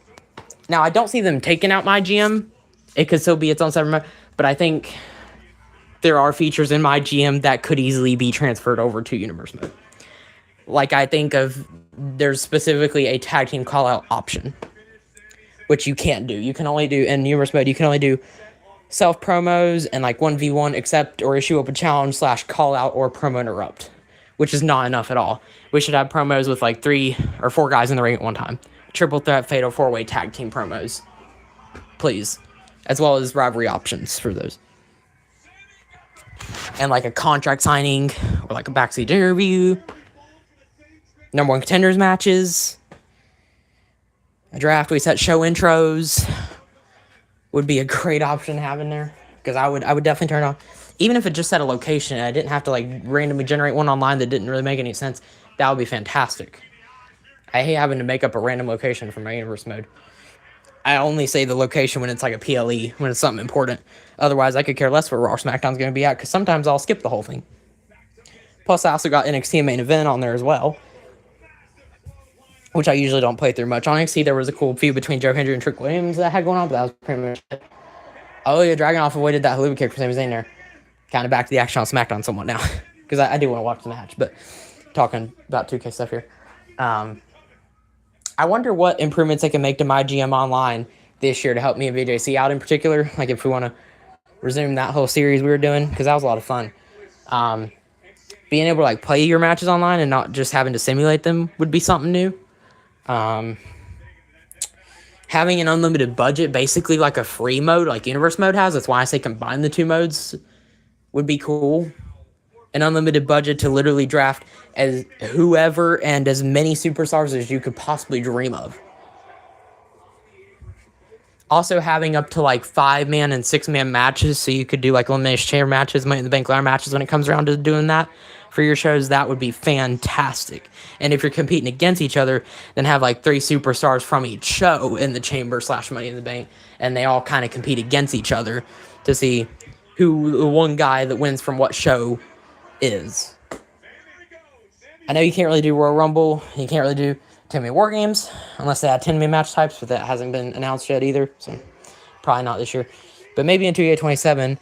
Now, I don't see them taking out my GM. It could still be its own separate mode, but I think there are features in my GM that could easily be transferred over to universe mode. Like, I think there's specifically a tag team call-out option, which you can't do. You can only do, in universe mode, you can only do self-promos and, like, 1v1, accept or issue open challenge / call-out or promo interrupt. Which is not enough at all. We should have promos with like 3 or 4 guys in the ring at one time. Triple threat, fatal 4-way tag team promos. Please. As well as rivalry options for those. And like a contract signing, or like a backstage interview. Number 1 contenders matches. A draft, we set show intros. Would be a great option to have in there. Because I would definitely turn it on. Even if it just set a location and I didn't have to, like, randomly generate one online that didn't really make any sense, that would be fantastic. I hate having to make up a random location for my universe mode. I only say the location when it's, like, a PLE, when it's something important. Otherwise, I could care less where Raw or SmackDown's going to be at, because sometimes I'll skip the whole thing. Plus, I also got NXT main event on there as well, which I usually don't play through much. On NXT, there was a cool feud between Joe Hendry and Trick Williams that I had going on, but that was pretty much it. Oh, yeah, Dragunov avoided that Haluva kick for Sami Zayn there. Kind of back to the action on SmackDown somewhat now. Because I do want to watch the match, but talking about 2K stuff here. I wonder what improvements they can make to my GM Online this year to help me and VJC out in particular. Like if we want to resume that whole series we were doing, because that was a lot of fun. Being able to like play your matches online and not just having to simulate them would be something new. Having an unlimited budget, basically like a free mode, like Universe mode has. That's why I say combine the 2 modes would be cool. An unlimited budget to literally draft as whoever and as many superstars as you could possibly dream of. Also having up to like 5-man and 6-man matches, so you could do like elimination chamber matches, Money in the Bank ladder matches when it comes around to doing that for your shows. That would be fantastic. And if you're competing against each other, then have like 3 superstars from each show in the chamber / Money in the Bank, and they all kind of compete against each other to see who the one guy that wins from what show is. I know you can't really do Royal Rumble, you can't really do 10-man War Games, unless they add 10-man match types, but that hasn't been announced yet either, so probably not this year. But maybe in 2K27,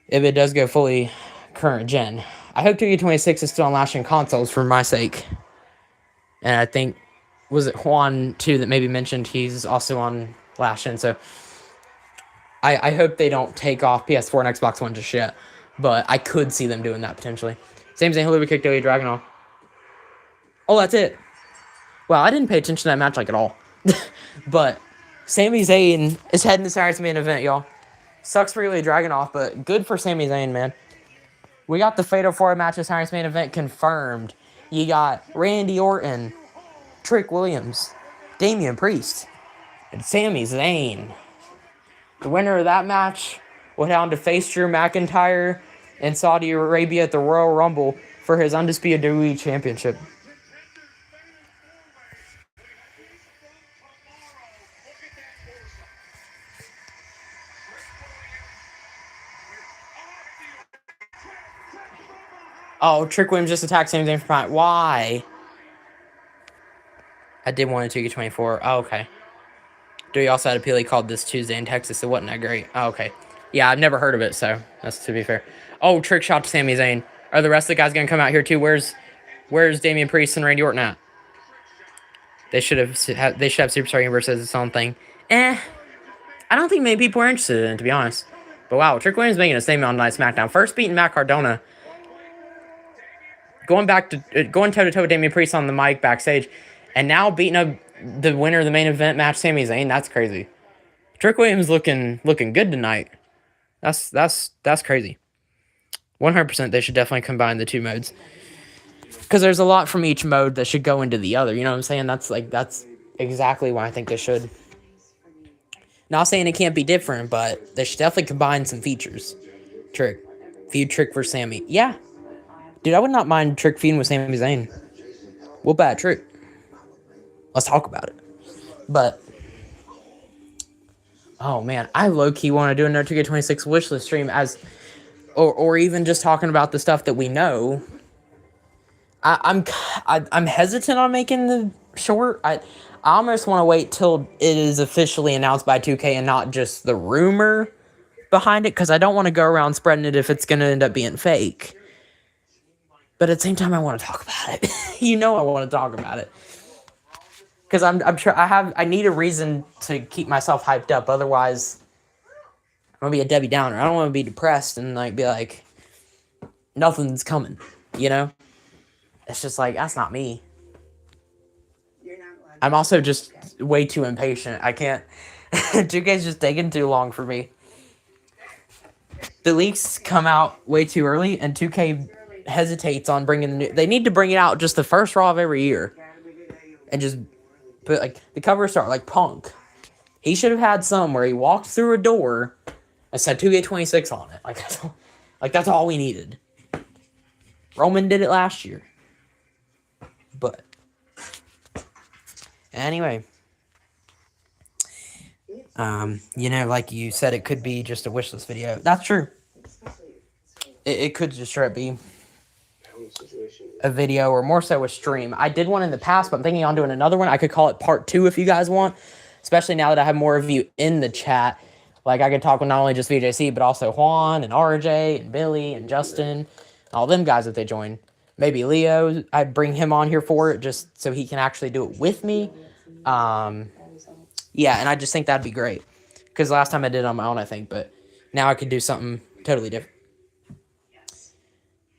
if it does go fully current gen. I hope 2K26 is still on last-gen consoles for my sake. And I think, was it Juan, too, that maybe mentioned he's also on last-gen, so I hope they don't take off PS4 and Xbox One just yet, but I could see them doing that potentially. Same thing, Haluva kicked Ilya Dragunov. Oh, that's it. Wow, I didn't pay attention to that match like at all. But Sami Zayn is heading to Saturday's main event, y'all. Sucks for Ilya Dragunov, but good for Sami Zayn, man. We got the Fatal 4 match of Saturday's main event confirmed. You got Randy Orton, Trick Williams, Damian Priest, and Sami Zayn. The winner of that match went on to face Drew McIntyre in Saudi Arabia at the Royal Rumble for his undisputed WWE Championship. Oh, Trick Williams just attacked Sami Zayn from behind. Why? I did want a 2K24. Oh, okay. Dewey also had a appeal. He called this Tuesday in Texas. It wasn't that great. Oh, okay. Yeah, I've never heard of it, so that's to be fair. Oh, trick shot to Sami Zayn. Are the rest of the guys going to come out here too? Where's Damian Priest and Randy Orton at? They should have Superstar Universe as its own thing. I don't think many people are interested in it, to be honest. But wow, Trick Williams making a statement on Night SmackDown. First beating Matt Cardona. Going toe-to-toe with Damian Priest on the mic backstage. And now beating up the winner of the main event match, Sami Zayn. That's crazy. Trick Williams looking good tonight. That's crazy. 100%, they should definitely combine the two modes. Because there's a lot from each mode that should go into the other. You know what I'm saying? That's exactly why I think they should. Not saying it can't be different, but they should definitely combine some features. Trick. Feud Trick versus Sami. Yeah. Dude, I would not mind Trick feuding with Sami Zayn. We'll bat Trick. Let's talk about it. But, oh man, I low-key want to do another 2K26 wishlist stream or even just talking about the stuff that we know. I'm hesitant on making the short. I almost want to wait till it is officially announced by 2K and not just the rumor behind it, because I don't want to go around spreading it if it's going to end up being fake. But at the same time, I want to talk about it. You know I want to talk about it. Because I'm sure I need a reason to keep myself hyped up. Otherwise, I'm going to be a Debbie Downer. I don't want to be depressed and be like, nothing's coming, you know? It's just like, that's not me. I'm also just way too impatient. I can't. 2K's just taking too long for me. The leaks come out way too early, and 2K hesitates on bringing the new. They need to bring it out just the first Raw of every year. And just put, the cover start, Punk. He should have had some where he walked through a door and said 2K26 on it. That's all we needed. Roman did it last year. But anyway, like you said, it could be just a wishlist video. That's true. It could just straight be a video, or more so a stream. I did one in the past, but I'm thinking on doing another one. I could call it part 2 if you guys want, especially now that I have more of you in the chat. I could talk with not only just VJC, but also Juan and RJ and Billy and Justin, all them guys if they join. Maybe Leo, I'd bring him on here for it just so he can actually do it with me. Yeah, and I just think that'd be great. Because last time I did it on my own, I think, but now I could do something totally different.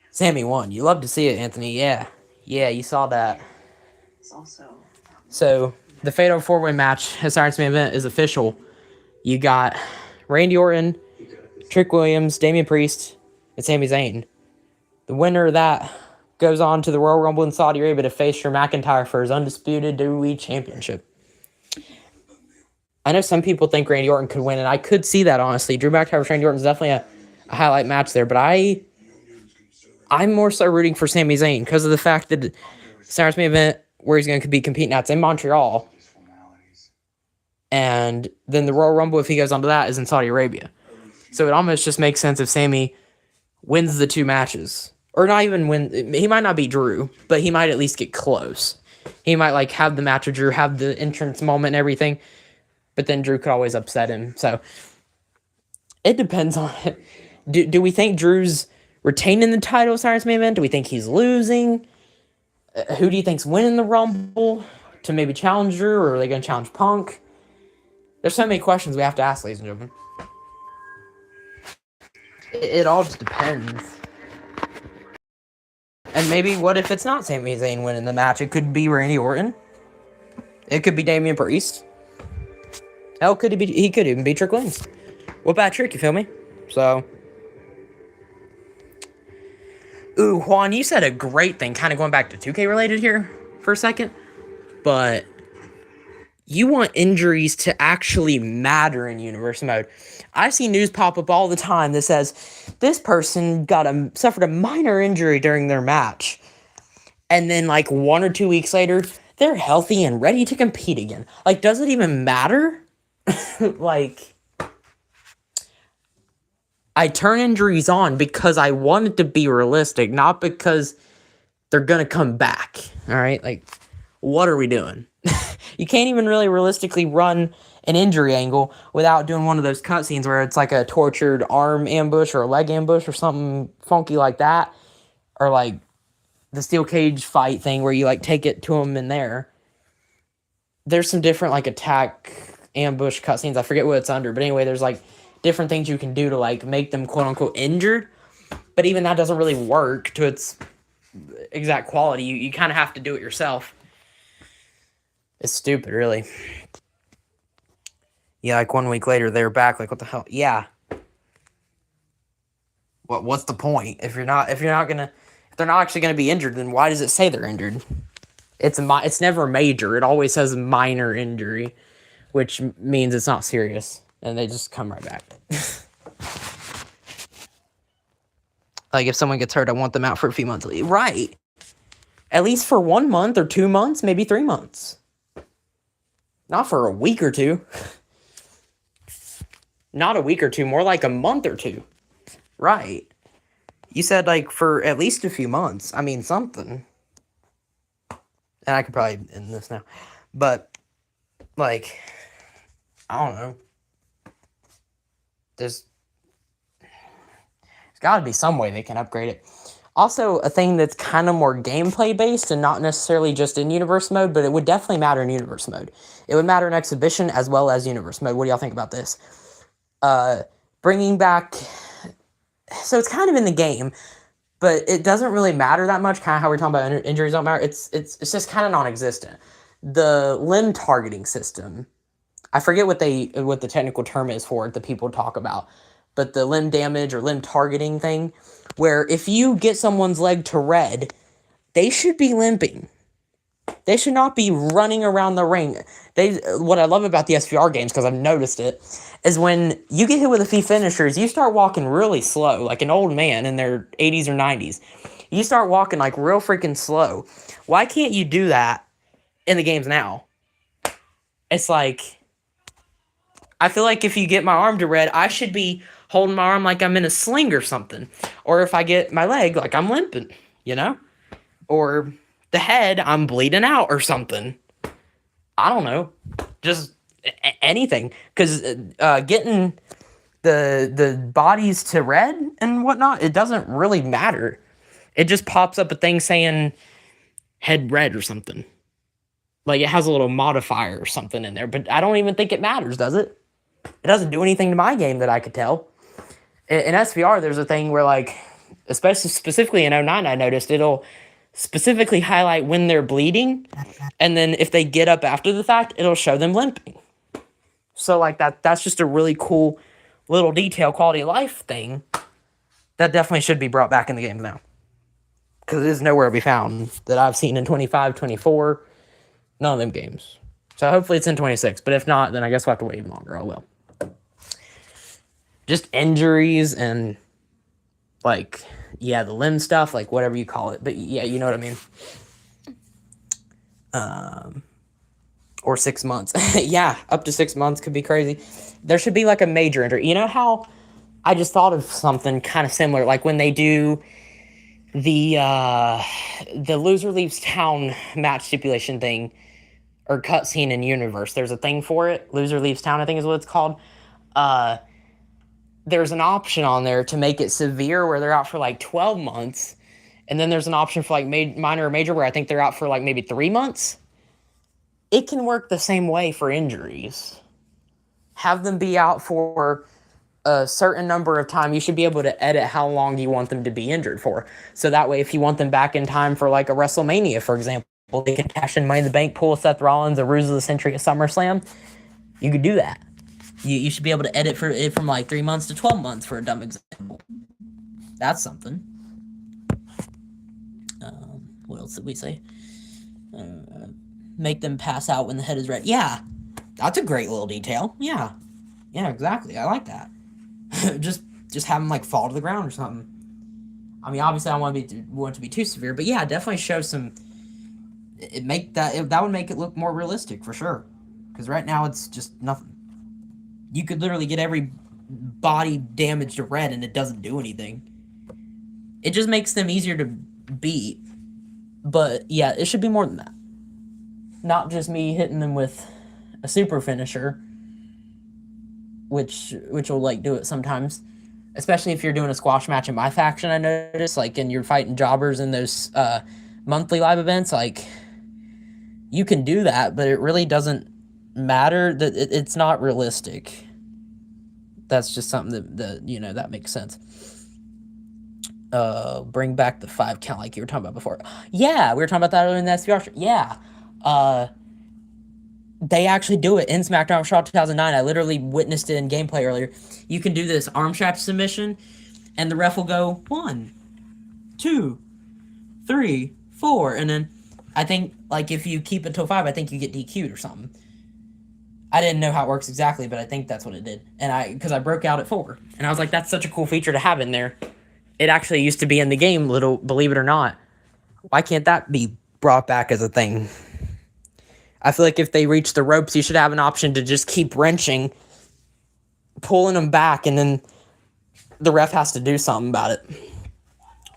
Sammy won. You love to see it, Anthony. Yeah, you saw that. So, the Fatal 4-Way match at Saturday's main event is official. You got Randy Orton, Trick Williams, Damian Priest, and Sami Zayn. The winner of that goes on to the Royal Rumble in Saudi Arabia to face Drew McIntyre for his undisputed WWE Championship. I know some people think Randy Orton could win, and I could see that, honestly. Drew McIntyre versus Randy Orton is definitely a highlight match there, but I'm more so rooting for Sami Zayn because of the fact that Saturday's main event, where he's going to be competing at, in Montreal. And then the Royal Rumble, if he goes on to that, is in Saudi Arabia. So it almost just makes sense if Sami wins the 2 matches. Or not even win. He might not beat Drew, but he might at least get close. He might have the match with Drew, have the entrance moment and everything. But then Drew could always upset him. So it depends on it. Do we think Drew's retaining the title Saturday's main event? Do we think he's losing? Who do you think's winning the Rumble to maybe challenge Drew, or are they going to challenge Punk? There's so many questions we have to ask, ladies and gentlemen. It all just depends. And maybe what if it's not Sami Zayn winning the match? It could be Randy Orton. It could be Damian Priest. Hell, he could even be Trick Williams. What bad trick, you feel me? So, ooh, Juan, you said a great thing, kind of going back to 2K related here for a second, but you want injuries to actually matter in universe mode. I see news pop up all the time that says this person suffered a minor injury during their match, and then like 1 or 2 weeks later, they're healthy and ready to compete again. Like, does it even matter? Like, I turn injuries on because I want it to be realistic, not because they're gonna come back. All right, like, what are we doing? You can't even really realistically run an injury angle without doing one of those cutscenes where it's like a tortured arm ambush or a leg ambush or something funky like that, or like the steel cage fight thing where you like take it to them in there. There's some different like attack ambush cutscenes. I forget what it's under, but anyway, there's like different things you can do to like make them quote unquote injured, but even that doesn't really work to its exact quality. You kind of have to do it yourself. It's stupid, really. Yeah, like 1 week later, they're back. Like, what the hell? Yeah. What's the point? If they're not actually gonna be injured, then why does it say they're injured? It's never major. It always says minor injury, which means it's not serious, and they just come right back. Like, if someone gets hurt, I want them out for a few months. Right. At least for 1 month or 2 months, maybe 3 months. Not for a week or two. Not a week or two, more like a month or two. Right. You said, like, for at least a few months. I mean, something. And I could probably end this now. But, like, I don't know. There's got to be some way they can upgrade it. Also, a thing that's kind of more gameplay based and not necessarily just in universe mode, but it would definitely matter in universe mode. It would matter in exhibition as well as universe mode. What do y'all think about this? Bringing back... So it's kind of in the game, but it doesn't really matter that much, kind of how we're talking about injuries don't matter. It's just kind of non-existent. The limb targeting system, I forget what the technical term is for it that people talk about, but the limb damage or limb targeting thing, where if you get someone's leg to red, they should be limping. They should not be running around the ring. What I love about the SVR games, because I've noticed it, is when you get hit with a few finishers, you start walking really slow, like an old man in their 80s or 90s. You start walking like real freaking slow. Why can't you do that in the games now? It's like, I feel like if you get my arm to red, I should be holding my arm like I'm in a sling or something. Or if I get my leg, like I'm limping, you know? Or the head, I'm bleeding out or something. I don't know. Just anything. Because getting the bodies to red and whatnot, it doesn't really matter. It just pops up a thing saying head red or something. Like it has a little modifier or something in there. But I don't even think it matters, does it? It doesn't do anything to my game that I could tell. In SVR, there's a thing where, like, specifically in 09, I noticed it'll specifically highlight when they're bleeding, and then if they get up after the fact, it'll show them limping. So, like, that's just a really cool little detail, quality of life thing that definitely should be brought back in the game now. Because it is nowhere to be found that I've seen in 25, 24, none of them games. So hopefully it's in 26, but if not, then I guess we'll have to wait even longer. Oh well. Just injuries and, like, yeah, the limb stuff, like, whatever you call it. But, yeah, you know what I mean. Or 6 months. Yeah, up to 6 months could be crazy. There should be, like, a major injury. You know how I just thought of something kind of similar, like when they do the loser leaves town match stipulation thing, or cutscene in universe. There's a thing for it. Loser leaves town, I think is what it's called. There's an option on there to make it severe where they're out for like 12 months. And then there's an option for like minor or major where I think they're out for like maybe 3 months. It can work the same way for injuries. Have them be out for a certain number of time. You should be able to edit how long you want them to be injured for. So that way, if you want them back in time for like a WrestleMania, for example, they can cash in Money in the Bank, pull Seth Rollins, a Ruse of the Century at SummerSlam. You could do that. You should be able to edit for it from like 3 months to 12 months for a dumb example. That's something. What else did we say? Make them pass out when the head is ready. Yeah, that's a great little detail. Yeah, exactly. I like that. just have them like fall to the ground or something. I mean, obviously, I don't want it to be too severe, but yeah, definitely show some. That would make it look more realistic for sure. Because right now it's just nothing. You could literally get every body damaged to red and it doesn't do anything. It just makes them easier to beat. But yeah, it should be more than that. Not just me hitting them with a super finisher, which will like do it sometimes. Especially if you're doing a squash match in my faction, I noticed, like, and you're fighting jobbers in those monthly live events, like, you can do that, but it really doesn't matter. That it's not realistic. That's just something that that makes sense. Bring back the 5 count like you were talking about before. Yeah, we were talking about that earlier in the SPR show. Yeah. They actually do it in SmackDown Raw 2009. I literally witnessed it in gameplay earlier. You can do this arm strap submission, and the ref will go 1, 2, 3, 4, and then I think, like, if you keep it till 5, I think you get DQ'd or something. I didn't know how it works exactly, but I think that's what it did. And because I broke out at 4, and I was like, that's such a cool feature to have in there. It actually used to be in the game, believe it or not. Why can't that be brought back as a thing? I feel like if they reach the ropes, you should have an option to just keep wrenching, pulling them back, and then the ref has to do something about it.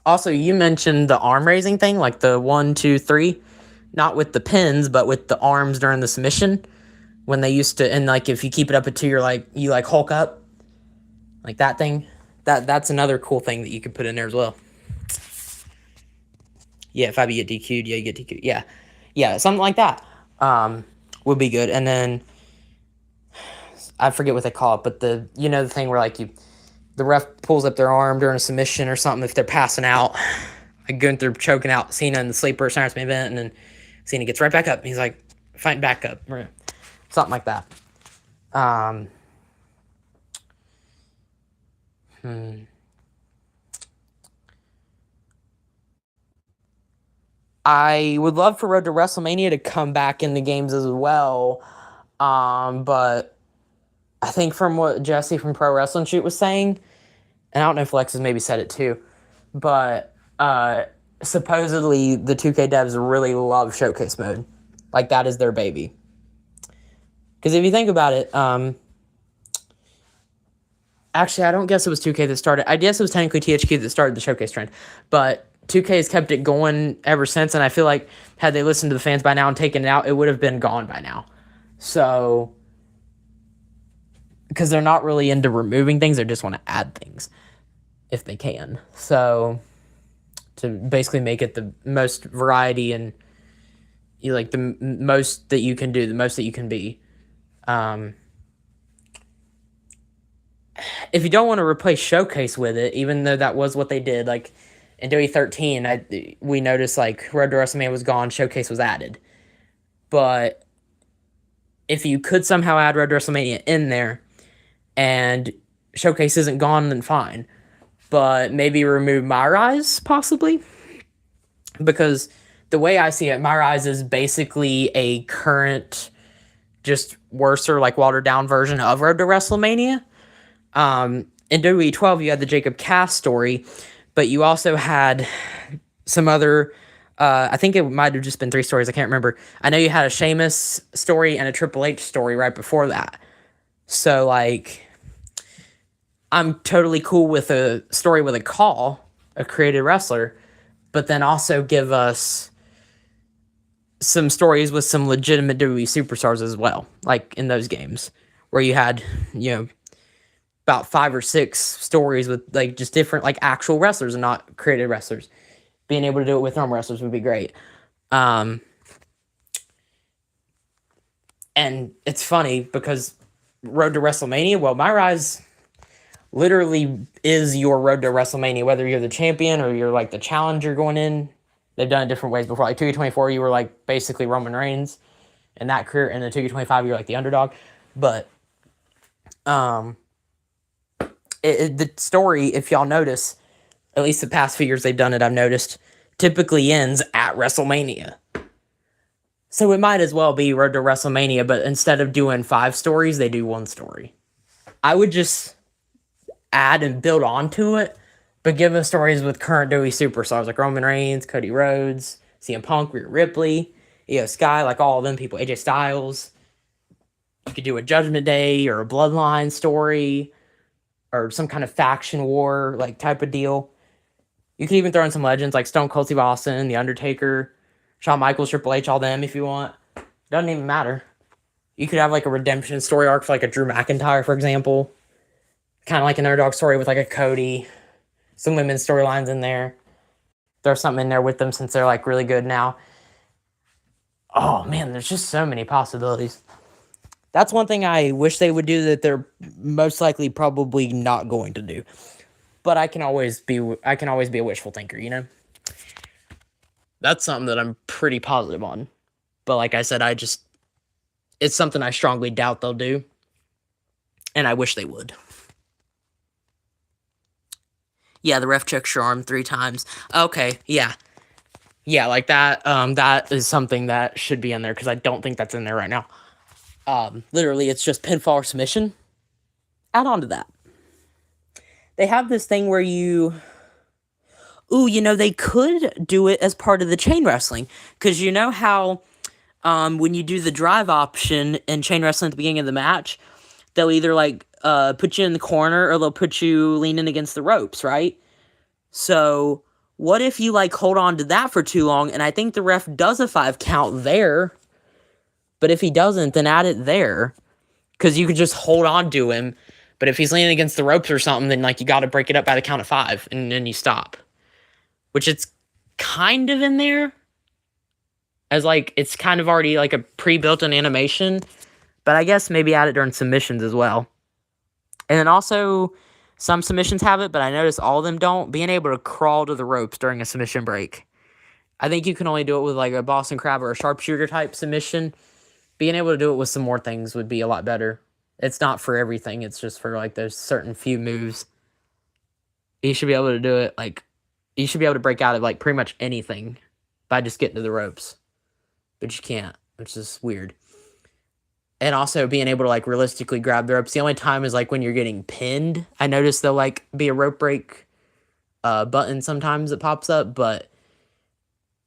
Also, you mentioned the arm raising thing, like the 1, 2, 3, not with the pins, but with the arms during the submission. When they used to, and like if you keep it up at 2, you Hulk up, like that thing. That's another cool thing that you could put in there as well. Yeah, if I get DQ'd, yeah, you get DQ'd. Yeah, something like that. Would be good. And then I forget what they call it, but the thing where like the ref pulls up their arm during a submission or something if they're passing out, like going through choking out Cena in the sleeper Saturday main event, and then Cena gets right back up and he's like fighting back up, or something like that. I would love for Road to WrestleMania to come back in the games as well. But I think from what Jesse from Pro Wrestling Shoot was saying, and I don't know if Lex has maybe said it too, but supposedly the 2K devs really love Showcase Mode. Like, that is their baby. Because if you think about it, actually, I don't guess it was 2K that started. I guess it was technically THQ that started the Showcase trend. But 2K has kept it going ever since, and I feel like had they listened to the fans by now and taken it out, it would have been gone by now. So, because they're not really into removing things, they just want to add things if they can. So, to basically make it the most variety and the most that you can do, the most that you can be. If you don't want to replace Showcase with it, even though that was what they did, like in WWE13, we noticed like Road to WrestleMania was gone, Showcase was added. But if you could somehow add Road to WrestleMania in there and Showcase isn't gone, then fine. But maybe remove My Rise, possibly. Because the way I see it, My Rise is basically a current, just worse or like watered down version of Road to WrestleMania. In WWE12, you had the Jacob Cass story, but you also had some other, I think it might have just been 3 stories, I can't remember. I know you had a Sheamus story and a Triple H story right before that. So, like, I'm totally cool with a story with a call, a created wrestler, but then also give us some stories with some legitimate WWE superstars as well, like in those games, where you had, about 5 or 6 stories with like just different like actual wrestlers and not created wrestlers. Being able to do it with normal wrestlers would be great. And it's funny because Road to WrestleMania, well, My Rise literally is your Road to WrestleMania, whether you're the champion or you're like the challenger going in They've done it different ways before. Like 2K24, you were like basically Roman Reigns in that career, and then 2K25, you're like the underdog. But the story, if y'all notice, at least the past few years they've done it, I've noticed, typically ends at WrestleMania. So it might as well be Road to WrestleMania, but instead of doing 5 stories, they do 1 story. I would just add and build onto it, but give us stories with current WWE superstars like Roman Reigns, Cody Rhodes, CM Punk, Rhea Ripley, Io Sky, like all of them people, AJ Styles. You could do a Judgment Day or a Bloodline story or some kind of faction war like type of deal. You could even throw in some legends like Stone Cold Steve Austin, The Undertaker, Shawn Michaels, Triple H, all them if you want. Doesn't even matter. You could have like a redemption story arc for like a Drew McIntyre, for example. Kind of like an underdog story with like a Cody. Some women's storylines in there. Throw something in there with them since they're like really good now. Oh man, there's just so many possibilities. That's one thing I wish they would do that they're most likely probably not going to do. But I can always be a wishful thinker, you know? That's something that I'm pretty positive on. But like I said, it's something I strongly doubt they'll do. And I wish they would. Yeah, the ref checks your arm 3 times. Okay, yeah. Yeah, like that, that is something that should be in there, because I don't think that's in there right now. Literally, it's just pinfall or submission. Add on to that. They have this thing where they could do it as part of the chain wrestling. Because you know how when you do the drive option in chain wrestling at the beginning of the match, they'll either like put you in the corner or they'll put you leaning against the ropes, right? So what if you like hold on to that for too long, and I think the ref does a 5 count there, but if he doesn't, then add it there, because you could just hold on to him, but if he's leaning against the ropes or something, then like you got to break it up by the count of 5, and then you stop, which it's kind of in there, as like it's kind of already like a pre-built-in animation, but I guess maybe add it during submissions as well. And then also, some submissions have it, but I noticed all of them don't. Being able to crawl to the ropes during a submission break. I think you can only do it with like a Boston Crab or a sharpshooter type submission. Being able to do it with some more things would be a lot better. It's not for everything. It's just for like those certain few moves. You should be able to do it like, you should be able to break out of like pretty much anything by just getting to the ropes. But you can't, which is weird. And also being able to like realistically grab the ropes. The only time is like when you're getting pinned. I noticed there'll like be a rope break button sometimes that pops up, but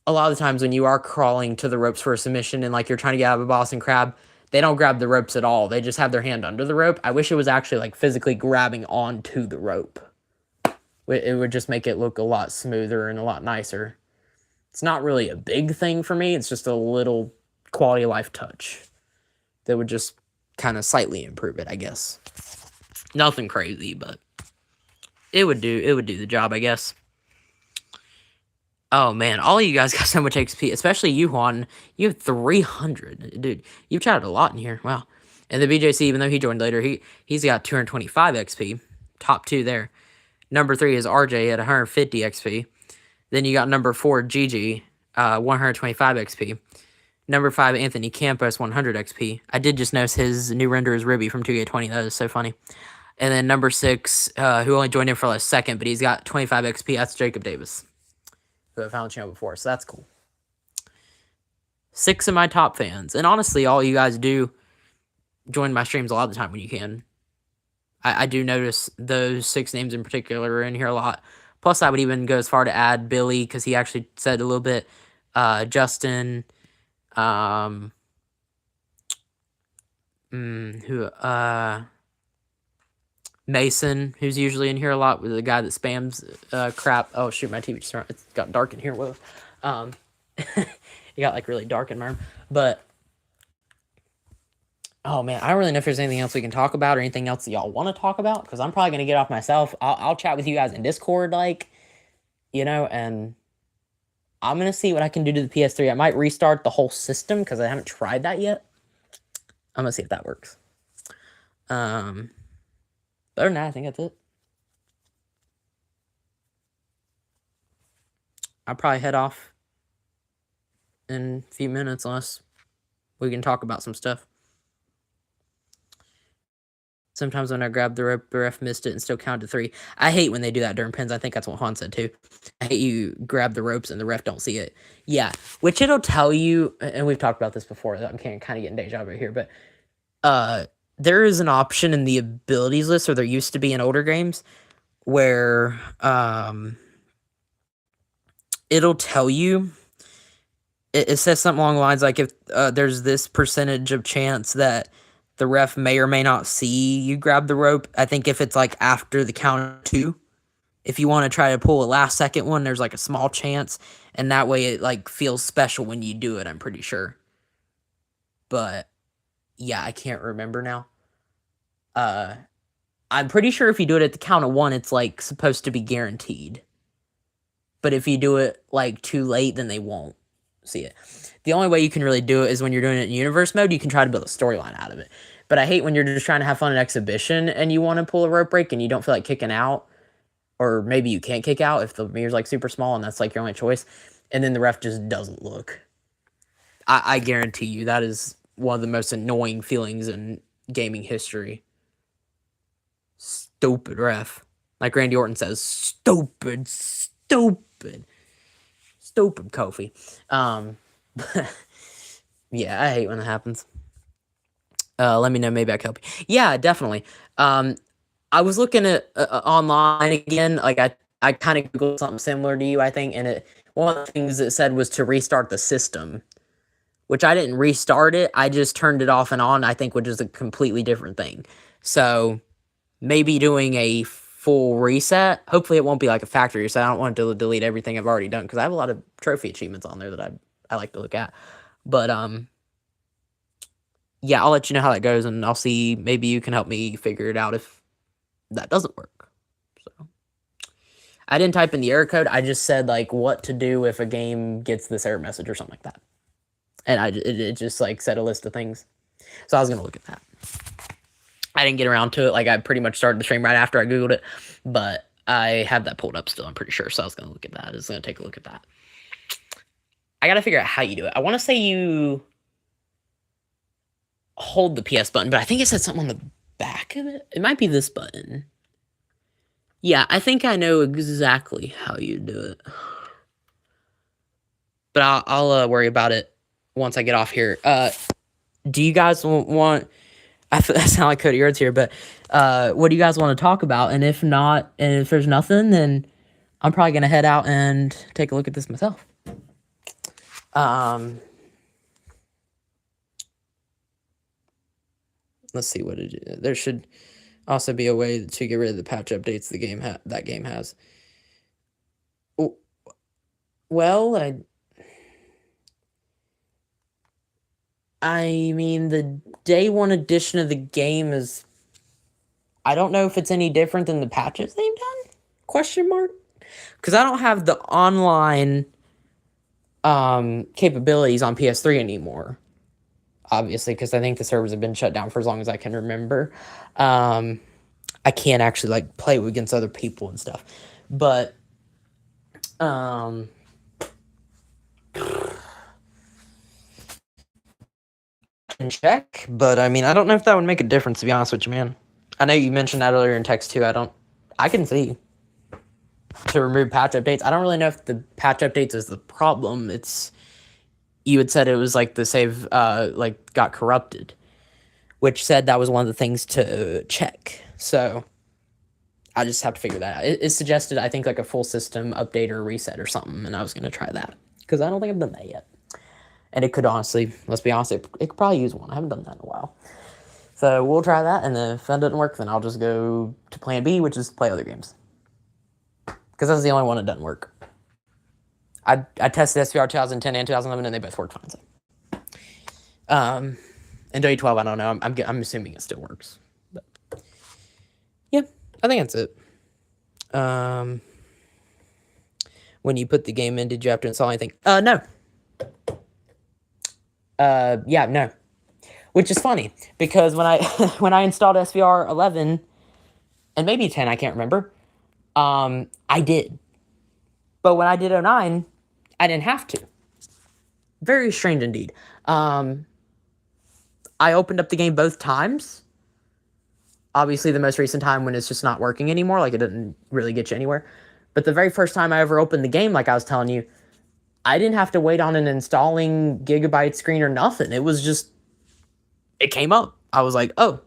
a lot of the times when you are crawling to the ropes for a submission and like you're trying to get out of a Boston Crab, they don't grab the ropes at all. They just have their hand under the rope. I wish it was actually like physically grabbing onto the rope. It would just make it look a lot smoother and a lot nicer. It's not really a big thing for me. It's just a little quality of life touch that would just kind of slightly improve it, I guess. Nothing crazy, but it would do the job, I guess. Oh man, all of you guys got so much XP, especially you, Juan. You have 300, dude. You've chatted a lot in here. Wow. And the BJC, even though he joined later, he's got 225 XP. Top 2 there. Number 3 is RJ at 150 XP. Then you got number 4, Gigi, 125 XP. Number 5, Anthony Campos, 100 XP. I did just notice his new render is Ribby from 2K20. That is so funny. And then number 6, who only joined in for a second, but he's got 25 XP. That's Jacob Davis, who I found the channel before. So that's cool. 6 of my top fans. And honestly, all you guys do join my streams a lot of the time when you can. I do notice those 6 names in particular are in here a lot. Plus, I would even go as far to add Billy, because he actually said a little bit. Justin... Mason, who's usually in here a lot, with the guy that spams crap. Oh shoot, my TV just it's got dark in here. Whoa. It got like really dark in my room. But oh man, I don't really know if there's anything else we can talk about or anything else that y'all want to talk about, because I'm probably gonna get off myself. I'll chat with you guys in Discord, like, you know, and I'm going to see what I can do to the PS3. I might restart the whole system, because I haven't tried that yet. I'm going to see if that works. Other than that, I think that's it. I'll probably head off in a few minutes unless we can talk about some stuff. Sometimes when I grabbed the rope, the ref missed it and still counted 3. I hate when they do that during pins. I think that's what Han said too. I hate you grab the ropes and the ref don't see it. Yeah, which it'll tell you, and we've talked about this before. I'm kind of getting deja vu here, but there is an option in the abilities list, or there used to be in older games, where it'll tell you. It says something along the lines like if there's this percentage of chance that the ref may or may not see you grab the rope. I think if it's like after the count of 2, if you want to try to pull a last second one, there's like a small chance, and that way it like feels special when you do it, I'm pretty sure. But yeah, I can't remember now. I'm pretty sure if you do it at the count of 1, it's like supposed to be guaranteed. But if you do it like too late, then they won't see it. The only way you can really do it is when you're doing it in universe mode. You can try to build a storyline out of it. But I hate when you're just trying to have fun in exhibition and you want to pull a rope break and you don't feel like kicking out. Or maybe you can't kick out if the mirror's like super small and that's like your only choice. And then the ref just doesn't look. I guarantee you that is one of the most annoying feelings in gaming history. Stupid ref. Like Randy Orton says, stupid Kofi. Yeah, I hate when it happens. Let me know, maybe I can help you. Yeah, definitely. I was looking at online again, like I kind of googled something similar to you, I think, and one of the things it said was to restart the system, which I didn't restart it. I just turned it off and on, I think, which is a completely different thing. So maybe doing a full reset. Hopefully it won't be like a factory reset. I don't want to delete everything I've already done because I have a lot of trophy achievements on there that I like to look at. But yeah, I'll let you know how that goes, and I'll see. Maybe you can help me figure it out if that doesn't work. So I didn't type in the error code. I just said like what to do if a game gets this error message or something like that, and it just like said a list of things. So I was gonna look at that. I didn't get around to it. Like I pretty much started the stream right after I googled it, but I have that pulled up still. I'm pretty sure. So I was gonna look at that. I was gonna take a look at that. I gotta figure out how you do it. I want to say you hold the PS button, but I think it said something on the back of it. It might be this button. Yeah, I think I know exactly how you do it. But I'll worry about it once I get off here. Do you guys want... I sound like Cody Rhodes here, but what do you guys want to talk about? And if not, and if there's nothing, then I'm probably going to head out and take a look at this myself. Let's see what it is. There should also be a way to get rid of the patch updates the game that game has. Well, I mean, the day 1 edition of the game is... I don't know if it's any different than the patches they've done? Question mark? Because I don't have the online capabilities on PS3 anymore. Obviously, because I think the servers have been shut down for as long as I can remember. I can't actually like play against other people and stuff. But can check, but I mean, I don't know if that would make a difference, to be honest with you, man. I know you mentioned that earlier in text too. I can see to remove patch updates. I don't really know if the patch updates is the problem. You had said it was like the save like got corrupted, which said that was one of the things to check. So I just have to figure that out. It suggested, I think, like a full system update or reset or something, and I was going to try that because I don't think I've done that yet. And it could honestly, let's be honest, it could probably use one. I haven't done that in a while. So we'll try that, and if that doesn't work, then I'll just go to plan B, which is play other games. Because that's the only one that doesn't work. I tested SVR 2010 and 2011, and they both worked fine. So. And W12, I don't know. I'm assuming it still works. But yeah, I think that's it. When you put the game in, did you have to install anything? No. Yeah, no. Which is funny, because when I installed SVR 11, and maybe 10, I can't remember, I did. But when I did 09, I didn't have to. Very strange indeed. I opened up the game both times. Obviously, the most recent time when it's just not working anymore, like it didn't really get you anywhere. But the very first time I ever opened the game, like I was telling you, I didn't have to wait on an installing gigabyte screen or nothing. It was just, it came up. I was like, oh,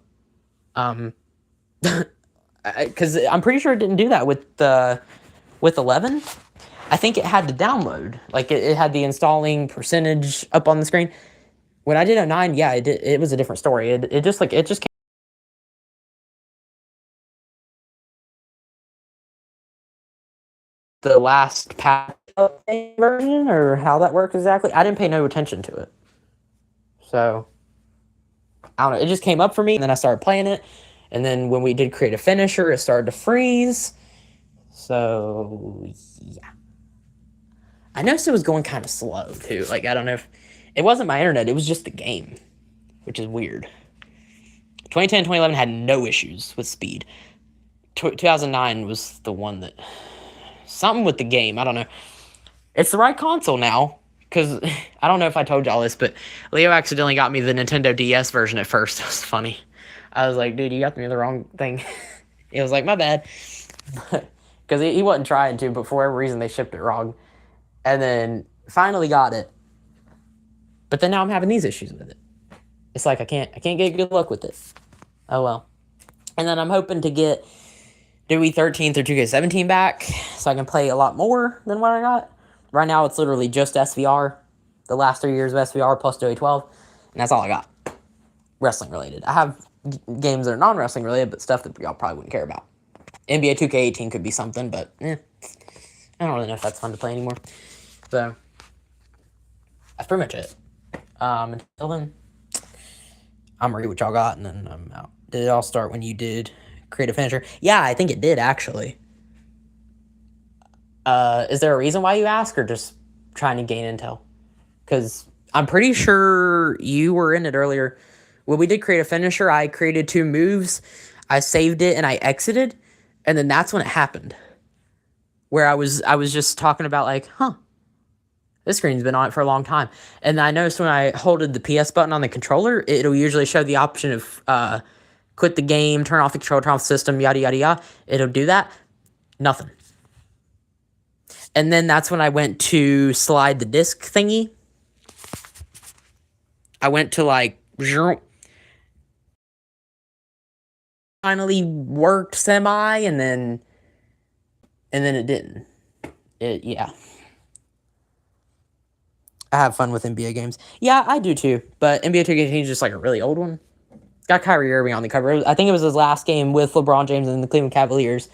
because I'm pretty sure it didn't do that with 11. I think it had to download. Like it had the installing percentage up on the screen. When I did 09, yeah, it was a different story. It just came the last patch version or how that worked exactly. I didn't pay no attention to it. So I don't know. It just came up for me, and then I started playing it. And then when we did create a finisher, it started to freeze. So yeah, I noticed it was going kind of slow too. Like I don't know if it wasn't my internet; it was just the game, which is weird. 2010, 2011 had no issues with speed. 2009 was the one that something with the game. I don't know. It's the right console now. Because I don't know if I told y'all this, but Leo accidentally got me the Nintendo DS version at first. It was funny. I was like, dude, you got me the wrong thing. It was like, my bad. Because he wasn't trying to, but for whatever reason, they shipped it wrong. And then finally got it. But then now I'm having these issues with it. It's like I can't get good luck with it. Oh well. And then I'm hoping to get Dewey 13 through 2K17 back so I can play a lot more than what I got. Right now, it's literally just SVR. The last 3 years of SVR plus Dewey 12. And that's all I got. Wrestling related. I have games that are non-wrestling related, but stuff that y'all probably wouldn't care about. NBA 2K18 could be something, but I don't really know if that's fun to play anymore. So, that's pretty much it. Until then, I'm ready what y'all got, and then I'm out. Did it all start when you did create a finisher? Yeah, I think it did, actually. Is there a reason why you ask, or just trying to gain intel? Because I'm pretty sure you were in it earlier. When we did create a finisher, I created 2 moves, I saved it, and I exited, and then that's when it happened. Where I was just talking about like, this screen's been on it for a long time. And I noticed when I holded the PS button on the controller, it'll usually show the option of quit the game, turn off the controller, turn off the system, yada, yada, yada. It'll do that. Nothing. And then that's when I went to slide the disc thingy. I went to like, finally worked semi, and then it didn't. Yeah. I have fun with NBA games. Yeah, I do too. But NBA 2K18 is just like a really old one. Got Kyrie Irving on the cover. I think it was his last game with LeBron James and the Cleveland Cavaliers.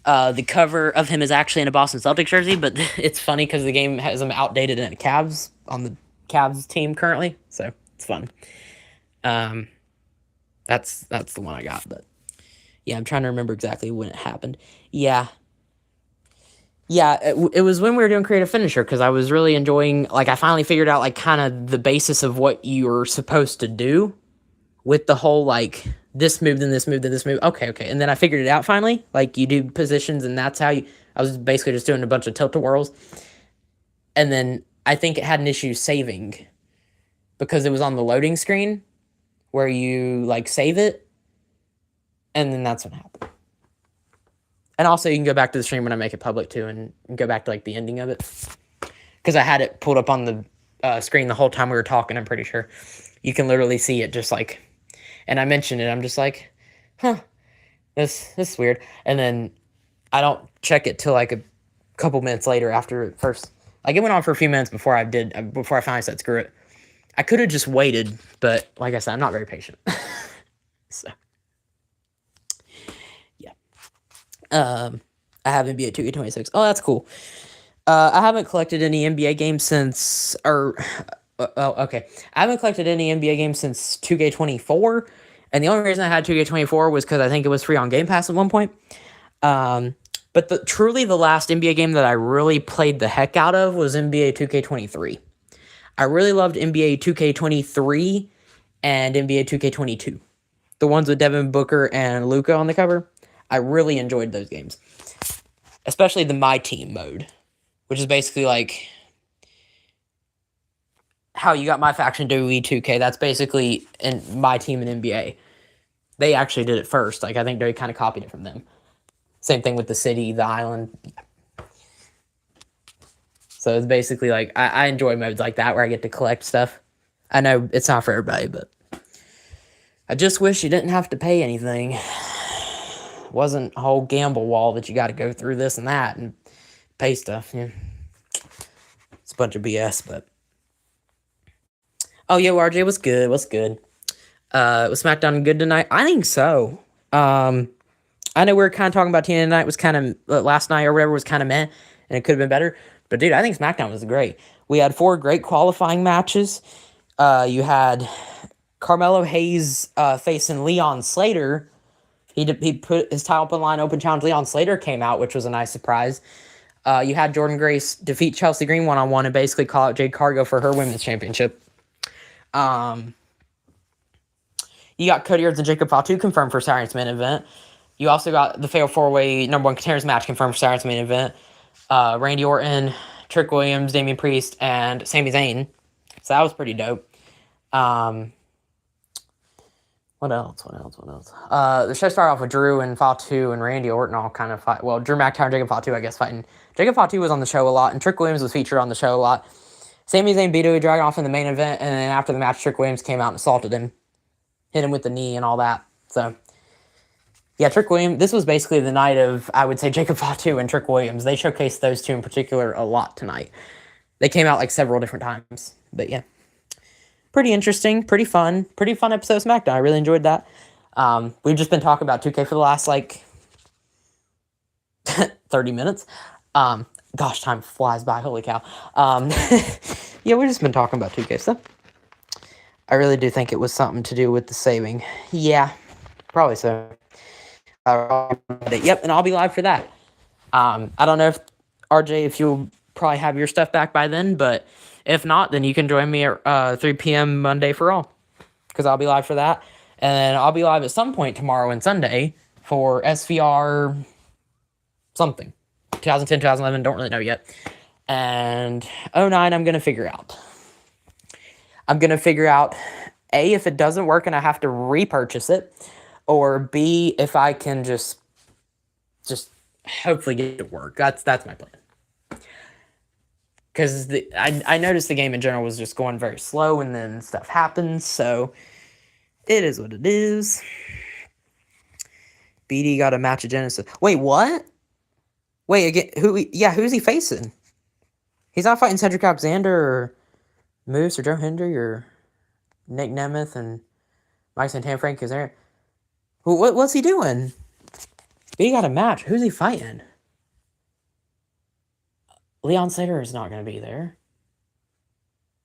The cover of him is actually in a Boston Celtics jersey, but it's funny because the game has him outdated in Cavs on the Cavs team currently, so it's fun. That's the one I got, but yeah, I'm trying to remember exactly when it happened. Yeah, it was when we were doing creative finisher because I was really enjoying. Like, I finally figured out like kind of the basis of what you're supposed to do with the whole like this move, then this move, then this move. Okay. And then I figured it out finally. Like, you do positions, and that's how you... I was basically just doing a bunch of tilt-a-whirls. And then I think it had an issue saving because it was on the loading screen where you, like, save it. And then that's what happened. And also, you can go back to the stream when I make it public, too, and go back to, like, the ending of it. Because I had it pulled up on the screen the whole time we were talking, I'm pretty sure. You can literally see it just, like... And I mentioned it, I'm just like, this is weird. And then I don't check it till like a couple minutes later after it first. Like, it went on for a few minutes before I finally said screw it. I could have just waited, but like I said, I'm not very patient. So, yeah. I have NBA 2K26. Oh, that's cool. I haven't collected any NBA games since, okay. I haven't collected any NBA games since 2K24, and the only reason I had 2K24 was because I think it was free on Game Pass at one point. But truly the last NBA game that I really played the heck out of was NBA 2K23. I really loved NBA 2K23 and NBA 2K22. The ones with Devin Booker and Luka on the cover. I really enjoyed those games. Especially the My Team mode, which is basically like... how you got my faction WWE 2K. That's basically in my team in NBA. They actually did it first. Like, I think they kind of copied it from them. Same thing with the city, the island. So it's basically like, I enjoy modes like that where I get to collect stuff. I know it's not for everybody, but I just wish you didn't have to pay anything. It wasn't a whole gamble wall that you got to go through this and that and pay stuff. Yeah. It's a bunch of BS, but. Oh, yo, RJ, what's good? What's good? Was SmackDown good tonight? I think so. I know we were kind of talking about TNA tonight was kind of, last night or whatever was kind of meh, and it could have been better. But, dude, I think SmackDown was great. We had 4 great qualifying matches. You had Carmelo Hayes facing Leon Slater. He put his title up on line, open challenge. Leon Slater came out, which was a nice surprise. You had Jordan Grace defeat Chelsea Green one-on-one and basically call out Jade Cargo for her women's championship. You got Cody Rhodes and Jacob Fatu confirmed for Saturday's main event. You also got the Fatal 4-Way number 1 contenders match confirmed for Saturday's main event. Randy Orton, Trick Williams, Damian Priest, and Sami Zayn. So that was pretty dope. What else? The show started off with Drew and Fatu and Randy Orton all kind of fight. Well, Drew McIntyre and Jacob Fatu, I guess, fighting. Jacob Fatu was on the show a lot, and Trick Williams was featured on the show a lot. Sami Zayn beat Ilya Dragunov in the main event, and then after the match, Trick Williams came out and assaulted him. Hit him with the knee and all that. So, yeah, Trick Williams, this was basically the night of, I would say, Jacob Fatu and Trick Williams. They showcased those two in particular a lot tonight. They came out like several different times. But yeah, pretty interesting, pretty fun episode of SmackDown. I really enjoyed that. We've just been talking about 2K for the last like 30 minutes. Gosh, time flies by. Holy cow. Yeah, we've just been talking about 2K stuff. I really do think it was something to do with the saving. Yeah, probably so. Yep, and I'll be live for that. I don't know if, RJ, if you'll probably have your stuff back by then, but if not, then you can join me at 3 p.m. Monday for Raw, because I'll be live for that. And then I'll be live at some point tomorrow and Sunday for SVR something. 2010, 2011, don't really know yet. And 09, I'm going to figure out. I'm going to figure out, A, if it doesn't work and I have to repurchase it, or B, if I can just hopefully get it to work. That's my plan. Because I noticed the game in general was just going very slow, and then stuff happens, so it is what it is. BD got a match at Genesis. Wait, what? Wait, again, who's he facing? He's not fighting Cedric Alexander or Moose or Joe Hendry or Nick Nemeth and Mike Santana, Frank Kazarian. What's he doing? He got a match. Who's he fighting? Leon Slater is not going to be there.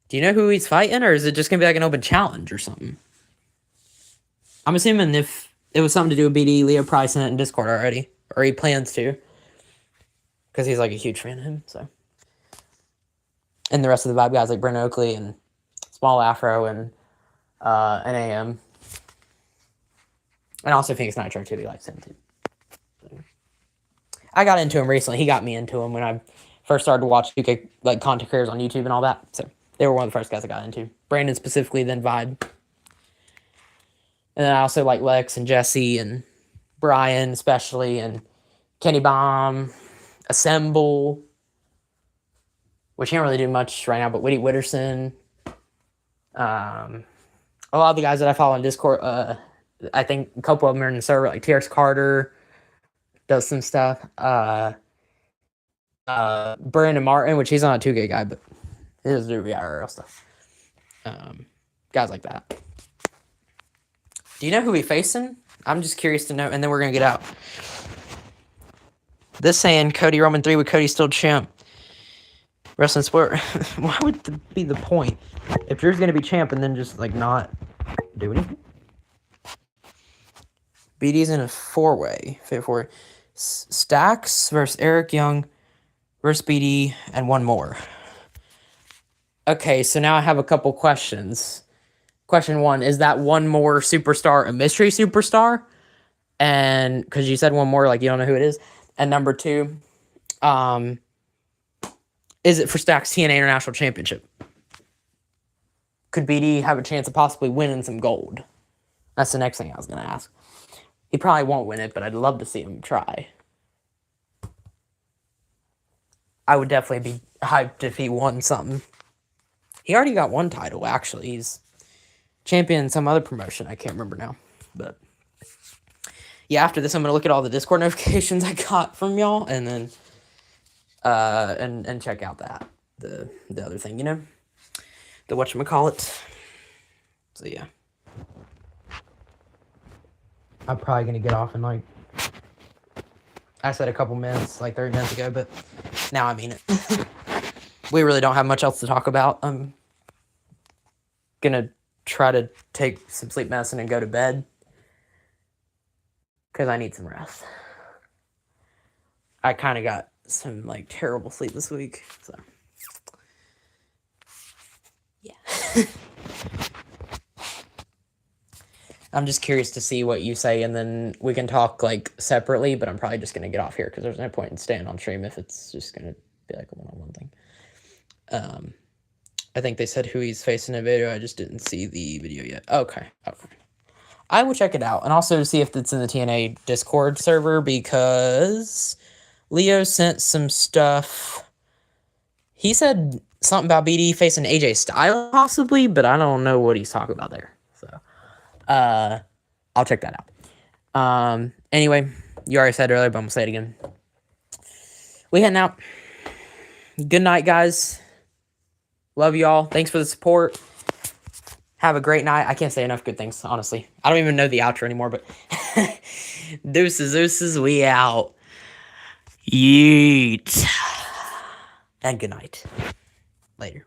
Do you know who he's fighting, or is it just going to be like an open challenge or something? I'm assuming if it was something to do with BD, Leo probably sent it in Discord already, or he plans to, because he's like a huge fan of him. So, and the rest of the Vibe guys like Brent Oakley and Small Afro and NAM. And also Phoenix Nitro too. He likes him too. So, I got into him recently. He got me into him when I first started to watch UK like content creators on YouTube and all that. So they were one of the first guys I got into. Brandon specifically, then Vibe. And then I also like Lex and Jesse and Brian especially, and Kenny Bomb, Assemble, which he don't really do much right now, but Whitty Witterson. A lot of the guys that I follow on Discord, I think a couple of them are in the server, like TRX Carter does some stuff. Brandon Martin, which he's not a 2K guy, but he does do IRL stuff. Guys like that. Do you know who he's facing? I'm just curious to know, and then we're going to get out. This saying Cody Roman 3 with Cody still champ. Wrestling sport. Why would be the point? If Drew's going to be champ and then just like not do anything? BD's in a 4-way. Fit 4. Stacks versus Eric Young versus BD and one more. Okay, so now I have a couple questions. Question 1, is that one more superstar a mystery superstar? And because you said one more, like you don't know who it is. And number 2, is it for Stacks TNA International Championship? could BD have a chance of possibly winning some gold? That's the next thing I was going to ask. He probably won't win it, but I'd love to see him try. I would definitely be hyped if he won something. He already got one title, actually. He's champion in some other promotion. I can't remember now. But yeah, after this, I'm going to look at all the Discord notifications I got from y'all, and then and check out the other thing, you know? The whatchamacallit. So yeah. I'm probably going to get off in like, I said a couple minutes, like 30 minutes ago, but now I mean it. We really don't have much else to talk about. I'm going to try to take some sleep medicine and go to bed because I need some rest. I kind of got some like terrible sleep this week, so yeah. I'm just curious to see what you say, and then we can talk like separately, but I'm probably just going to get off here because there's no point in staying on stream if it's just going to be like a one-on-one thing. I think they said who he's facing in a video. I just didn't see the video yet. Okay. I will check it out, and also see if it's in the TNA Discord server, because Leo sent some stuff. He said something about BD facing AJ Styles possibly, but I don't know what he's talking about there. So, I'll check that out. Anyway, you already said earlier, but I'm gonna say it again. We heading out. Good night, guys. Love y'all. Thanks for the support. Have a great night. I can't say enough good things, honestly. I don't even know the outro anymore, but deuces, we out. Yeet. And good night. Later.